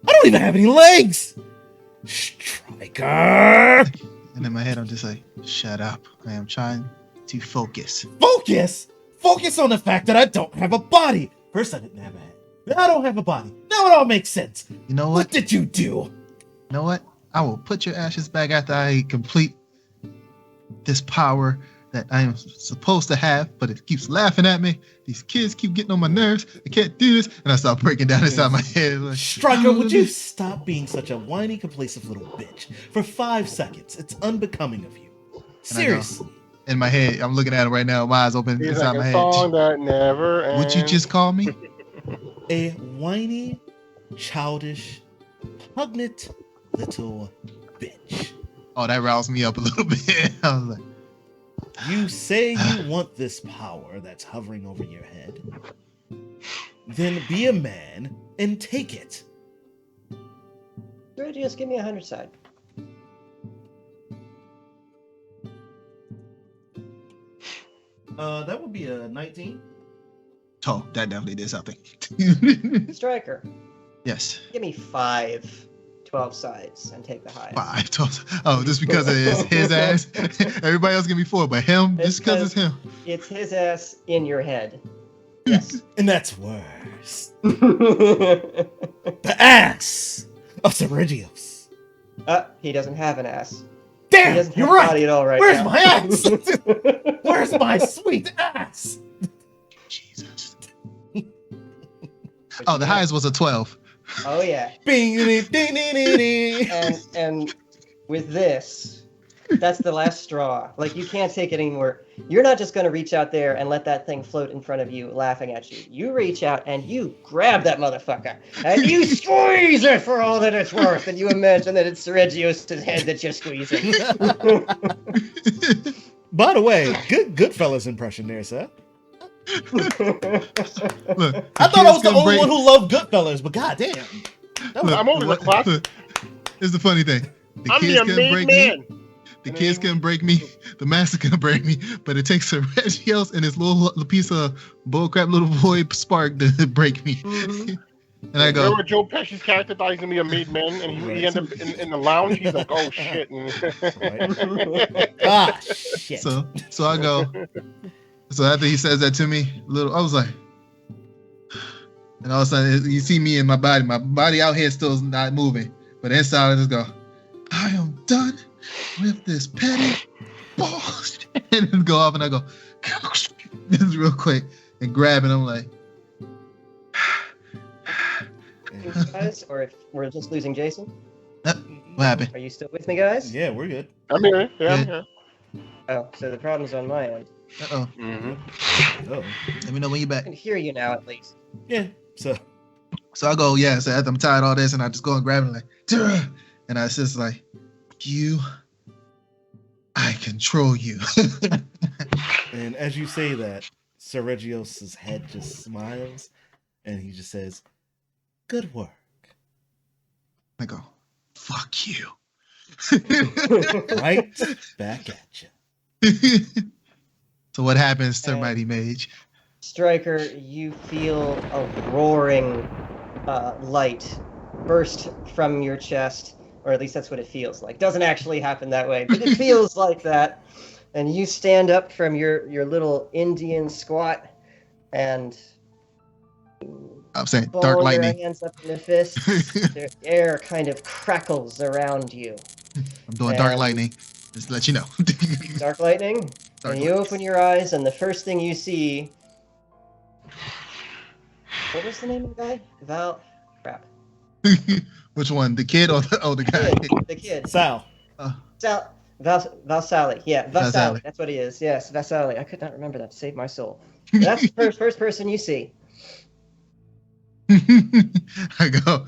I don't even have any legs. Striker. And in my head, I'm just like, shut up. I am trying to focus. Focus on the fact that I don't have a body. First I didn't have a head. Now I don't have a body. Now it all makes sense. You know What what? did you do? You know what? I will put your ashes back after I complete this power that I am supposed to have, but it keeps laughing at me. These kids keep getting on my nerves. I can't do this. And I start breaking down inside my head. Like, Striker, would you stop being such a whiny, complacent little bitch for 5 seconds? It's unbecoming of you. Seriously. in my head, I'm looking at him right now. My eyes open He's inside like my a head. song that never ends. What'd you just call me? A whiny, childish, pugnant little bitch. Oh, that roused me up a little bit. I was like, You say you want this power that's hovering over your head. Then be a man and take it. Seregios, give me 100 side. That would be a 19. oh, that definitely did something. Striker, Yes. give me 5 12 sides and take the highest. 5, 12. Oh, just because of his ass. Everybody else give me 4, but him, It's just because it's him. It's his ass in your head. Yes. And that's worse. The ass of Seregios. He doesn't have an ass. He Damn, doesn't you're have a right. body at all right Where's now. my ass? Where's my sweet ass? Jesus. Oh, the highest was a 12. Oh yeah. Bing, ding, ding, ding, ding. And with this, that's the last straw. Like, you can't take it anymore. You're not just going to reach out there and let that thing float in front of you, laughing at you. You reach out and you grab that motherfucker and you squeeze it for all that it's worth. And you imagine that it's Seregios' head that you're squeezing. By the way, good Goodfellas impression there, sir. Look, I thought I was the only one who loved Goodfellas, but goddamn. That was, I'm only the class. Here's the funny thing. The I'm kids the couldn't made break man. me. The kids couldn't break me. The master couldn't break me. But it takes Seregios and his little piece of bullcrap little boy spark to break me. And I go, Remember Joe Pesci's character thought he's gonna be a made man, and he ended up in the lounge. He's like, "Oh shit!" ah, shit. so I go. So after he says that to me, I was like, and all of a sudden you see me in my body out here still not moving, but inside I just go, I am done with this petty bullshit. And then go off and I go, just real quick and grab it. I'm like, Guys, or if we're just losing Jason? what happened? Are you still with me, guys? Yeah, we're good. I'm here. Yeah, I'm here. Oh, so the problem's on my end. Uh-oh. Oh. Let me know when you're I back. can hear you now, at least. Yeah, so. So I go, yeah. So after I'm tired of all this, and I just go and grab it, like, "Tara!" And I just like, I control you. And as you say that, Seregios' head just smiles, and he just says, "Good work." I go, fuck you. Right back at you. So what happens to Mighty Mage? Striker, you feel a roaring light burst from your chest, or at least that's what it feels like. Doesn't actually happen that way, but it feels like that. And you stand up from your little Indian squat, and I'm saying ball dark your lightning. hands up in the fists. The air kind of crackles around you. I'm doing dark And- lightning. Just to let you know. Dark lightning. Dark And you lightning. open your eyes, and the first thing you see. What was the name of the guy? Crap. Which one? The kid or the guy? The kid. Sal. Vasali. Yeah, Vasali. Vasali. That's what he is. Yes, Vasali. I could not remember that. Save my soul. That's the first person you see. I go.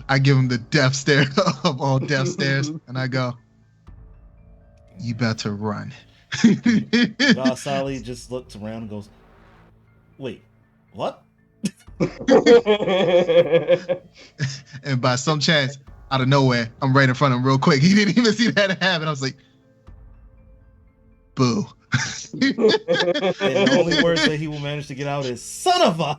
I give him the death stare of all death stares, and I go, "You better run." Vasali just looks around and goes, "Wait, what?" And by some chance, out of nowhere, I'm right in front of him real quick. He didn't even see that happen. I was like, "Boo." And the only words that he will manage to get out is "son of a."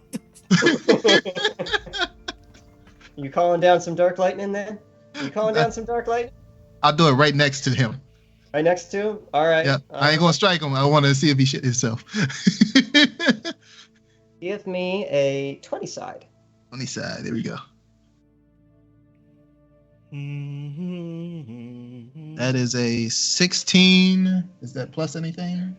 You calling down some dark lightning then? You calling down some dark lightning? I'll do it right next to him. Right next to him? All right. Yeah, I ain't gonna strike him. I want to see if he shit himself. Give me a 20 side. On the side, there we go. That is a 16. Is that plus anything?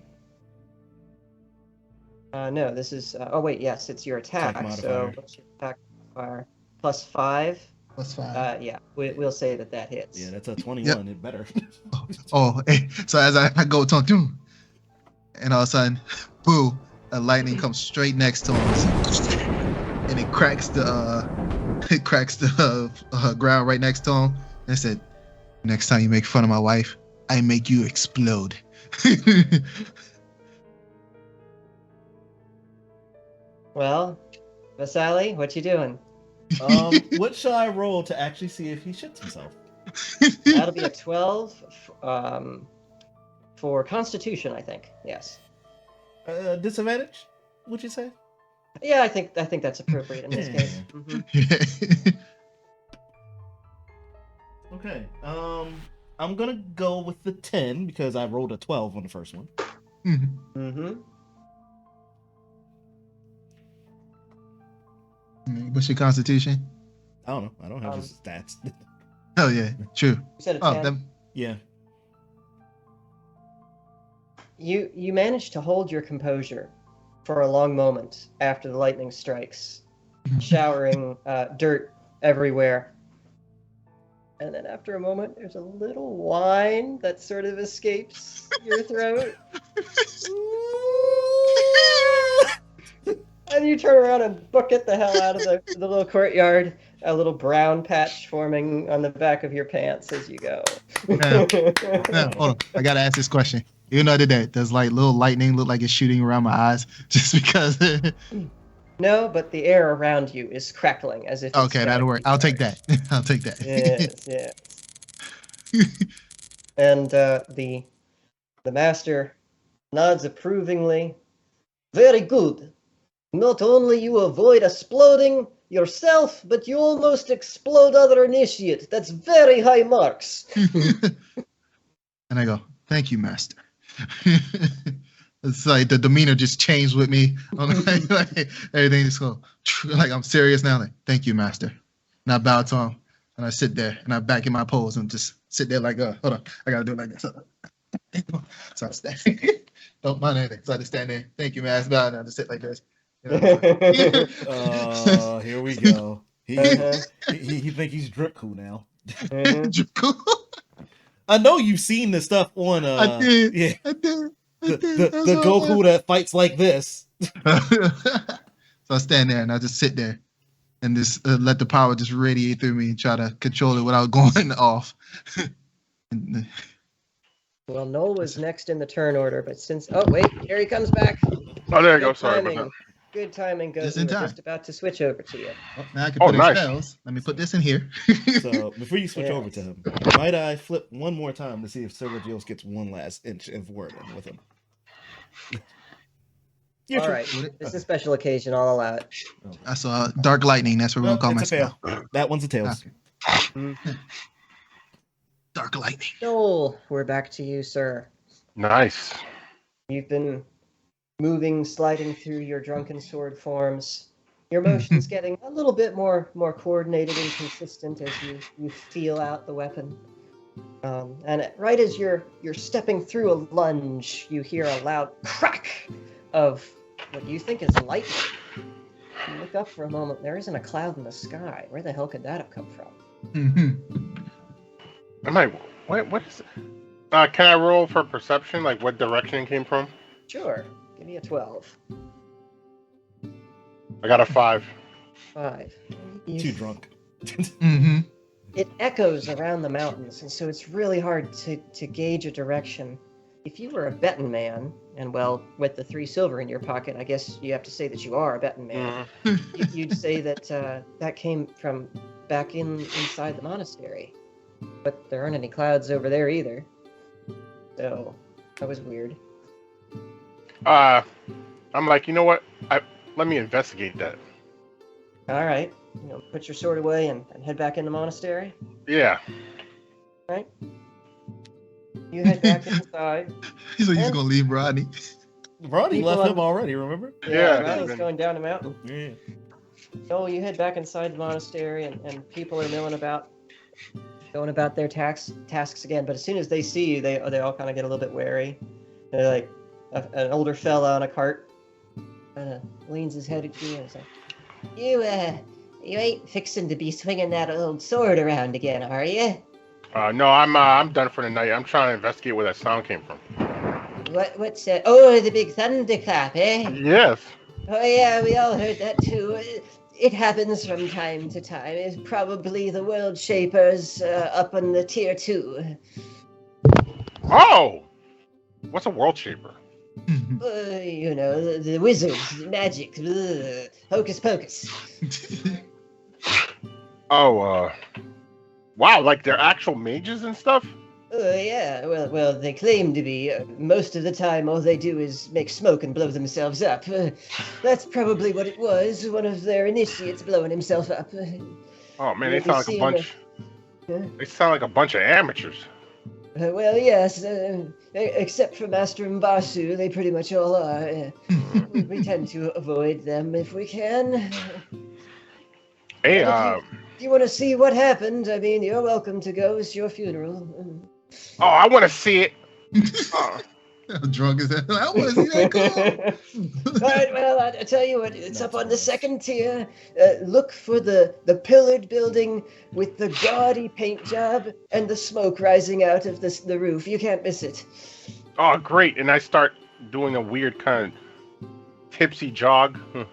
No, this is. Oh wait, yes, it's your attack. Attack So modifier. what's your attack modifier? +5. Plus 5. Yeah, we'll say that hits. Yeah, that's a 21. Yep. It better. Oh, so as I go talking, and all of a sudden, boo! A lightning comes straight next to him, and it cracks the ground right next to him. And it said, "Next time you make fun of my wife, I make you explode." Well, Vasali, what you doing? What shall I roll to actually see if he shits himself? That'll be a 12 for Constitution, I think. Yes. Disadvantage? Would you say? Yeah, I think that's appropriate in this Yeah. case. Mhm. Okay. I'm gonna go with the 10 because I rolled a 12 on the first one. Mm-hmm. What's your constitution? I don't know. I don't have his stats. Oh yeah, true. You said a Oh, 10. Yeah. You managed to hold your composure for a long moment after the lightning strikes, showering dirt everywhere. And then after a moment, there's a little whine that sort of escapes your throat. And you turn around and book it the hell out of the little courtyard. A little brown patch forming on the back of your pants as you go. Now, hold on. I gotta ask this question. You know that does like little lightning look like it's shooting around my eyes just because? No, but the air around you is crackling as if. It's Okay, that'll work. I'll take charged. that. I'll take that. Yes, yes. And the master nods approvingly. Very good. Not only you avoid exploding yourself, but you almost explode other initiates. That's very high marks. And I go, "Thank you, master." It's like the demeanor just changed with me. Like, everything just go like I'm serious now. Like, "Thank you, master." And I bow to him, and I sit there, and I back in my pose, and just sit there like, hold on, I gotta do it like this. So I stand. Don't mind anything. So I just stand there. "Thank you, master." And I just sit like this. You know? Here we go. He think he's Drunken now. I know you've seen this stuff on. I did. Yeah. I did. The Goku that fights like this. So I stand there and I just sit there and just let the power just radiate through me and try to control it without going off. Well, Noll was next in the turn order, but since wait, here he comes back. Oh, there you go. Good Sorry timing. about that. Good timing, goes. Just in We were time. just about to switch over to you. Oh, now I can Oh, put in nice. spells. Let me put this in here. So before you switch Yes. over to him, might I flip one more time to see if Sergio gets one last inch of word in with him? You're All true. right. It's a special occasion. I'll allow it. I saw Dark Lightning. That's what we're No, gonna call it's a myself. fail. That one's a tails. Okay. Dark Lightning. Noel, we're back to you, sir. Nice. You've been moving, sliding through your drunken sword forms. Your motion's getting a little bit more coordinated and consistent as you feel out the weapon. And right as you're stepping through a lunge, you hear a loud crack of what you think is lightning. You look up for a moment. There isn't a cloud in the sky. Where the hell could that have come from? What is it? Can I roll for perception? Like what direction it came from? Sure. Give me a 12. I got a 5. 5. Too drunk. It echoes around the mountains, and so it's really hard to gauge a direction. If you were a betting man, and well, with the 3 silver in your pocket, I guess you have to say that you are a betting man. You'd say that that came from back inside the monastery. But there aren't any clouds over there either. So, that was weird. I'm like, you know what? Let me investigate that. All right. Put your sword away and head back in the monastery. Yeah. All right. You head back inside. He's like, he's gonna leave Rodney. Rodney People left on- him already, remember? Yeah, Ronnie's even- going down the mountain. Yeah. So you head back inside the monastery, and people are milling about, going about their tasks again. But as soon as they see you, they all kind of get a little bit wary. They're like, an older fella on a cart leans his head at you and is like, You ain't fixing to be swinging that old sword around again, are you? No, I'm done for the night. I'm trying to investigate where that sound came from. What's that? Oh, the big thunderclap, eh? Yes. Oh yeah, we all heard that too. It happens from time to time. It's probably the world shapers up on the tier 2. Oh! What's a world shaper? The wizards, magic, hocus pocus. Oh, wow, like they're actual mages and stuff? Yeah, well, they claim to be. Most of the time, all they do is make smoke and blow themselves up. That's probably what it was. One of their initiates blowing himself up. Oh man, they Maybe sound like a seeing bunch. Huh? They sound like a bunch of amateurs. Well, yes, except for Master Mbasu, they pretty much all are. We tend to avoid them if we can. Hey, If you want to see what happened, I mean, you're welcome to go. It's your funeral. oh, I want to see it. I'm drunk as hell. I want to see that go. All right, well, I tell you what, it's up on the 2nd tier. Look for the pillared building with the gaudy paint job and the smoke rising out of the roof. You can't miss it. Oh, great. And I start doing a weird kind of tipsy jog. Give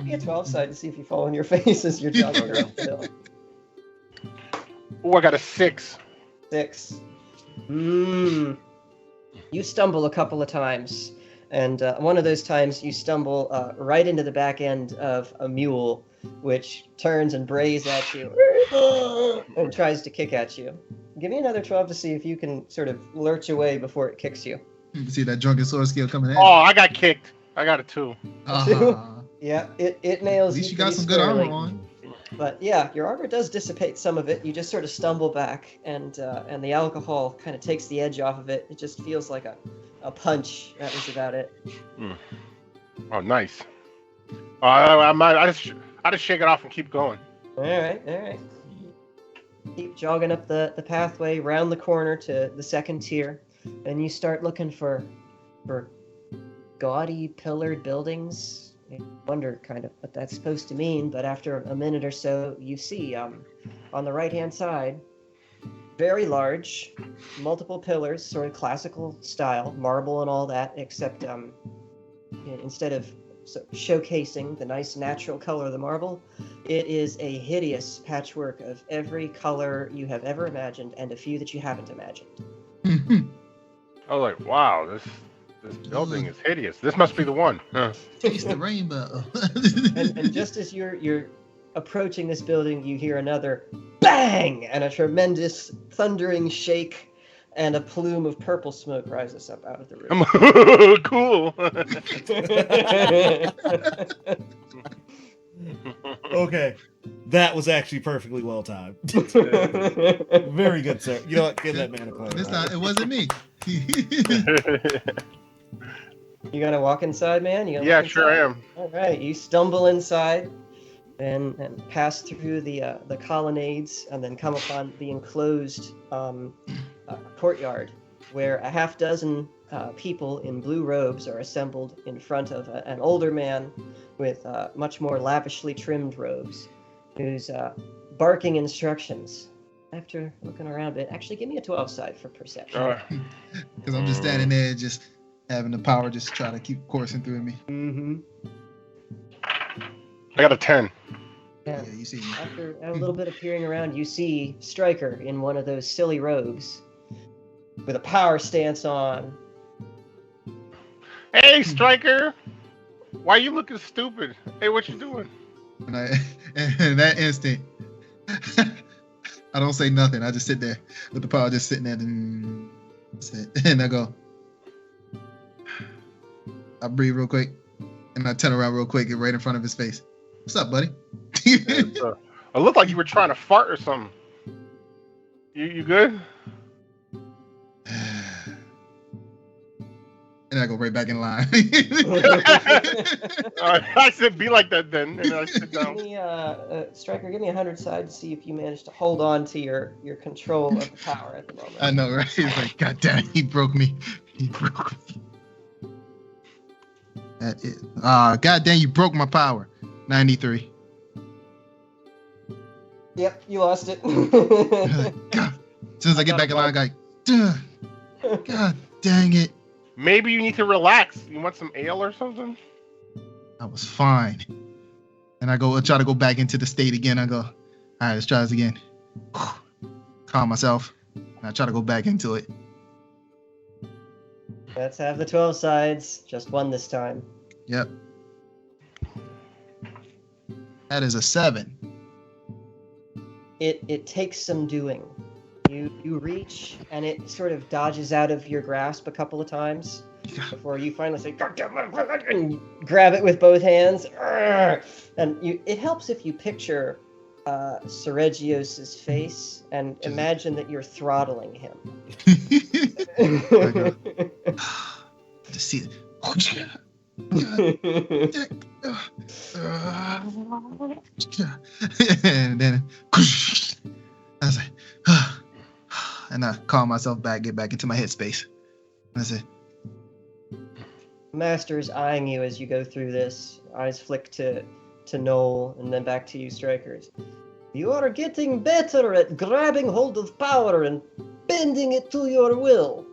me a 12 side to see if you fall on your face as you're jogging around the hill. Oh, I got a 6. 6. You stumble a couple of times, and one of those times you stumble right into the back end of a mule, which turns and brays at you and tries to kick at you. Give me another 12 to see if you can sort of lurch away before it kicks you. You can see that drunken sword skill coming in. Oh, I got kicked. I got a 2. Yeah, it nails At least you pretty got some good squarely. armor on. But yeah, your armor does dissipate some of it. You just sort of stumble back, and the alcohol kind of takes the edge off of it. It just feels like a punch. That was about it. Oh, nice. I just shake it off and keep going. All right. Keep jogging up the pathway, round the corner to the 2nd tier, and you start looking for gaudy pillared buildings. I wonder kind of what that's supposed to mean, but after a minute or so, you see on the right-hand side, very large, multiple pillars, sort of classical style, marble and all that, except instead of showcasing the nice natural color of the marble, it is a hideous patchwork of every color you have ever imagined and a few that you haven't imagined. I was like, wow, this building is hideous. This must be the one. Huh. Taste the rainbow. and just as you're approaching this building, you hear another bang and a tremendous thundering shake and a plume of purple smoke rises up out of the room. Cool. Okay, that was actually perfectly well timed. Very good, sir. You know what? Give that man a clap. This time it wasn't me. You gonna walk inside, man? You gonna Yeah, walk sure I inside? am. All right, you stumble inside and pass through the colonnades and then come upon the enclosed courtyard where a half dozen people in blue robes are assembled in front of an older man with much more lavishly trimmed robes who's barking instructions. After looking around a bit, actually give me a 12 side for perception. Because I'm just standing there, just having the power, just try to keep coursing through me. Mm-hmm. I got a 10. Yeah. Yeah, you see me. After a little bit of peering around, you see Stryker in one of those silly robes with a power stance on. Hey, Stryker! Why you looking stupid? Hey, what you doing? And in that instant, I don't say nothing. I just sit there with the power, just sitting there. And that's it. And I go, I breathe real quick, and I turn around real quick, get right in front of his face. What's up, buddy? It looked like you were trying to fart or something. You good? And I go right back in line. I said be like that then, and I sit down. Give me, Stryker, give me 100 side to see if you manage to hold on to your control of the power at the moment. I know, right? He's like, God damn, he broke me. He broke me. That is, God damn, you broke my power. 93. Yep, you lost it. God. As soon as I get back in line, I'm like, duh. God dang it. Maybe you need to relax. You want some ale or something? I was fine. And I try to go back into the state again. I go, all right, let's try this again. Calm myself. And I try to go back into it. Let's have the 12 sides. Just one this time. Yep. That is a 7. It takes some doing. You reach, and it sort of dodges out of your grasp a couple of times before you finally say, and you grab it with both hands. And it helps if you picture Seregios' face and imagine that you're throttling him. Just see it. And then I was like, and I calm myself back, get back into my headspace. And I said, Master's eyeing you as you go through this. Eyes flick to Noll and then back to you, Strikers. You are getting better at grabbing hold of power and bending it to your will.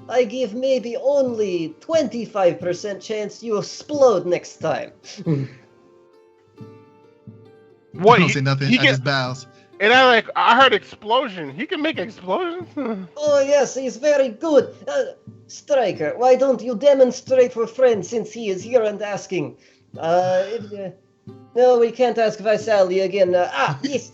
I give maybe only 25% chance you explode next time. What? I don't say nothing. I just bows. And I heard explosion. He can make explosions. Oh yes, he's very good. Stryker, why don't you demonstrate for friend since he is here and asking? No, we can't ask Visali again. Yes.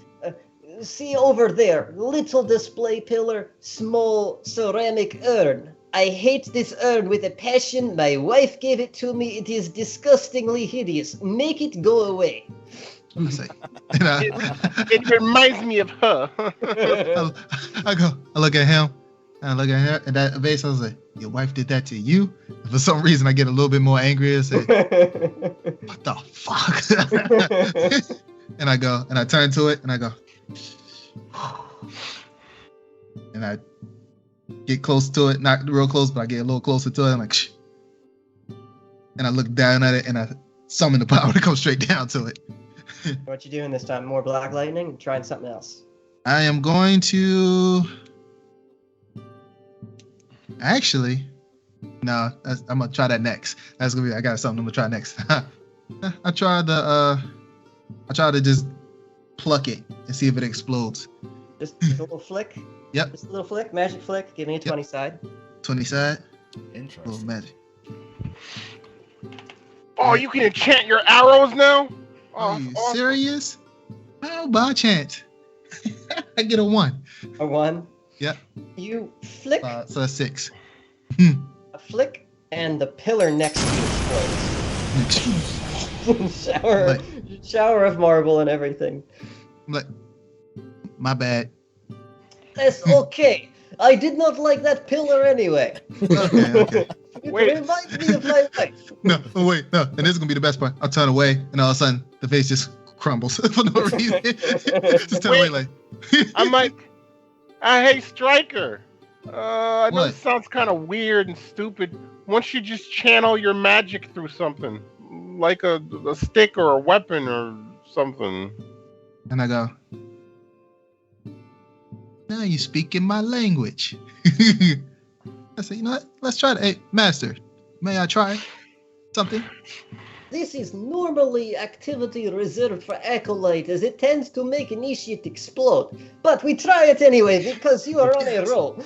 See over there, little display pillar, small ceramic urn. I hate this urn with a passion. My wife gave it to me. It is disgustingly hideous. Make it go away. I say, It reminds me of her. I look at him, and I look at her, and that vase, I was like, your wife did that to you? And for some reason, I get a little bit more angry and say, what the fuck? And I go, and I turn to it, and I go, and I get close to it, not real close, but I get a little closer to it. I'm like, shh. And I look down at it, and I summon the power to come straight down to it. What you doing this time? More black lightning? Trying something else? I am going to. Actually, no, I'm gonna try that next. That's gonna be. I got something I'm gonna try next. I tried to just pluck it and see if it explodes. Just a little flick? Yep. Just a little flick? Magic flick? Give me a 20 side. 20 side. Interesting. Little magic. Oh, you can enchant your arrows now? Are you awesome. serious? How by chance? I get a 1. A 1? Yep. You flick So that's 6. a flick, and the pillar next to you explodes. shower of marble and everything. Like, my bad. That's okay. I did not like that pillar anyway. Okay. It Wait. reminds me of my wife. No, oh wait, no. And this is gonna be the best part. I'll turn away, and all of a sudden, the face just crumbles for no reason. Just turn away, like. I'm like, hey, Striker. I know What? it sounds kind of weird and stupid. Why don't you just channel your magic through something, like a stick or a weapon or something? And I go, now you speak in my language. I say, you know what? Let's try it. Hey, Master, may I try something? This is normally activity reserved for Acolyte, as it tends to make initiate explode. But we try it anyway, because you are on a roll.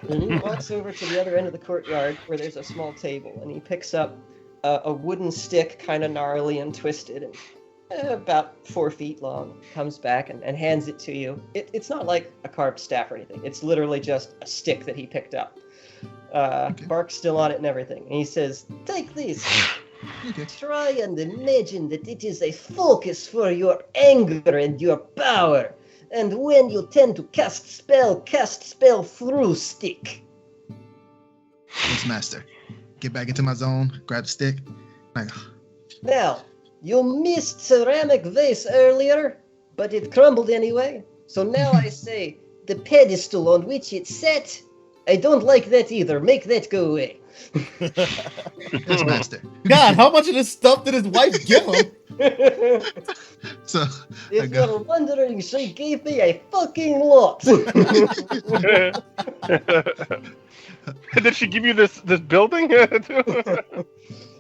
And he walks over to the other end of the courtyard, where there's a small table, and he picks up a wooden stick, kind of gnarly and twisted, and about 4 feet long, comes back and hands it to you. It's not like a carved staff or anything. It's literally just a stick that he picked up. Bark's still on it and everything. And he says, take this. Okay. Try and imagine that it is a focus for your anger and your power. And when you tend to cast spell through stick. Thanks, Master. Get back into my zone, grab the stick. And I go, Now, you missed ceramic vase earlier, but it crumbled anyway. So now I say, the pedestal on which it sat, I don't like that either. Make that go away. yes, Master. God, how much of this stuff did his wife give him? So I If go, you're wondering, she gave me a fucking lot. Did she give you this building?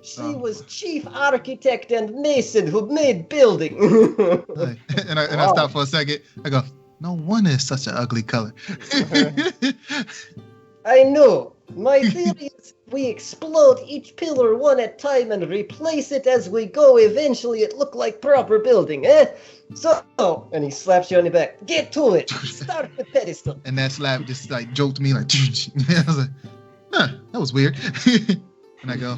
She was chief architect and mason who made building. and I stop for a second. I go, no wonder it's such an ugly color. I know. My theory is we explode each pillar one at a time and replace it as we go. Eventually it look like proper building, eh? So, and he slaps you on the back. Get to it. Start with pedestal. And that slap just like joked me like, I was like, huh, that was weird. And I go,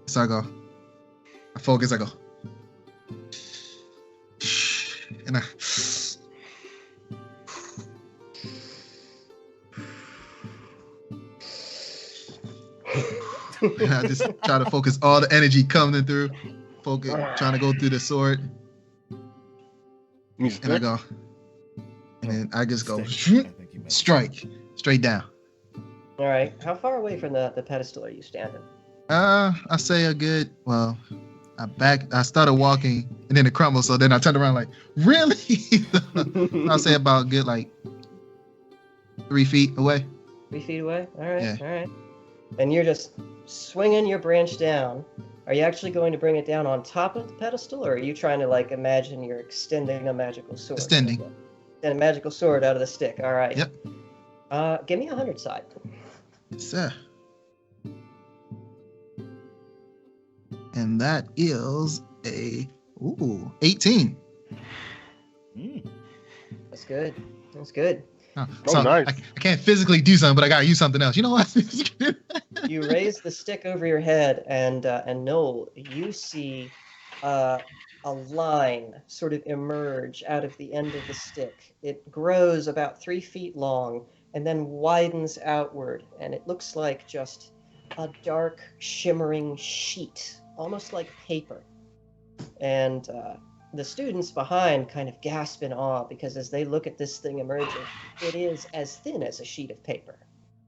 so I focus, I go, and I just try to focus all the energy coming through, trying to go through the sword. And I go, and then I just go, strike, straight down. All right. How far away from the pedestal are you standing? I say a good, well, I started walking and then it crumbled. So then I turned around like, really? I'll say about a good like 3 feet away. 3 feet away? All right. Yeah. All right. And you're just swinging your branch down. Are you actually going to bring it down on top of the pedestal, or are you trying to like imagine you're extending a magical sword? Extending. Extend a magical sword out of the stick. All right. Yep. Give me 100 side. Yes, sir. And that is a 18. That's good. That's good. Oh, Oh, so nice. I can't physically do something, but I gotta use something else. You know what? You raise the stick over your head, and Noll, you see a line sort of emerge out of the end of the stick. It grows about 3 feet long and then widens outward, and it looks like just a dark, shimmering sheet, almost like paper. And the students behind kind of gasp in awe, because as they look at this thing emerging, it is as thin as a sheet of paper.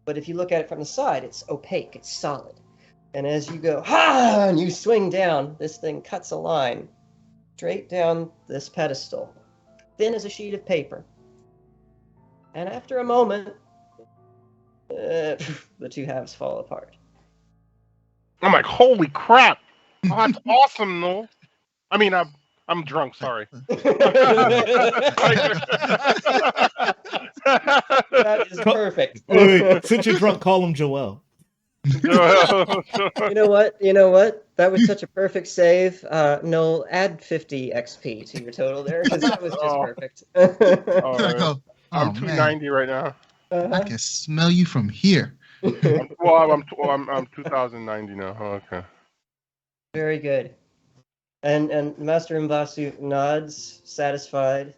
But if you look at it from the side, it's opaque, it's solid. And as you go, ha, and you swing down, this thing cuts a line straight down this pedestal, thin as a sheet of paper. And after a moment, the two halves fall apart. I'm like, holy crap! Oh, that's awesome, Noll. I mean, I'm drunk. Sorry. That is perfect. Wait, since you're drunk, call him Joel. You know what? That was such a perfect save. Noll, add 50 XP to your total there, because that was just perfect. I go, I'm Oh, man. 290 right now. I Uh-huh. can smell you from here. I'm 2090 now. Oh, okay. Very good. And Master Mbasu nods, satisfied.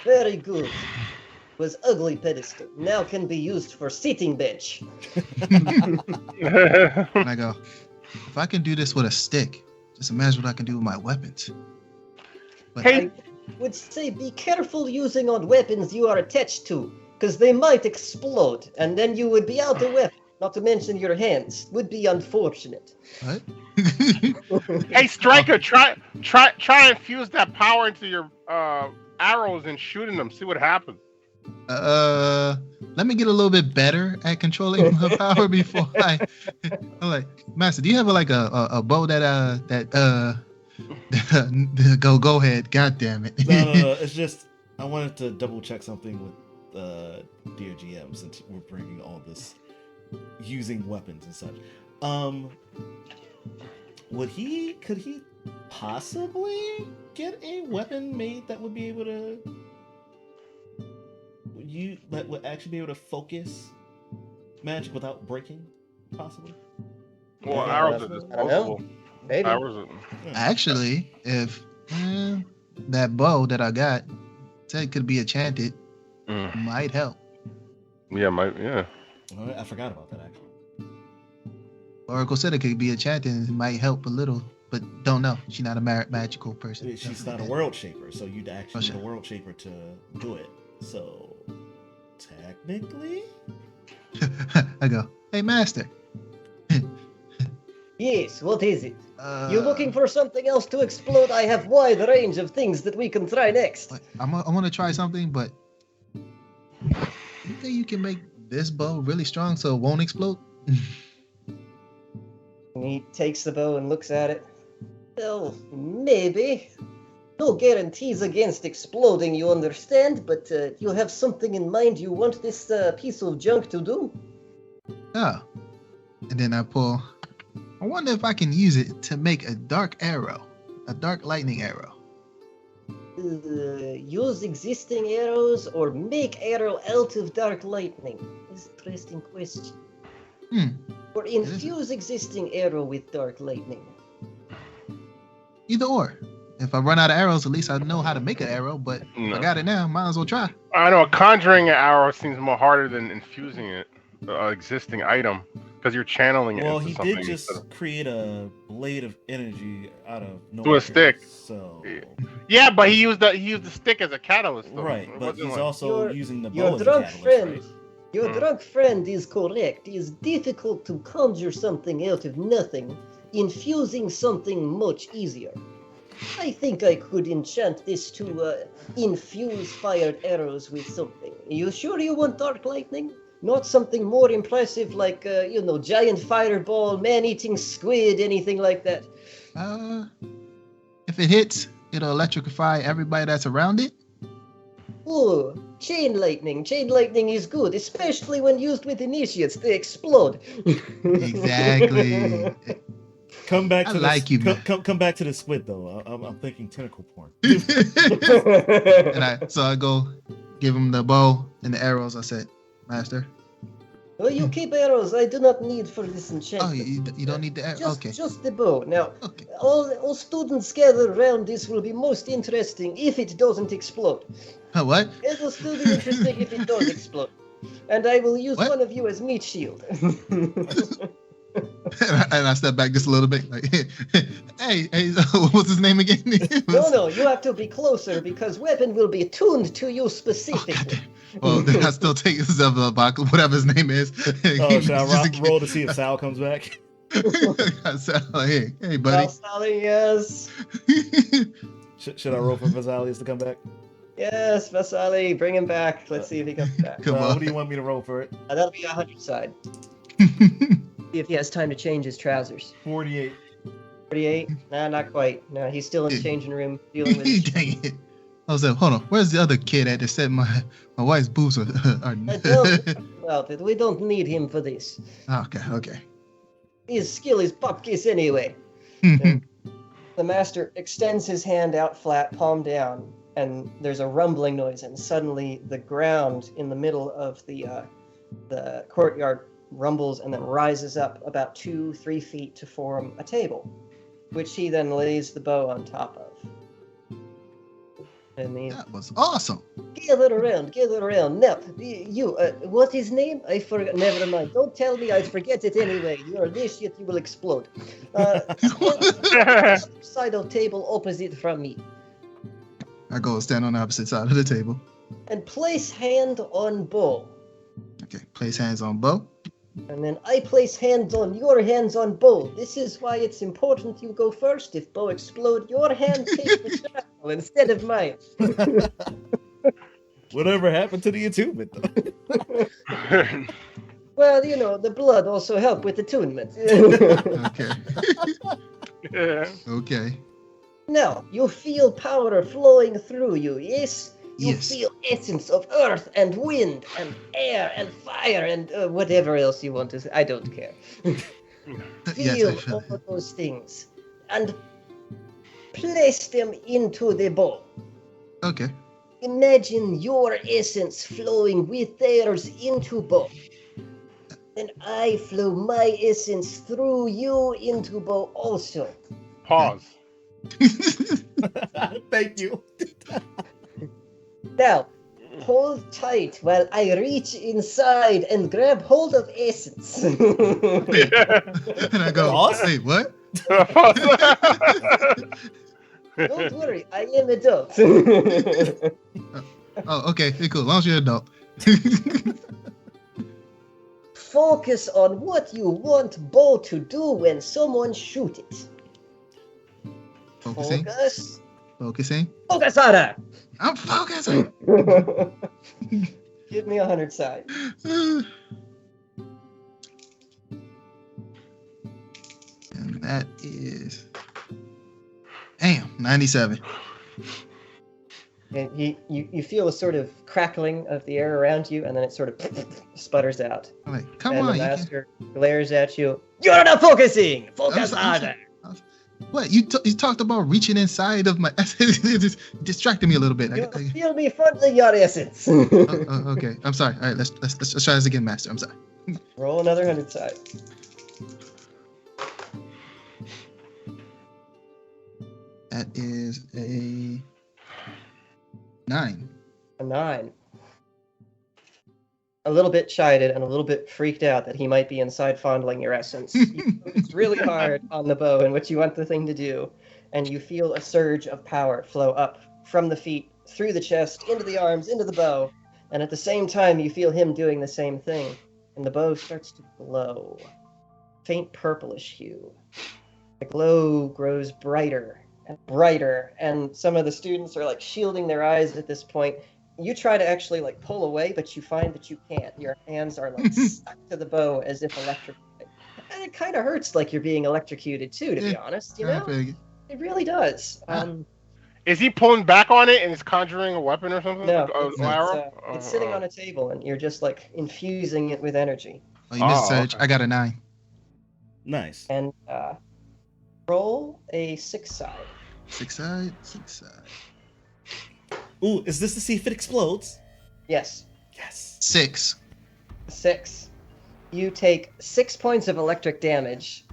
Very good. Was ugly pedestal. Now can be used for sitting bench. And I go, if I can do this with a stick, just imagine what I can do with my weapons. But Hey, I would say be careful using on weapons you are attached to, because they might explode, and then you would be out of weapon. Not to mention your hands. Would be unfortunate. what? hey, Striker, try and fuse that power into your arrows and shooting them. See what happens. Let me get a little bit better at controlling my power before I'm like, Master, do you have a bow that go ahead, god damn it. No. It's just I wanted to double check something with dear GM since we're bringing all this using weapons and such. Could he possibly get a weapon made that would be able to that would actually be able to focus magic without breaking, possibly? Well, Yeah, arrows are I don't disposable. Maybe. Arrows are... Actually, if that bow that I got said could be enchanted, might help. Yeah. All right, I forgot about that actually. Oracle said it could be enchanted and it might help a little, but don't know. She's not a magical person. She's not a world shaper, so you'd actually Oh, need a world shaper to do it. So technically, I go, hey, Master. Yes, what is it? You looking for something else to explode? I have wide range of things that we can try next. I want to try something, but you think you can make this bow really strong so it won't explode? He takes the bow and looks at it. Well, maybe. No guarantees against exploding, you understand, but you have something in mind you want this piece of junk to do? Oh. And then I wonder if I can use it to make a dark arrow, a dark lightning arrow. Use existing arrows or make arrow out of dark lightning? Interesting question. Or infuse existing arrow with dark lightning? Either or. If I run out of arrows, at least I know how to make an arrow, but if I got it now, might as well try. I know conjuring an arrow seems more harder than infusing it, existing item, because you're channeling it. well, into he something did just instead of- create a blade of energy out of nowhere. To a stick. So Yeah, but he used the stick as a catalyst. Though. right, It but wasn't he's like- also using the bow Your as a drunk catalyst, friend. right? Your drunk friend is correct. It is difficult to conjure something out of nothing, infusing something much easier. I think I could enchant this to infuse fired arrows with something. You sure you want dark lightning? Not something more impressive like, giant fireball, man-eating squid, anything like that. If it hits, it'll electrify everybody that's around it. Oh, chain lightning. Chain lightning is good, especially when used with initiates. They explode. Exactly. Come back I to like you, man. come back to the squid though. I'm thinking tentacle porn. So I go give him the bow and the arrows. I said, Master. Well, you keep arrows. I do not need for this Oh, enchantment. you don't need the arrow? Okay. Just the bow. Now, Okay. all students gathered around this will be most interesting if it doesn't explode. What? It will still be interesting if it does explode. And I will use What? one of you as meat shield. And I step back just a little bit, like, hey, what's his name again? No, you have to be closer because weapon will be tuned to you specifically. Well, then I still take whatever his name is. Oh, should I roll to see if Sal comes back? I said, hey, buddy. Vasali, yes. Should I roll for Vasalius to come back? Yes, Vasali, bring him back. Let's see if he comes back. Come on. What do you want me to roll for it? That'll be 100 side. See if he has time to change his trousers. 48. 48? Nah, not quite. No, he's still in the changing room dealing with his Dang it. I was like, hold on, where's the other kid at that said my wife's boobs are Well, we don't need him for this. Okay. His skill is bupkis anyway. The master extends his hand out flat, palm down, and there's a rumbling noise, and suddenly the ground in the middle of the courtyard rumbles and then rises up about 2-3 feet to form a table, which he then lays the bow on top of. And he, That was awesome. gather around. Now, you, what is name? I forgot. Never mind. Don't tell me. I forget it anyway. You're this shit. You will explode. Side of table opposite from me, I go stand on the opposite side of the table. and place hand on bow. Okay, place hands on bow. And then I place hands on your hands on bow. This is why it's important you go first. If bow explode, your hand takes the shrapnel instead of mine. Whatever happened to the attunement? Well, you know, the blood also help with attunement. Okay. Yeah. Okay. Now, you feel power flowing through you, yes? You Yes. feel essence of earth and wind and air and fire and whatever else you want to say. I don't care. Yes, Feel I feel all of those things and place them into the bow. Okay. Imagine your essence flowing with theirs into bow. Then I flow my essence through you into bow also. Pause. Thank you. Now, hold tight while I reach inside and grab hold of essence. And I go, Boss? wait, what? Don't worry, I am adult. Oh, okay. Hey, cool. As long as you're an adult. Focus on what you want bow to do when someone shoot it. Focusing. Focus. Focusing. Focus harder. I'm focusing. Give me 100 side. And that is, damn, 97. And you feel a sort of crackling of the air around you, and then it sort of sputters out. I'm like, come and on. the You can, master glares at you. You're not focusing! Focus harder! what? You talked about reaching inside of my. It distracted me a little bit. You feel me fondling your essence. Okay. I'm sorry. All right. Let's try this again, Master. I'm sorry. Roll another 100 side. That is a 9. A 9. A little bit chided and a little bit freaked out that he might be inside fondling your essence. You focus really hard on the bow and what you want the thing to do, and you feel a surge of power flow up from the feet, through the chest, into the arms, into the bow, and at the same time you feel him doing the same thing, and the bow starts to glow. Faint purplish hue. The glow grows brighter and brighter, and some of the students are like shielding their eyes at this point. You try to actually like pull away, but you find that you can't. Your hands are like stuck to the bow as if electrocuted. And it kind of hurts like you're being electrocuted too, to be honest, you know? It really does. Is he pulling back on it and is conjuring a weapon or something? No, Like it's, an arrow? it's sitting on a table and you're just like infusing it with energy. Oh, you missed Surge. okay. I got a 9. Nice. And roll a 6 side. 6 side. 6 side. Ooh, is this to see if it explodes? Yes. Yes. 6. 6. You take 6 points of electric damage,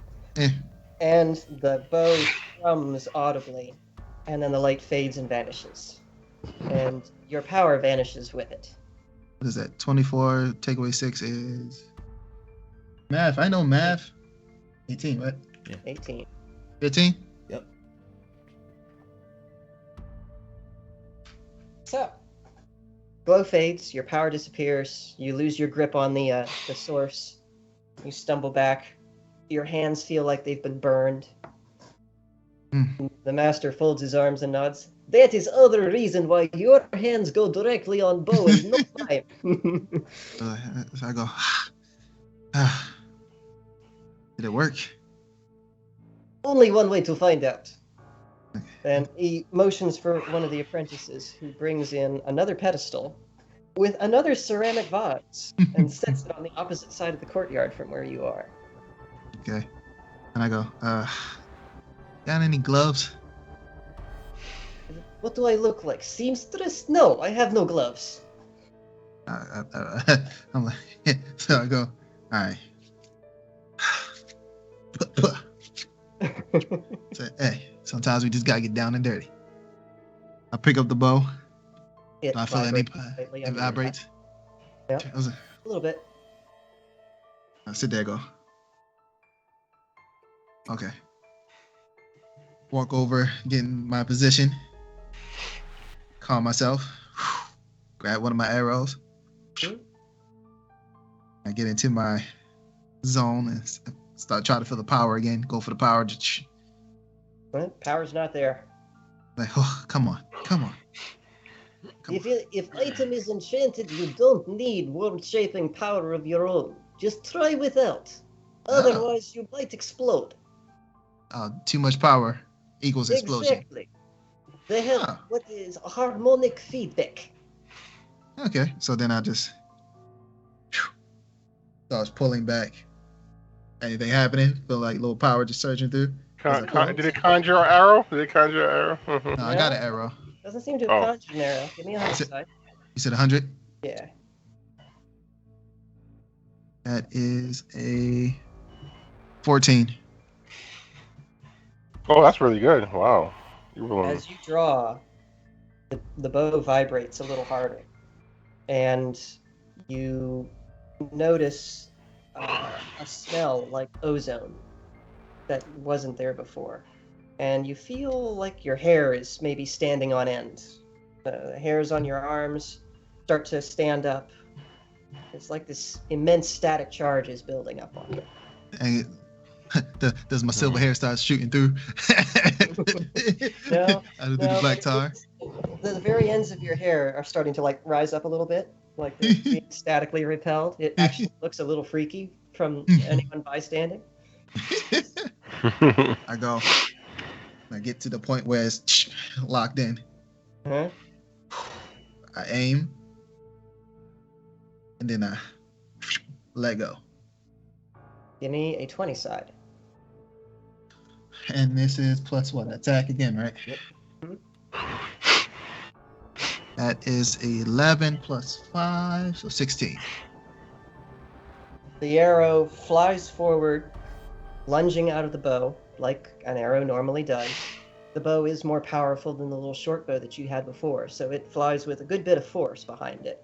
and the bow thrums audibly, and then the light fades and vanishes. And your power vanishes with it. What is that? 24 take away 6 is math. I know math. 18, what? 18. 15? Yep. So, glow fades, your power disappears, you lose your grip on the source, you stumble back, your hands feel like they've been burned. The master folds his arms and nods. That is other reason why your hands go directly on bow and not mine. So I go, did it work? Only one way to find out. And he motions for one of the apprentices, who brings in another pedestal with another ceramic vase and sets it on the opposite side of the courtyard from where you are. Okay. And I go, got any gloves? What do I look like? Seamstress? No, I have no gloves. I'm like, so I go, all right. So, hey, sometimes we just gotta get down and dirty. I pick up the bow. It Do I feel any? vibrates slightly It under your vibrates. Yep. I was like, A little bit. I sit there, go. Okay. Walk over, get in my position. Calm myself. Grab one of my arrows. Mhm. I get into my zone and start trying to feel the power again. Go for the power. Just Well, power's not there. like, oh, come on. Come on. If item is enchanted, you don't need world-shaping power of your own. Just try without. Otherwise, you might explode. Too much power equals explosion. Exactly. They have Huh. what is harmonic feedback. Okay, so then I just starts pulling back. Anything happening? Feel like a little power just surging through. Did it conjure an arrow? Did it conjure an arrow? Mhm. No, I got an arrow. Doesn't seem to Oh. have conjured an arrow. Give me a Is it- homicide. You said 100? Yeah. That is a 14. Oh, that's really good. Wow. You were As you draw, the bow vibrates a little harder, and you notice a smell like ozone that wasn't there before, and you feel like your hair is maybe standing on end. The hairs on your arms start to stand up. It's like this immense static charge is building up on you. And does my silver hair start shooting through? No, Out of the black tar. The very ends of your hair are starting to like rise up a little bit, like they're being statically repelled. It actually looks a little freaky from anyone bystanding. I go. I get to the point where it's locked in. Huh? I aim. And then I let go. Give me a 20 side. And this is plus what? Attack again, right? Yep. That is 11 plus 5, so 16. The arrow flies forward, lunging out of the bow, like an arrow normally does. The bow is more powerful than the little short bow that you had before, so it flies with a good bit of force behind it.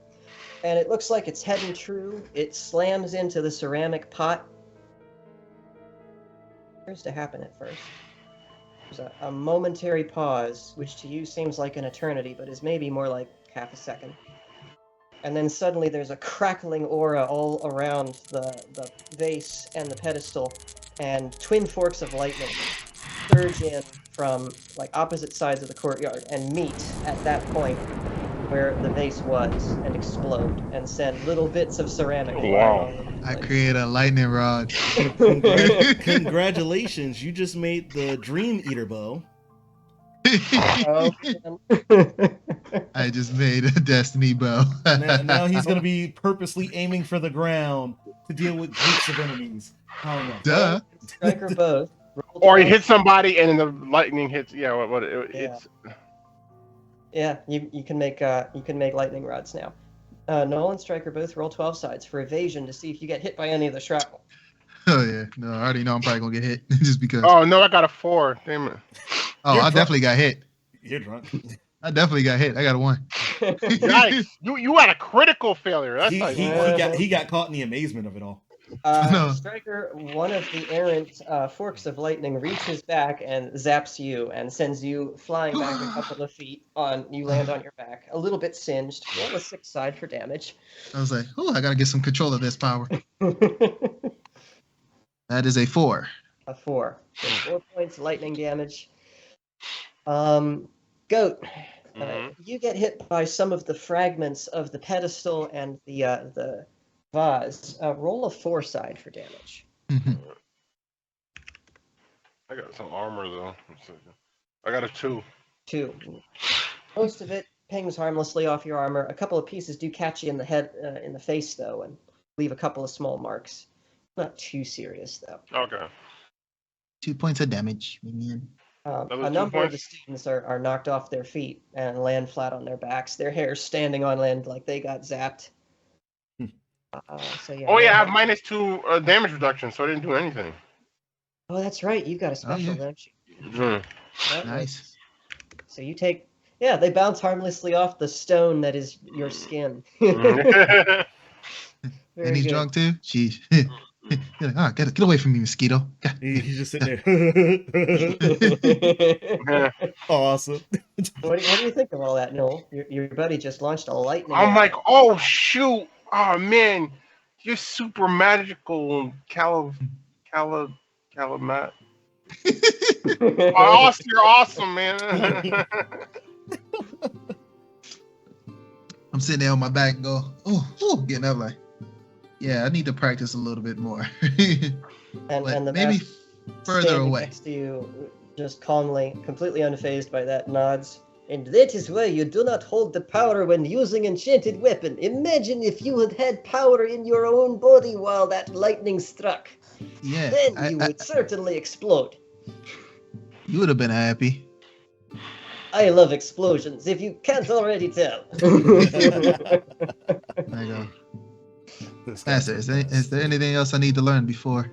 And it looks like it's heading true. It slams into the ceramic pot. Appears to happen at first. There's a momentary pause, which to you seems like an eternity, but is maybe more like half a second. And then suddenly there's a crackling aura all around the vase and the pedestal, and twin forks of lightning surge in from like opposite sides of the courtyard and meet at that point where the vase was and explode and send little bits of ceramic flying Wow. all over the I place. create a lightning rod. Congratulations, you just made the Dream Eater bow. Oh, I just made a destiny bow. Now he's gonna be purposely aiming for the ground to deal with groups of enemies. Oh no. Duh. Striker both. Roll Or he 12. hits somebody and then the lightning hits. Yeah, it's. Yeah, you can make lightning rods now. Noll and Striker both roll 12 sides for evasion to see if you get hit by any of the shrapnel. Oh yeah. No, I already know I'm probably gonna get hit just because. Oh no, I got a 4. Damn it. Oh, You're I drunk. definitely got hit. You're drunk. I definitely got hit. I got a 1. Yikes! You had a critical failure. That's he, like, he got caught in the amazement of it all. No. Striker, one of the errant forks of lightning reaches back and zaps you and sends you flying back a couple of feet. You land on your back, a little bit singed. Roll a 6 side for damage. I was like, oh, I gotta get some control of this power. That is a 4. A 4. So 4 points lightning damage. Goat, you get hit by some of the fragments of the pedestal and the vase. Roll a 4 side for damage. I got some armor though. I got a 2. 2. Most of it pings harmlessly off your armor. A couple of pieces do catch you in the head, in the face though, and leave a couple of small marks. Not too serious though. Okay. 2 points of damage, minion. Level A two number of points? the students are knocked off their feet and land flat on their backs. Their hair standing on end like they got zapped. So yeah. Oh yeah, I no have -2 damage reduction, so I didn't do anything. Oh, that's right. You got a special, yeah. don't you? Mhm. That Nice. works. So you take. Yeah, they bounce harmlessly off the stone that is your skin. Mhm. Very And he's good. drunk too. Sheesh. You're like, oh, get away from me, mosquito. He's just sitting there. Awesome. What do you think of all that, Noel? Your buddy just launched a lightning. I'm like, arrow. oh shoot, oh man, you're super magical, Calamat. Oh, you're awesome, man. I'm sitting there on my back and go, oh, getting up like, yeah, I need to practice a little bit more. But and the maybe master further standing away. next to you, just calmly, completely unfazed by that, nods. And that is why you do not hold the power when using enchanted weapon. Imagine if you had had power in your own body while that lightning struck. Yeah, Then you would certainly explode. you would have been happy. I love explosions, if you can't already tell. There you go. This guy's Master, so is there anything else I need to learn before?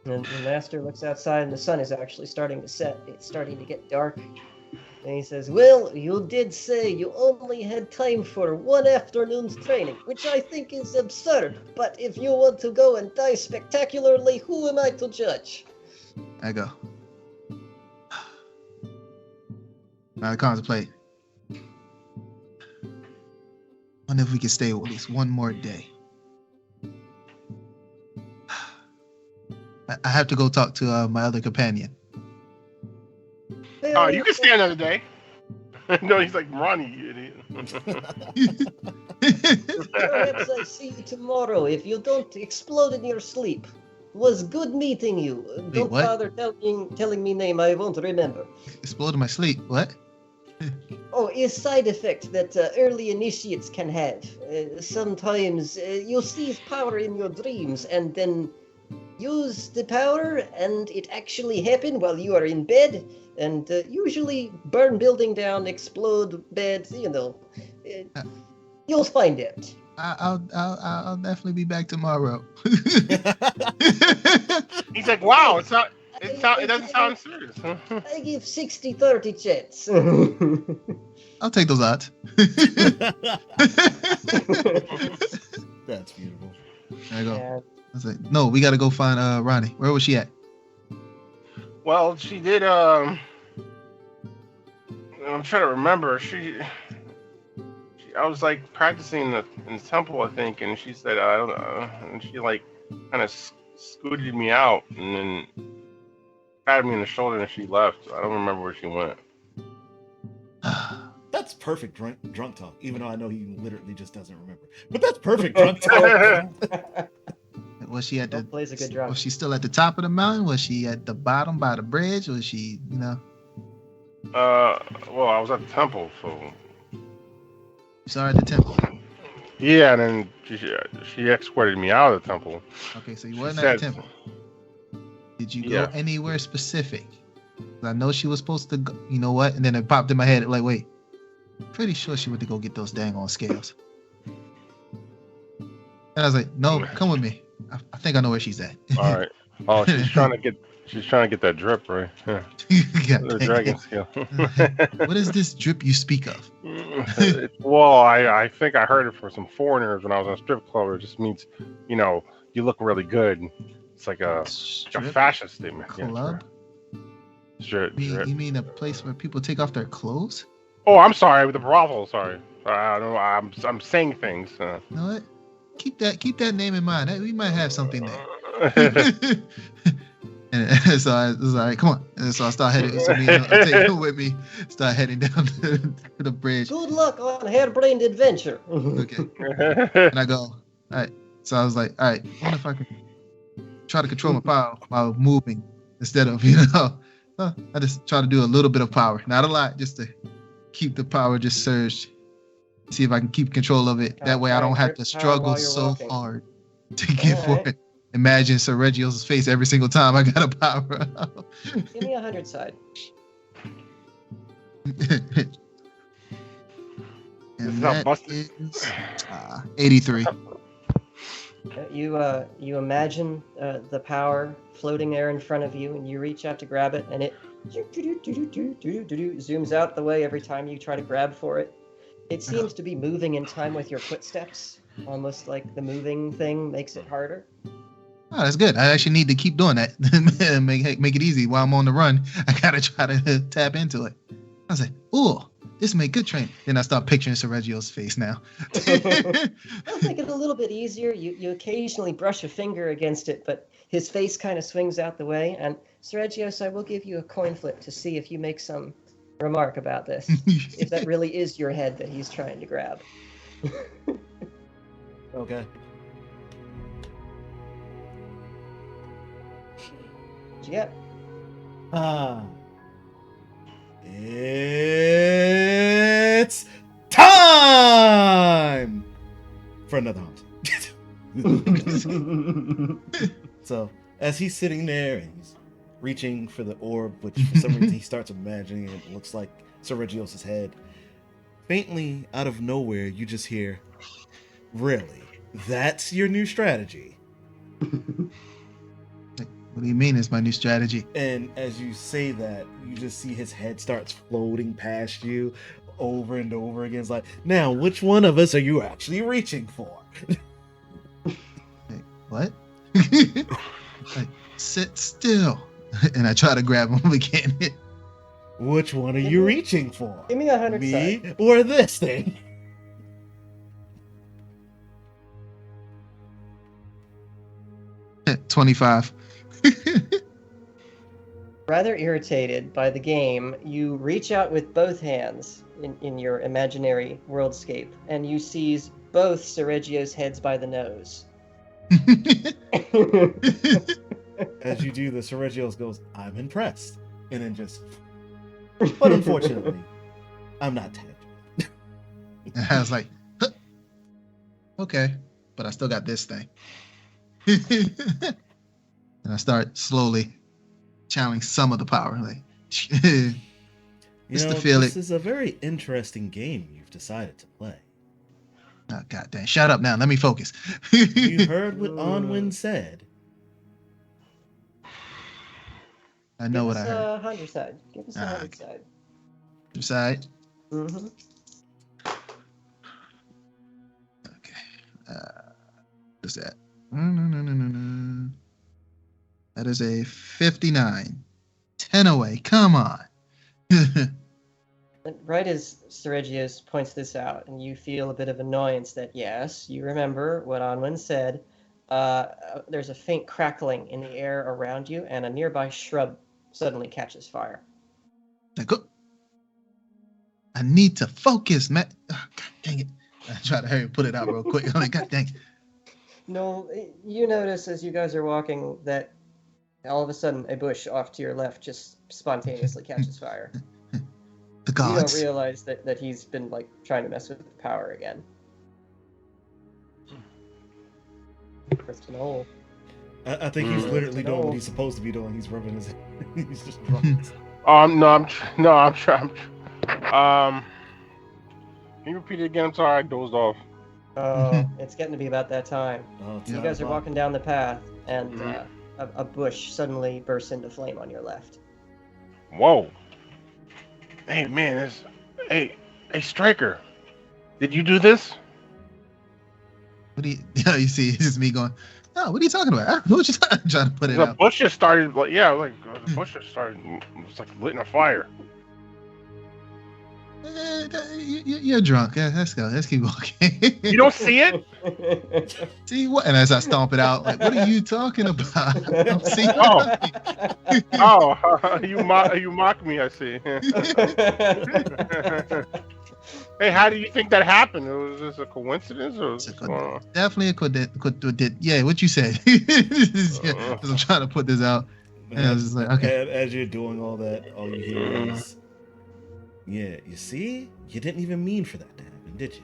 And the master looks outside and the sun is actually starting to set. It's starting to get dark. And he says, well, you did say you only had time for one afternoon's training, which I think is absurd. But if you want to go and die spectacularly, who am I to judge? I go. Now I contemplate. Wonder if we can stay at least one more day. I have to go talk to my other companion. Oh, you can stay another day. No, he's like Ronnie, you idiot. Perhaps I see you tomorrow if you don't explode in your sleep. Was good meeting you. Don't what? bother telling me name, I won't remember. Explode in my sleep. What? Oh, a side effect that early initiates can have. Sometimes you seize power in your dreams and then use the power and it actually happen while you are in bed and usually burn building down, explode bed, you know. You'll find it. I'll definitely be back tomorrow. He's like, wow, it doesn't sound serious. I give 60-30 chance. I'll take those odds. That's beautiful. There I go. And I was like, no, we got to go find Ronnie. Where was she at? Well, she did. I'm trying to remember. I was like practicing in the temple, I think, and she said, I don't know, and she like kind of scooted me out and then patted me on the shoulder and she left. I don't remember where she went. That's perfect drunk talk, even though I know he literally just doesn't remember. But that's perfect drunk talk. Was she at the? plays a good drop. Was she still at the top of the mountain? Was she at the bottom by the bridge? Was she, you know? Well, I was at the temple, so. You saw her at the temple. Yeah, and then she escorted me out of the temple. Okay, so you She wasn't at the said- temple. Did you go Yeah. anywhere specific? I know she was supposed to go, you know what? And then it popped in my head, like, wait, pretty sure she went to go get those dang on scales. And I was like, no, come with me. I think I know where she's at. All right. Oh, she's trying to get that drip, right? Yeah. God The dang dragon it. scale. What is this drip you speak of? Well, I think I heard it from some foreigners when I was on a strip club. It just means, you know, you look really good. It's like a Strip fashion statement. club? Strip. You mean a place where people take off their clothes? Oh, I'm sorry. The brothel. Sorry. I don't know. I'm saying things. You know what? Keep that name in mind. We might have something there. And so I was like, come on. And so I start heading. So I take him with me. Start heading down to the bridge. Good luck on harebrained adventure. Okay. And I go, all right. So I was like, all right. I wonder if I can try to control my power while moving instead of, I just try to do a little bit of power, not a lot, just to keep the power just surged. See if I can keep control of it. That way I don't have to struggle while you're so walking. hard to get for Alright. it. imagine Sir Reggio's face every single time I got a power up. Give me 100 side. This is And how that busted. is 83. You imagine the power floating there in front of you, and you reach out to grab it, and it zooms out the way every time you try to grab for it. It seems to be moving in time with your footsteps, almost like the moving thing makes it harder. Oh, that's good. I actually need to keep doing that. make it easy while I'm on the run. I gotta try to tap into it. I was like, ooh, this make good training. Then I start picturing Sir Reggio's face now. I'll make it a little bit easier. You occasionally brush a finger against it, but his face kind of swings out the way. And Sir Regios, I will give you a coin flip to see if you make some remark about this. If that really is your head that he's trying to grab. Okay. What'd you get? It's time for another hunt. So, as he's sitting there and he's reaching for the orb, which for some reason he starts imagining it looks like Sir Regios' head, faintly out of nowhere, you just hear, "Really? That's your new strategy?" What do you mean it's my new strategy? And as you say that, you just see his head starts floating past you over and over again. It's like, now, which one of us are you actually reaching for? Hey, what? Like, sit still. And I try to grab him again. Which one are you reaching for? Give me 100 Me side. or this thing? At 25. Rather irritated by the game, you reach out with both hands in your imaginary worldscape, and you seize both Sir Reggio's heads by the nose. As you do this, Sir Regios goes, "I'm impressed." And then just, but unfortunately, I'm not tagged. And I was like, huh. Okay, but I still got this thing. And I start slowly channeling some of the power. Like, You just know, to feel this it. is a very interesting game you've decided to play. Oh, God damn. Shut up now. Let me focus. You heard what Onwin said. I know what I Give us heard. 100 side. Give us 100 side. Your side. Mm-hmm. Okay. What's that? No. That is a 59. 10 away. Come on. And right as Sir Regios points this out, and you feel a bit of annoyance that, yes, you remember what Onwin said, there's a faint crackling in the air around you, and a nearby shrub suddenly catches fire. Like, oh, I need to focus, man. Oh, God dang it. I try to hurry and put it out real quick. I'm like, God dang it. No, you notice as you guys are walking that all of a sudden a bush off to your left just spontaneously catches fire. The You gods. don't realize that he's been like trying to mess with the power again. Kristen Noll. I think he's literally doing what he's supposed to be doing. He's rubbing his head. He's just drunk. I'm trying. Can you repeat it again? I'm sorry, I dozed off. Oh, it's getting to be about that time. Oh, it's You not guys are fun. walking down the path, and Mhm. a bush suddenly bursts into flame on your left. Whoa. Hey man, hey Striker, did you do this? What do you, you see, it's just me going, oh, what are you talking about? I don't know what you're trying to put it The out. bush just started, the bush just started. It was like lit in a fire. You're drunk. Let's go. Let's keep walking. You don't see it? See what? And as I stomp it out, like, what are you talking about? I don't see Oh. nothing. Oh, you mock me. I see. Hey, how do you think that happened? Was this a coincidence or what's going on? Definitely a quid. Yeah, what you said. Yeah, 'cause I'm trying to put this out. And I was just like, okay. And as you're doing all that, all you hear is, yeah, you see? You didn't even mean for that to happen, did you?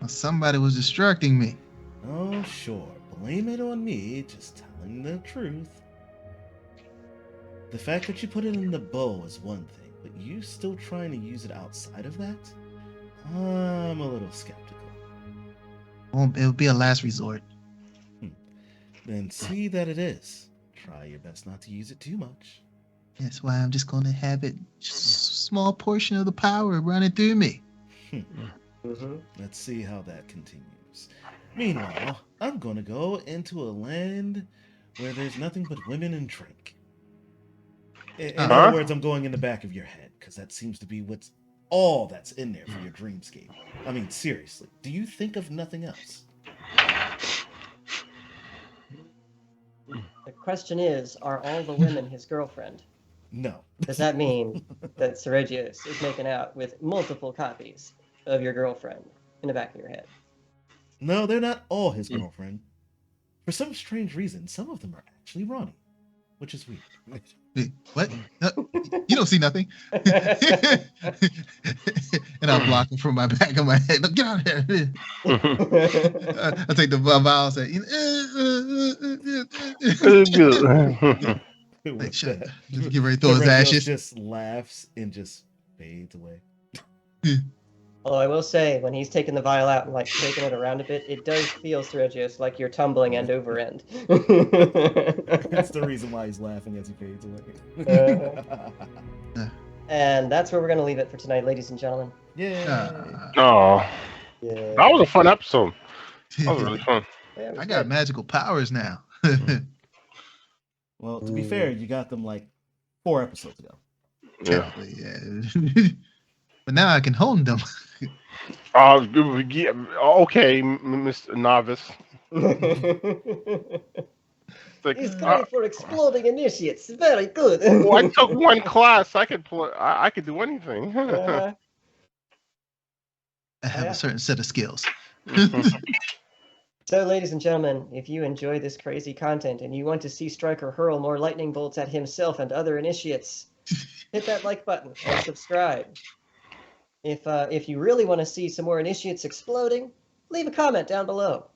Somebody was distracting me. Oh, sure. blame it on me, just telling the truth. The fact that you put it in the bow is one thing, but you still trying to use it outside of that? I'm a little skeptical. It'll be a last resort. Then see that it is. Try your best not to use it too much. That's why I'm just gonna have it small portion of the power running through me. Let's see how that continues. Meanwhile, I'm gonna go into a land where there's nothing but women and drink. In other words, I'm going in the back of your head, because that seems to be what's all that's in there for your dreamscape. I mean, seriously, do you think of nothing else? The question is, are all the women his girlfriend? No. Does that mean that Seregios is making out with multiple copies of your girlfriend in the back of your head? No, they're not all his girlfriend. For some strange reason, some of them are actually Ronnie, which is weird. Wait, what? No, you don't see nothing. And I'm blocking from my back of my head. No, get out of here. I take the vial and say, like, shut up. Just get ready to throw his ashes. Just laughs and just fades away. Although I will say, when he's taking the vial out and like shaking it around a bit, it does feel, Seregios, like you're tumbling end over end. That's the reason why he's laughing as he fades away. And that's where we're going to leave it for tonight, ladies and gentlemen. Yeah. Oh, Yeah. that was a fun episode. That was really fun. Yeah, it was I got good. magical powers now. Well, to be fair, you got them like 4 episodes ago. Yeah. Yeah. But now I can hone them. Yeah, okay, Mr. Novice. Like, He's going for exploding initiates. Very good. well, I took one class. I could I could do anything. Uh, I have Yeah. a certain set of skills. So, ladies and gentlemen, if you enjoy this crazy content and you want to see Stryker hurl more lightning bolts at himself and other initiates, hit that like button and subscribe. If you really want to see some more initiates exploding, leave a comment down below.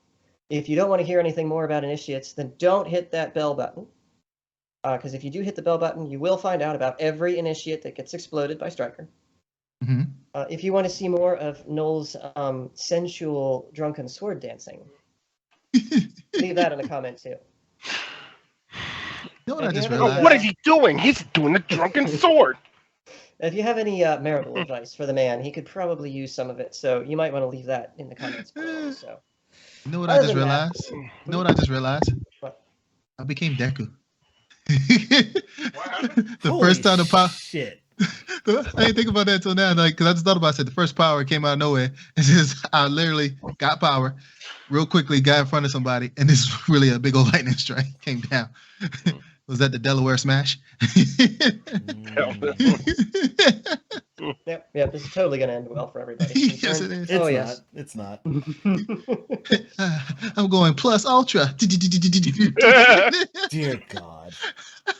If you don't want to hear anything more about initiates, then don't hit that bell button. Because if you do hit the bell button, you will find out about every initiate that gets exploded by Stryker. Mm-hmm. If you want to see more of Noll's sensual drunken sword dancing, leave that in a comment too. You know what I Have you just ever- realized? What is he doing? He's doing the drunken sword. If you have any marital advice for the man, he could probably use some of it. So you might want to leave that in the comments below. So You know what I Other just than that- realized? You know what I just realized? What? I became Deku. happened? The Holy first time the power. shit. I didn't think about that until now, like, because I just thought about it. Said the first power came out of nowhere. It's just I literally got power, real quickly got in front of somebody, and this is really a big old lightning strike came down. Was that the Delaware Smash? Yep, this is totally going to end well for everybody. Yes, it is. It's Oh, not. yes. It's not. I'm going plus ultra. Dear God.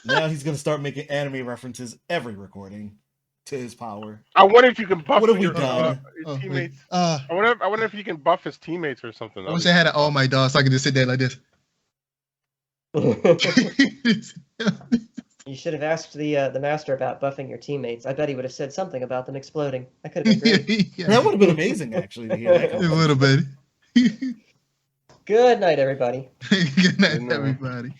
Now he's going to start making anime references every recording to his power. I wonder if you can buff What have we your, done? your Oh, wait. teammates. I I wonder if you can buff his teammates or something. wish I had an All Might dog so I could just sit there like this. You should have asked the master about buffing your teammates. I bet he would have said something about them exploding. That could have been great. Yeah, That would have been amazing, actually, to hear that. it would have been. Good night, everybody. Good night, Good night. everybody.